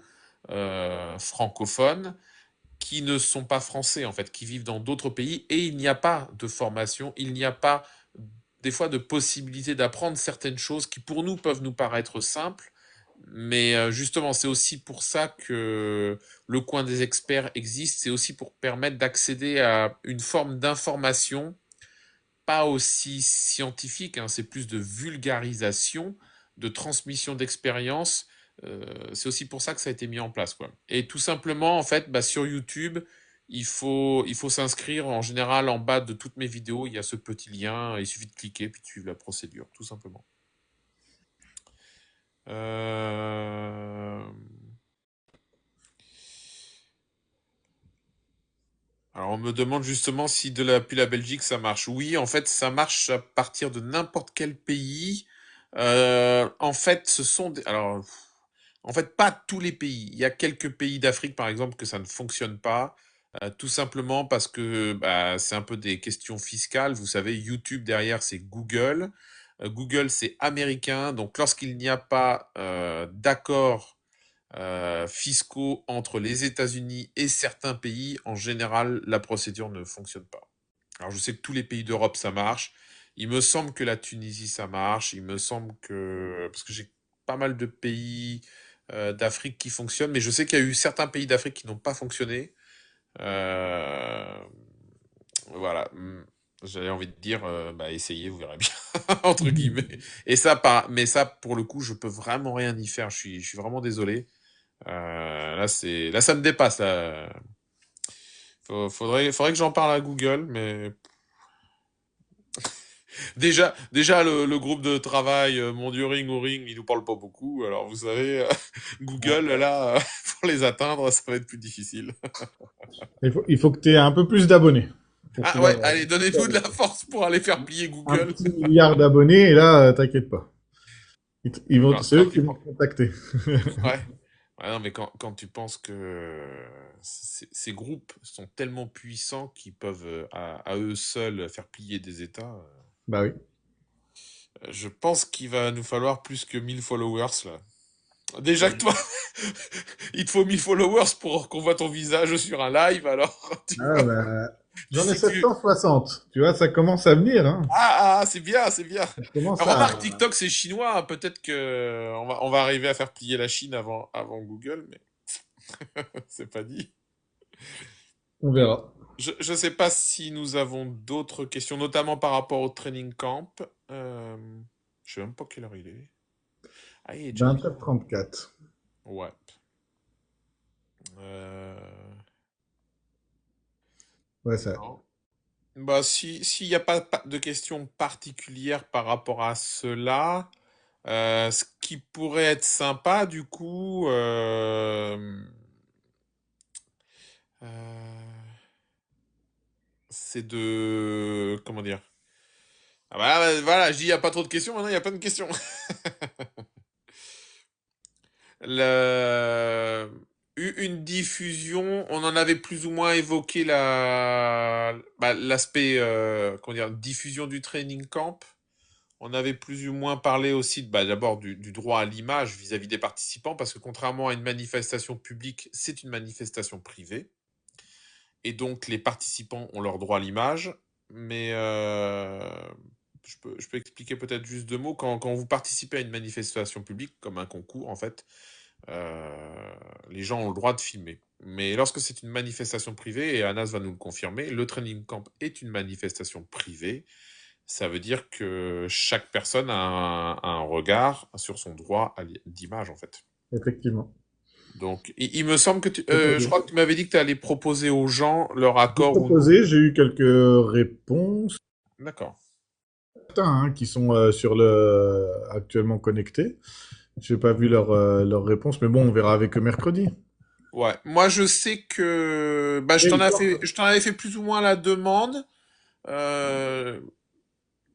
Speaker 1: francophones qui ne sont pas français, en fait, qui vivent dans d'autres pays et il n'y a pas de formation, il n'y a pas des fois de possibilité d'apprendre certaines choses qui pour nous peuvent nous paraître simples, mais justement, c'est aussi pour ça que le coin des experts existe. C'est aussi pour permettre d'accéder à une forme d'information, pas aussi scientifique, hein, c'est plus de vulgarisation, de transmission d'expérience. C'est aussi pour ça que ça a été mis en place, quoi. Et tout simplement, en fait, sur YouTube, il faut s'inscrire. En général, en bas de toutes mes vidéos, il y a ce petit lien. Il suffit de cliquer puis de suivre la procédure, tout simplement. Euh, Alors, on me demande justement si depuis la Belgique ça marche. Oui, en fait, ça marche à partir de n'importe quel pays. En fait, alors, en fait, pas tous les pays. Il y a quelques pays d'Afrique, par exemple, que ça ne fonctionne pas. Tout simplement parce que c'est un peu des questions fiscales. Vous savez, YouTube derrière, c'est Google. Google, c'est américain. Donc, lorsqu'il n'y a pas d'accord fiscaux entre les États-Unis et certains pays, en général, la procédure ne fonctionne pas. Alors je sais que tous les pays d'Europe, ça marche. Il me semble que la Tunisie, ça marche. Il me semble que... Parce que j'ai pas mal de pays d'Afrique qui fonctionnent, mais je sais qu'il y a eu certains pays d'Afrique qui n'ont pas fonctionné. Euh, Voilà. J'avais envie de dire, essayez, vous verrez bien, entre guillemets. Mais ça, pour le coup, je peux vraiment rien y faire. Je suis vraiment désolé. Là, ça me dépasse. Là. Faudrait que j'en parle à Google, mais déjà le groupe de travail Monduring ou Ring, ils nous parlent pas beaucoup. Alors vous savez, Google là, pour les atteindre, ça va être plus difficile.
Speaker 2: Il faut que tu aies un peu plus d'abonnés pour
Speaker 1: Ah
Speaker 2: pouvoir
Speaker 1: ouais, allez, donnez-nous de la force pour aller faire plier
Speaker 2: un
Speaker 1: Google.
Speaker 2: petit milliard d'abonnés et là, t'inquiète pas. C'est eux
Speaker 1: Quand
Speaker 2: qui
Speaker 1: tu
Speaker 2: vont te contacter.
Speaker 1: ouais. Ouais, non, mais quand tu penses que ces groupes sont tellement puissants qu'ils peuvent à eux seuls faire plier des États,
Speaker 2: Bah oui.
Speaker 1: je pense qu'il va nous falloir plus que 1000 followers là. Déjà que toi, il te faut 1000 followers pour qu'on voit ton visage sur un live, alors tu
Speaker 2: Ah,
Speaker 1: vois.
Speaker 2: bah, j'en ai
Speaker 1: D'ici que tu...
Speaker 2: 760. Tu vois, ça commence à venir, hein.
Speaker 1: C'est bien, c'est bien.
Speaker 2: Ça commence
Speaker 1: Remarque,
Speaker 2: à...
Speaker 1: TikTok, c'est chinois, hein. Peut-être que on va arriver à faire plier la Chine avant Google, mais c'est pas dit.
Speaker 2: On verra.
Speaker 1: Je sais pas si nous avons d'autres questions, notamment par rapport au training camp. Euh, je sais même pas quelle heure il est. Ah, il est déjà
Speaker 2: 20h34.
Speaker 1: Ouais. Euh,
Speaker 2: Ouais, ça.
Speaker 1: non. S'il n'y a pas de questions particulières par rapport à cela, ce qui pourrait être sympa, du coup, euh, c'est de... Comment dire? Voilà, je dis il n'y a pas trop de questions, maintenant il y a plein de questions. Le- Une diffusion, on en avait plus ou moins évoqué l'aspect, comment dire, diffusion du training camp. On avait plus ou moins parlé aussi d'abord du droit à l'image vis-à-vis des participants, parce que contrairement à une manifestation publique, c'est une manifestation privée. Et donc les participants ont leur droit à l'image. Mais je peux expliquer peut-être juste deux mots. Quand vous participez à une manifestation publique, comme un concours en fait, les gens ont le droit de filmer. Mais lorsque c'est une manifestation privée, et Anas va nous le confirmer, le training camp est une manifestation privée. Ça veut dire que chaque personne a un regard sur son droit d'image, en fait.
Speaker 2: Effectivement.
Speaker 1: Donc, il me semble que
Speaker 2: C'est pas
Speaker 1: je
Speaker 2: bien.
Speaker 1: crois que tu m'avais dit que tu allais proposer aux gens leur
Speaker 2: J'ai
Speaker 1: accord ou non.
Speaker 2: proposé, j'ai eu quelques réponses,
Speaker 1: D'accord.
Speaker 2: certains, hein, qui sont actuellement connectés. J'ai pas vu leur réponse, mais bon, on verra avec eux mercredi.
Speaker 1: Ouais. Moi, je sais que, bah,
Speaker 2: Et
Speaker 1: je t'en avais fait plus ou moins la demande. Euh,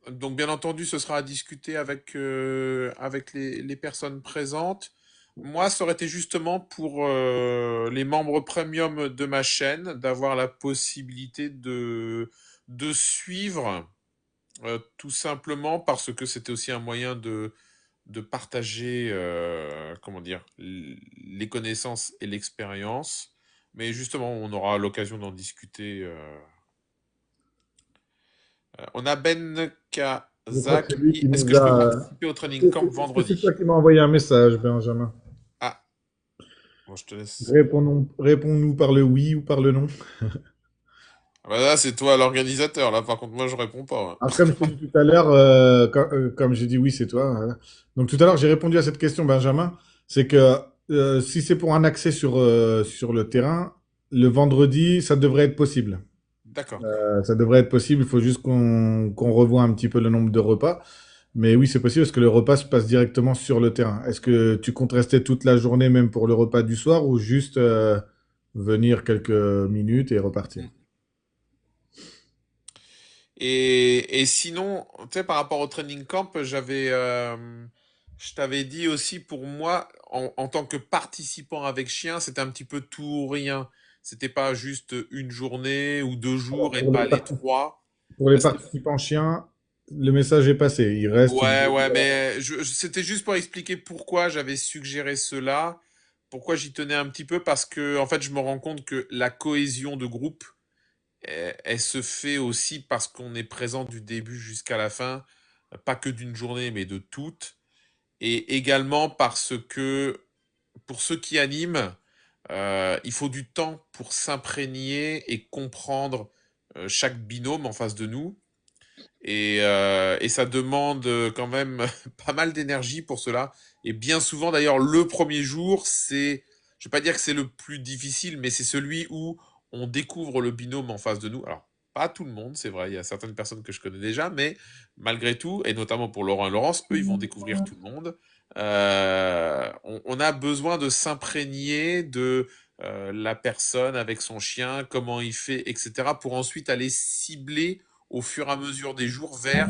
Speaker 1: donc, bien entendu, ce sera à discuter avec les personnes présentes. Moi, ça aurait été justement pour les membres premium de ma chaîne d'avoir la possibilité de suivre, tout simplement parce que c'était aussi un moyen de partager, comment dire, les connaissances et l'expérience. Mais justement, on aura l'occasion d'en discuter. On a Ben
Speaker 2: je crois
Speaker 1: Kaza
Speaker 2: que c'est
Speaker 1: qui
Speaker 2: lui
Speaker 1: dit,
Speaker 2: qui
Speaker 1: est-ce que
Speaker 2: nous
Speaker 1: je peux
Speaker 2: a.
Speaker 1: participer au training camp
Speaker 2: Est-ce que c'est toi
Speaker 1: vendredi?
Speaker 2: qui m'as envoyé un message, Benjamin?
Speaker 1: Ah, bon, je te laisse.
Speaker 2: Réponds-nous par le oui ou par le non.
Speaker 1: Ah bah là, c'est toi l'organisateur. Là, par contre, moi, je réponds pas,
Speaker 2: Alors,
Speaker 1: hein.
Speaker 2: comme je t'ai dit tout à l'heure, comme j'ai dit oui, c'est toi. Voilà. Donc, tout à l'heure, j'ai répondu à cette question, Benjamin. C'est que si c'est pour un accès sur le terrain, le vendredi, ça devrait être possible.
Speaker 1: D'accord.
Speaker 2: Ça devrait être possible. Il faut juste qu'on revoie un petit peu le nombre de repas. Mais oui, c'est possible parce que le repas se passe directement sur le terrain. Est-ce que tu comptes rester toute la journée, même pour le repas du soir, ou juste venir quelques minutes et repartir?
Speaker 1: Mm. Et sinon, tu sais, par rapport au training camp, je t'avais dit aussi pour moi, en tant que participant avec chien, c'était un petit peu tout ou rien. C'était pas juste une journée ou 2 jours et
Speaker 2: Pour les
Speaker 1: pas les
Speaker 2: parties.
Speaker 1: trois.
Speaker 2: Pour les
Speaker 1: C'était
Speaker 2: participants chiens, le message est passé. Il reste une...
Speaker 1: Ouais, ouais, mais c'était juste pour expliquer pourquoi j'avais suggéré cela, pourquoi j'y tenais un petit peu, parce que en fait, je me rends compte que la cohésion de groupe, elle se fait aussi parce qu'on est présent du début jusqu'à la fin, pas que d'une journée, mais de toutes, et également parce que pour ceux qui animent, il faut du temps pour s'imprégner et comprendre chaque binôme en face de nous. Et ça demande quand même pas mal d'énergie pour cela. Et bien souvent, d'ailleurs, le premier jour, je vais pas dire que c'est le plus difficile, mais c'est celui où on découvre le binôme en face de nous. Alors, pas tout le monde, c'est vrai, il y a certaines personnes que je connais déjà, mais malgré tout, et notamment pour Laurent et Laurence, eux, ils vont découvrir tout le monde. On a besoin de s'imprégner de la personne avec son chien, comment il fait, etc., pour ensuite aller cibler au fur et à mesure des jours vers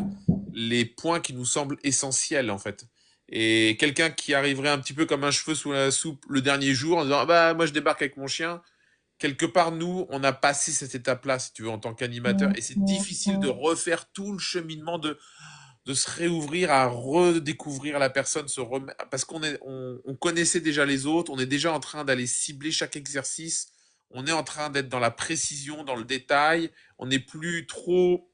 Speaker 1: les points qui nous semblent essentiels en fait. Et quelqu'un qui arriverait un petit peu comme un cheveu sous la soupe le dernier jour en disant ah bah moi je débarque avec mon chien, quelque part nous on a passé cette étape-là si tu veux en tant qu'animateur et c'est difficile de refaire tout le cheminement de se réouvrir à redécouvrir la personne, parce on connaissait déjà les autres, on est déjà en train d'aller cibler chaque exercice, on est en train d'être dans la précision, dans le détail, on n'est plus trop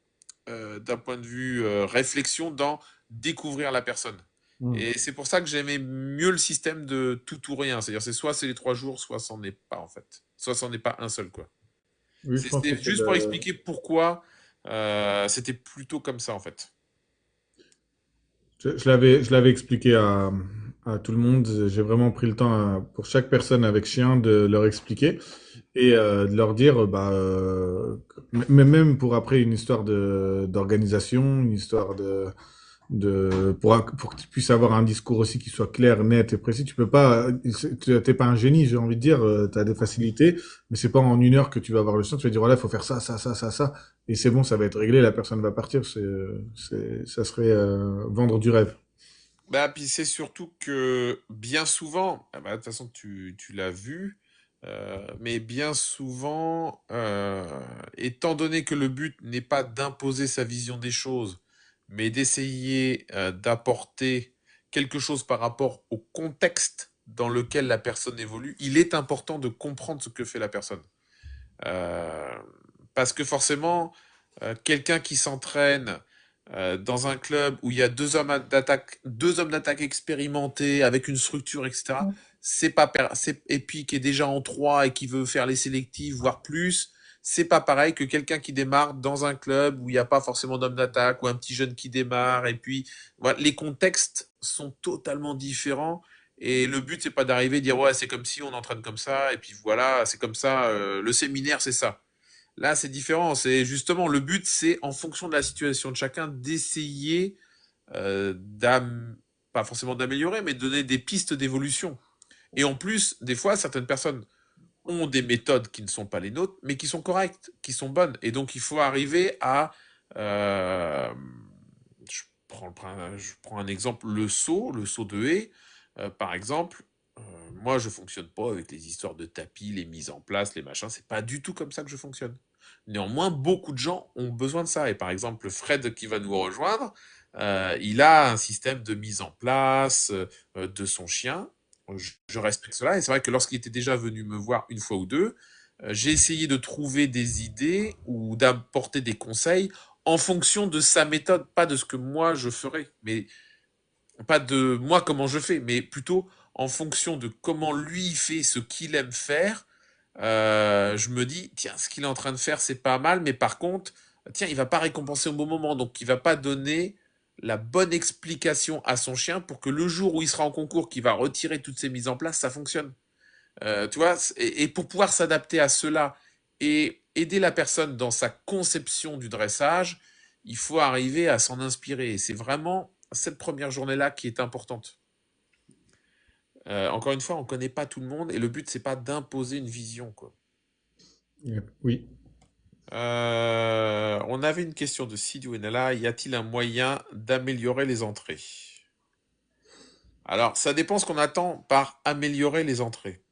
Speaker 1: d'un point de vue réflexion dans découvrir la personne.
Speaker 2: Hmm.
Speaker 1: Et c'est pour ça que j'aimais mieux le système de tout ou rien. C'est-à-dire, c'est soit c'est les 3 jours, soit c'en est pas, en fait. Soit c'en est pas un seul, quoi.
Speaker 2: Oui, je pense que
Speaker 1: C'était
Speaker 2: c'est
Speaker 1: juste pour
Speaker 2: le...
Speaker 1: expliquer pourquoi c'était plutôt comme ça, en fait.
Speaker 2: Je l'avais expliqué à tout le monde. J'ai vraiment pris le temps pour chaque personne avec chien de leur expliquer et de leur dire, mais même pour après une histoire d'organisation, une histoire pour que tu puisses avoir un discours aussi qui soit clair, net et précis. Tu peux pas, tu t'es pas un génie, j'ai envie de dire, tu as des facilités, mais c'est pas en 1 heure que tu vas avoir le sens. Tu vas dire, voilà, il faut faire ça, ça, ça, ça, ça, et c'est bon, ça va être réglé, la personne va partir. Ça serait vendre du rêve.
Speaker 1: Bah, puis c'est surtout que bien souvent, ah bah, de toute façon tu l'as vu, mais bien souvent, étant donné que le but n'est pas d'imposer sa vision des choses, mais d'essayer d'apporter quelque chose par rapport au contexte dans lequel la personne évolue, il est important de comprendre ce que fait la personne. Euh, Parce que forcément, quelqu'un qui s'entraîne dans un club où il y a deux hommes d'attaque expérimentés avec une structure, etc. Et puis qui est déjà en 3 et qui veut faire les sélectifs, voire plus. C'est pas pareil que quelqu'un qui démarre dans un club où il n'y a pas forcément d'homme d'attaque ou un petit jeune qui démarre. Et puis, voilà, les contextes sont totalement différents. Et le but, c'est pas d'arriver et dire ouais, c'est comme si on entraîne comme ça, et puis voilà, c'est comme ça, le séminaire, c'est ça. Là, c'est différent. C'est justement le but, c'est en fonction de la situation de chacun d'essayer pas forcément d'améliorer, mais de donner des pistes d'évolution. Et en plus, des fois, certaines personnes ont des méthodes qui ne sont pas les nôtres, mais qui sont correctes, qui sont bonnes. Et donc, il faut arriver à... euh, je prends un exemple, le saut de haie, par exemple. Moi, je fonctionne pas avec les histoires de tapis, les mises en place, les machins. C'est pas du tout comme ça que je fonctionne. Néanmoins, beaucoup de gens ont besoin de ça. Et par exemple, Fred qui va nous rejoindre, il a un système de mise en place de son chien. Je respecte cela. Et c'est vrai que lorsqu'il était déjà venu me voir une fois ou deux, j'ai essayé de trouver des idées ou d'apporter des conseils en fonction de sa méthode, pas de ce que moi je ferais, mais pas de moi comment je fais, mais plutôt en fonction de comment lui fait ce qu'il aime faire. Je me dis, tiens, ce qu'il est en train de faire, c'est pas mal, mais par contre, tiens, il va pas récompenser au bon moment, donc il va pas donner la bonne explication à son chien pour que le jour où il sera en concours, qu'il va retirer toutes ces mises en place, ça fonctionne. Tu vois, et pour pouvoir s'adapter à cela et aider la personne dans sa conception du dressage, il faut arriver à s'en inspirer. Et c'est vraiment cette première journée-là qui est importante. Encore une fois, on ne connaît pas tout le monde et le but, c'est pas d'imposer une vision, quoi.
Speaker 2: Oui.
Speaker 1: On avait une question de Sidi Ouenala. Y a-t-il un moyen d'améliorer les entrées? Alors, ça dépend ce qu'on attend par améliorer les entrées.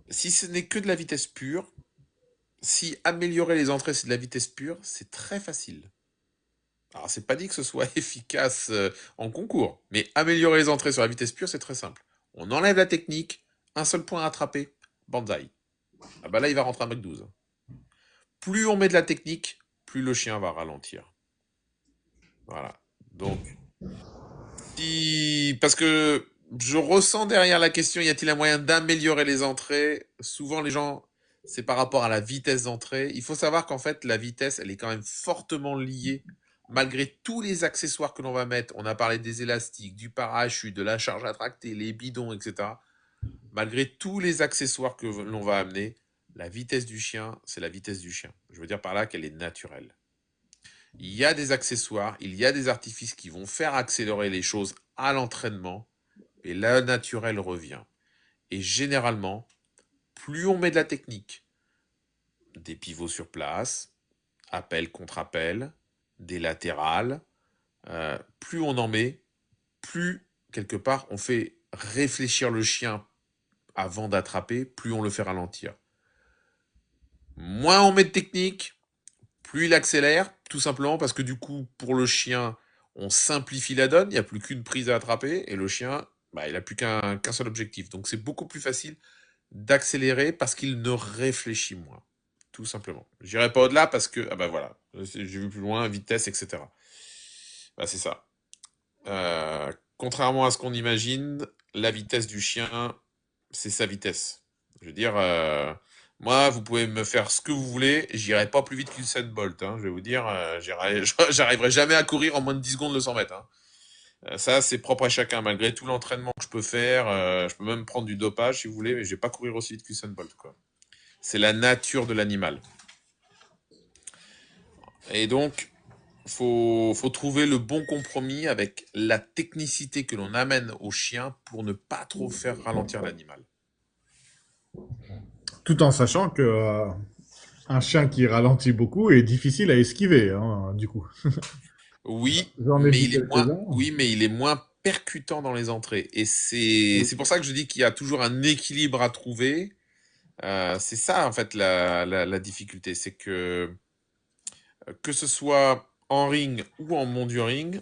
Speaker 1: Si ce n'est que de la vitesse pure, si améliorer les entrées c'est de la vitesse pure, c'est très facile. Alors, c'est pas dit que ce soit efficace en concours, mais améliorer les entrées sur la vitesse pure, c'est très simple. On enlève la technique, un seul point à attraper, banzai. Ah bah là, il va rentrer un Mach 12. Plus on met de la technique, plus le chien va ralentir. Voilà. Donc, si... Parce que je ressens derrière la question, y a-t-il un moyen d'améliorer les entrées? Souvent, les gens, c'est par rapport à la vitesse d'entrée. Il faut savoir qu'en fait, la vitesse, elle est quand même fortement liée, malgré tous les accessoires que l'on va mettre. On a parlé des élastiques, du parachute, de la charge à tracter, les bidons, etc. Malgré tous les accessoires que l'on va amener, la vitesse du chien, c'est la vitesse du chien. Je veux dire par là qu'elle est naturelle. Il y a des accessoires, il y a des artifices qui vont faire accélérer les choses à l'entraînement, et la naturelle revient. Et généralement, plus on met de la technique, des pivots sur place, appel contre appel, des latérales, plus on en met, plus quelque part on fait réfléchir le chien avant d'attraper, plus on le fait ralentir. Moins on met de technique, plus il accélère, tout simplement parce que du coup, pour le chien, on simplifie la donne, il n'y a plus qu'une prise à attraper, et le chien, bah, il n'a plus qu'un seul objectif. Donc c'est beaucoup plus facile d'accélérer parce qu'il ne réfléchit moins. Tout simplement. J'irai pas au-delà parce que, ah bah voilà, j'ai vu plus loin, vitesse, etc. Bah c'est ça. Contrairement à ce qu'on imagine, la vitesse du chien, c'est sa vitesse. Je veux dire, moi, vous pouvez me faire ce que vous voulez, j'irai pas plus vite qu'Usain Bolt. Hein, je vais vous dire, j'arriverai jamais à courir en moins de 10 secondes le 100 mètres. Hein. Ça, c'est propre à chacun. Malgré tout l'entraînement que je peux faire, je peux même prendre du dopage si vous voulez, mais je vais pas courir aussi vite qu'Usain Bolt. Quoi. C'est la nature de l'animal. Et donc, faut trouver le bon compromis avec la technicité que l'on amène au chien pour ne pas trop faire ralentir l'animal.
Speaker 2: Tout en sachant que un chien qui ralentit beaucoup est difficile à esquiver, hein, du coup. J'en ai vu quelques-uns.
Speaker 1: Oui, mais il est moins percutant dans les entrées. Et c'est pour ça que je dis qu'il y a toujours un équilibre à trouver. C'est ça, en fait, la difficulté. C'est que ce soit en ring ou en monduring,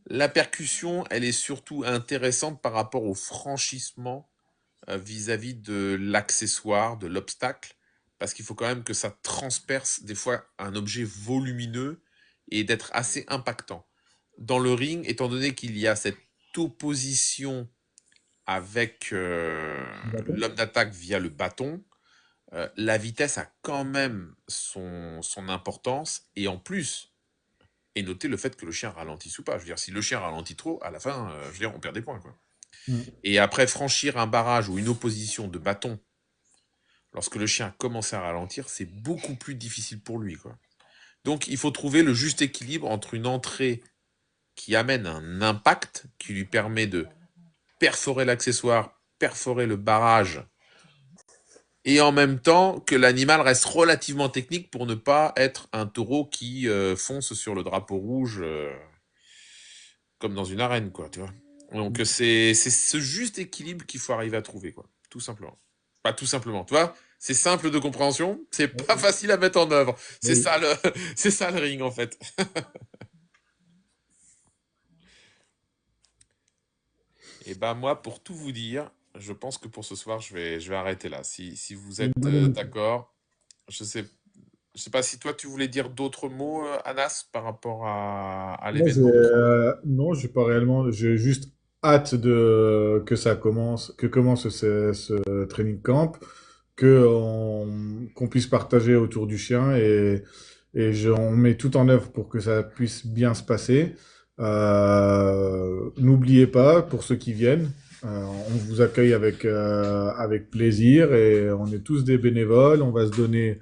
Speaker 1: la percussion, elle est surtout intéressante par rapport au franchissement vis-à-vis de l'accessoire, de l'obstacle, parce qu'il faut quand même que ça transperce des fois un objet volumineux et d'être assez impactant. Dans le ring, étant donné qu'il y a cette opposition avec l'homme d'attaque via le bâton, la vitesse a quand même son importance. Et en plus, et noter le fait que le chien ralentisse ou pas. Je veux dire, si le chien ralentit trop, à la fin, je veux dire, on perd des points, quoi.
Speaker 2: Mm.
Speaker 1: Et après, franchir un barrage ou une opposition de bâton, lorsque le chien commence à ralentir, c'est beaucoup plus difficile pour lui, quoi. Donc, il faut trouver le juste équilibre entre une entrée qui amène un impact, qui lui permet de perforer l'accessoire, perforer le barrage, et en même temps que l'animal reste relativement technique pour ne pas être un taureau qui fonce sur le drapeau rouge comme dans une arène, quoi, tu vois. Donc c'est ce juste équilibre qu'il faut arriver à trouver, quoi, tout simplement. Pas tout simplement, tu vois. C'est simple de compréhension, c'est pas facile à mettre en œuvre. C'est
Speaker 2: Oui.
Speaker 1: ça le, c'est ça le ring en fait. Et ben moi, pour tout vous dire, je pense que pour ce soir, je vais arrêter là. Si vous
Speaker 2: C'est une
Speaker 1: êtes
Speaker 2: bonne émission.
Speaker 1: d'accord, je sais, je sais pas si toi tu voulais dire d'autres mots, Anas, par rapport à
Speaker 2: Moi,
Speaker 1: l'événement de Troyes.
Speaker 2: non, j'ai pas réellement. J'ai juste hâte que ça commence, que commence ce training camp, qu'on puisse partager autour du chien on met tout en œuvre pour que ça puisse bien se passer. N'oubliez pas, pour ceux qui viennent, on vous accueille avec plaisir et on est tous des bénévoles. On va se donner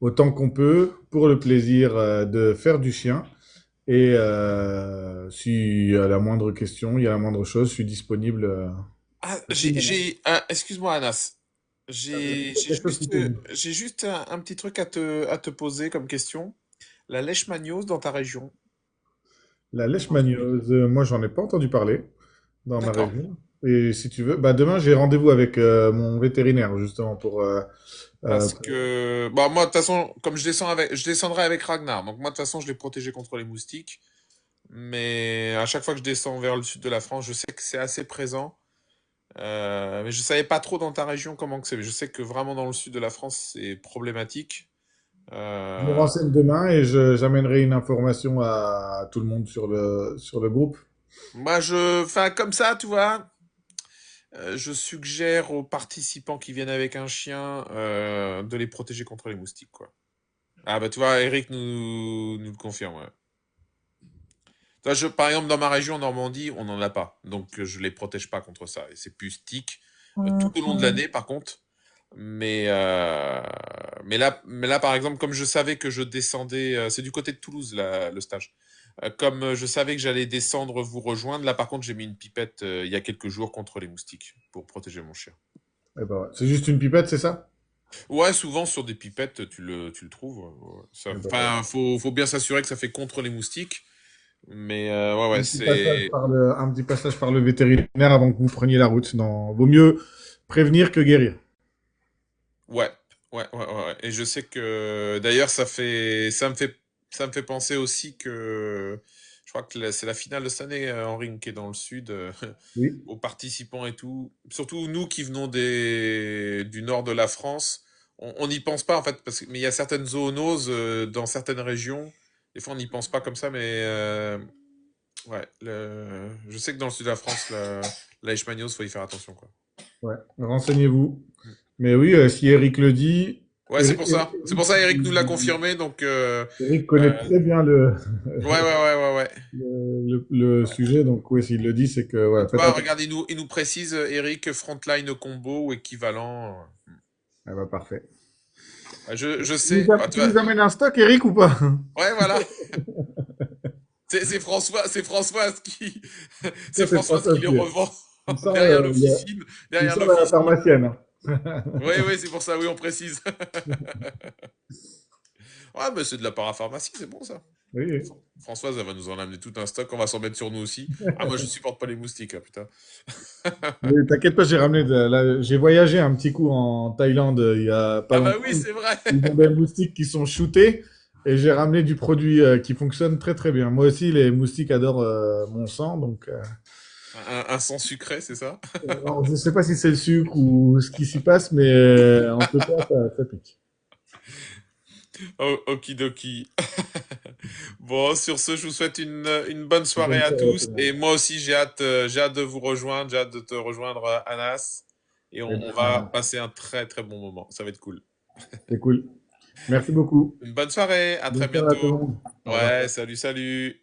Speaker 2: autant qu'on peut pour le plaisir de faire du chien. Et s'il y a la moindre question, il y a la moindre chose, je suis disponible
Speaker 1: Ah,
Speaker 2: à tout moment.
Speaker 1: excuse-moi, Anas.
Speaker 2: Quelque chose qui peut venir.
Speaker 1: J'ai juste un petit truc à te poser comme question. La leishmaniose dans ta région.
Speaker 2: La leishmaniose, moi j'en ai pas entendu parler dans ma
Speaker 1: D'accord.
Speaker 2: région. Et si tu veux, bah demain j'ai rendez-vous avec mon vétérinaire justement
Speaker 1: Parce
Speaker 2: pour-
Speaker 1: que, bah, moi, de toute façon, comme je descendrai avec Ragnar. Donc, moi, de toute façon, je l'ai protégé contre les moustiques. Mais à chaque fois que je descends vers le sud de la France, je sais que c'est assez présent. Mais je savais pas trop dans ta région comment que c'est. Mais je sais que vraiment dans le sud de la France, c'est problématique.
Speaker 2: je me
Speaker 1: Euh,
Speaker 2: renseigne demain et j'amènerai une information à tout le monde sur le groupe.
Speaker 1: Moi, enfin, comme ça, tu vois, je suggère aux participants qui viennent avec un chien de les protéger contre les moustiques, quoi. Ah, bah, tu vois, Eric nous le confirme, ouais. Tu vois, par exemple, dans ma région, en Normandie, on n'en a pas. Donc, je les protège pas contre ça. Et c'est plus tic tout au long de l'année, par contre. Mais, euh, mais là, par exemple, comme je savais que je descendais, c'est du côté de Toulouse, le stage. Comme je savais que j'allais descendre vous rejoindre, là, par contre, j'ai mis une pipette il y a quelques jours contre les moustiques pour protéger mon chien.
Speaker 2: Eh ben, ouais. C'est juste une pipette, c'est ça?
Speaker 1: Ouais, souvent sur des pipettes, tu le trouves. Ouais.
Speaker 2: Eh ben, ouais.
Speaker 1: Enfin, faut bien s'assurer que ça fait contre les moustiques. Mais ouais, ouais, c'est.
Speaker 2: Un petit passage par le vétérinaire avant que vous preniez la route. Non, vaut mieux prévenir que guérir.
Speaker 1: Ouais, ouais. Et je sais que d'ailleurs ça me fait penser aussi que je crois que c'est la finale de cette année en ring qui est dans le sud
Speaker 2: Oui.
Speaker 1: aux participants et tout. Surtout nous qui venons du nord de la France, on n'y pense pas en fait mais il y a certaines zoonoses dans certaines régions. Des fois on n'y pense pas comme ça, mais ouais, je sais que dans le sud de la France, la leishmaniose, faut y faire attention quoi.
Speaker 2: Ouais. Renseignez-vous. Mais oui, si Eric le dit,
Speaker 1: Ouais, c'est pour ça. C'est pour ça Eric nous l'a
Speaker 2: Eric-
Speaker 1: confirmé, donc
Speaker 2: Eric connaît
Speaker 1: euh,
Speaker 2: très bien
Speaker 1: ouais.
Speaker 2: le sujet. Donc oui, s'il le dit, c'est que
Speaker 1: Et
Speaker 2: ouais,
Speaker 1: tu
Speaker 2: faites
Speaker 1: vois,
Speaker 2: attention.
Speaker 1: regarde, il nous précise, Eric, frontline combo ou équivalent.
Speaker 2: Ah bah, parfait.
Speaker 1: Je sais. Ah, tu
Speaker 2: Tu
Speaker 1: vois.
Speaker 2: nous amènes un stock, Eric, ou pas?
Speaker 1: Ouais, voilà. C'est Françoise qui,
Speaker 2: Ça,
Speaker 1: c'est
Speaker 2: c'est
Speaker 1: Françoise qui
Speaker 2: François
Speaker 1: les
Speaker 2: Pied.
Speaker 1: revend
Speaker 2: Il sent,
Speaker 1: derrière
Speaker 2: euh, le-
Speaker 1: l'officine,
Speaker 2: il
Speaker 1: derrière
Speaker 2: sent la
Speaker 1: l'officine.
Speaker 2: pharmacienne.
Speaker 1: Oui, c'est pour ça, oui, on précise. Ouais, mais c'est de la parapharmacie, c'est bon ça.
Speaker 2: Oui, oui.
Speaker 1: Françoise, elle va nous en amener tout un stock, on va s'en mettre sur nous aussi. Ah, moi, je supporte pas les moustiques, là, putain.
Speaker 2: Mais t'inquiète pas, j'ai voyagé un petit coup en Thaïlande il y a pas
Speaker 1: Ah bah
Speaker 2: longtemps.
Speaker 1: oui, c'est vrai.
Speaker 2: Ils ont des moustiques qui sont shootés et j'ai ramené du produit qui fonctionne très très bien. Moi aussi, les moustiques adorent mon sang, donc
Speaker 1: Un sang sucré, c'est ça?
Speaker 2: alors, je sais pas si c'est le sucre ou ce qui s'y passe, mais en tout cas, ça pique.
Speaker 1: Oh, okidoki. Bon, sur ce, je vous souhaite une bonne soirée
Speaker 2: Bonne
Speaker 1: à
Speaker 2: soirée à tout
Speaker 1: tous.
Speaker 2: le monde.
Speaker 1: Et moi aussi, j'ai hâte de vous rejoindre, j'ai hâte de te rejoindre, Anas. Et
Speaker 2: Eh
Speaker 1: on va
Speaker 2: ben,
Speaker 1: passer un très très bon moment. Ça va être cool.
Speaker 2: c'est cool. Merci beaucoup.
Speaker 1: Une bonne soirée, à très
Speaker 2: Bonne soirée à tout le
Speaker 1: bientôt.
Speaker 2: monde. Au revoir.
Speaker 1: Ouais, salut, salut.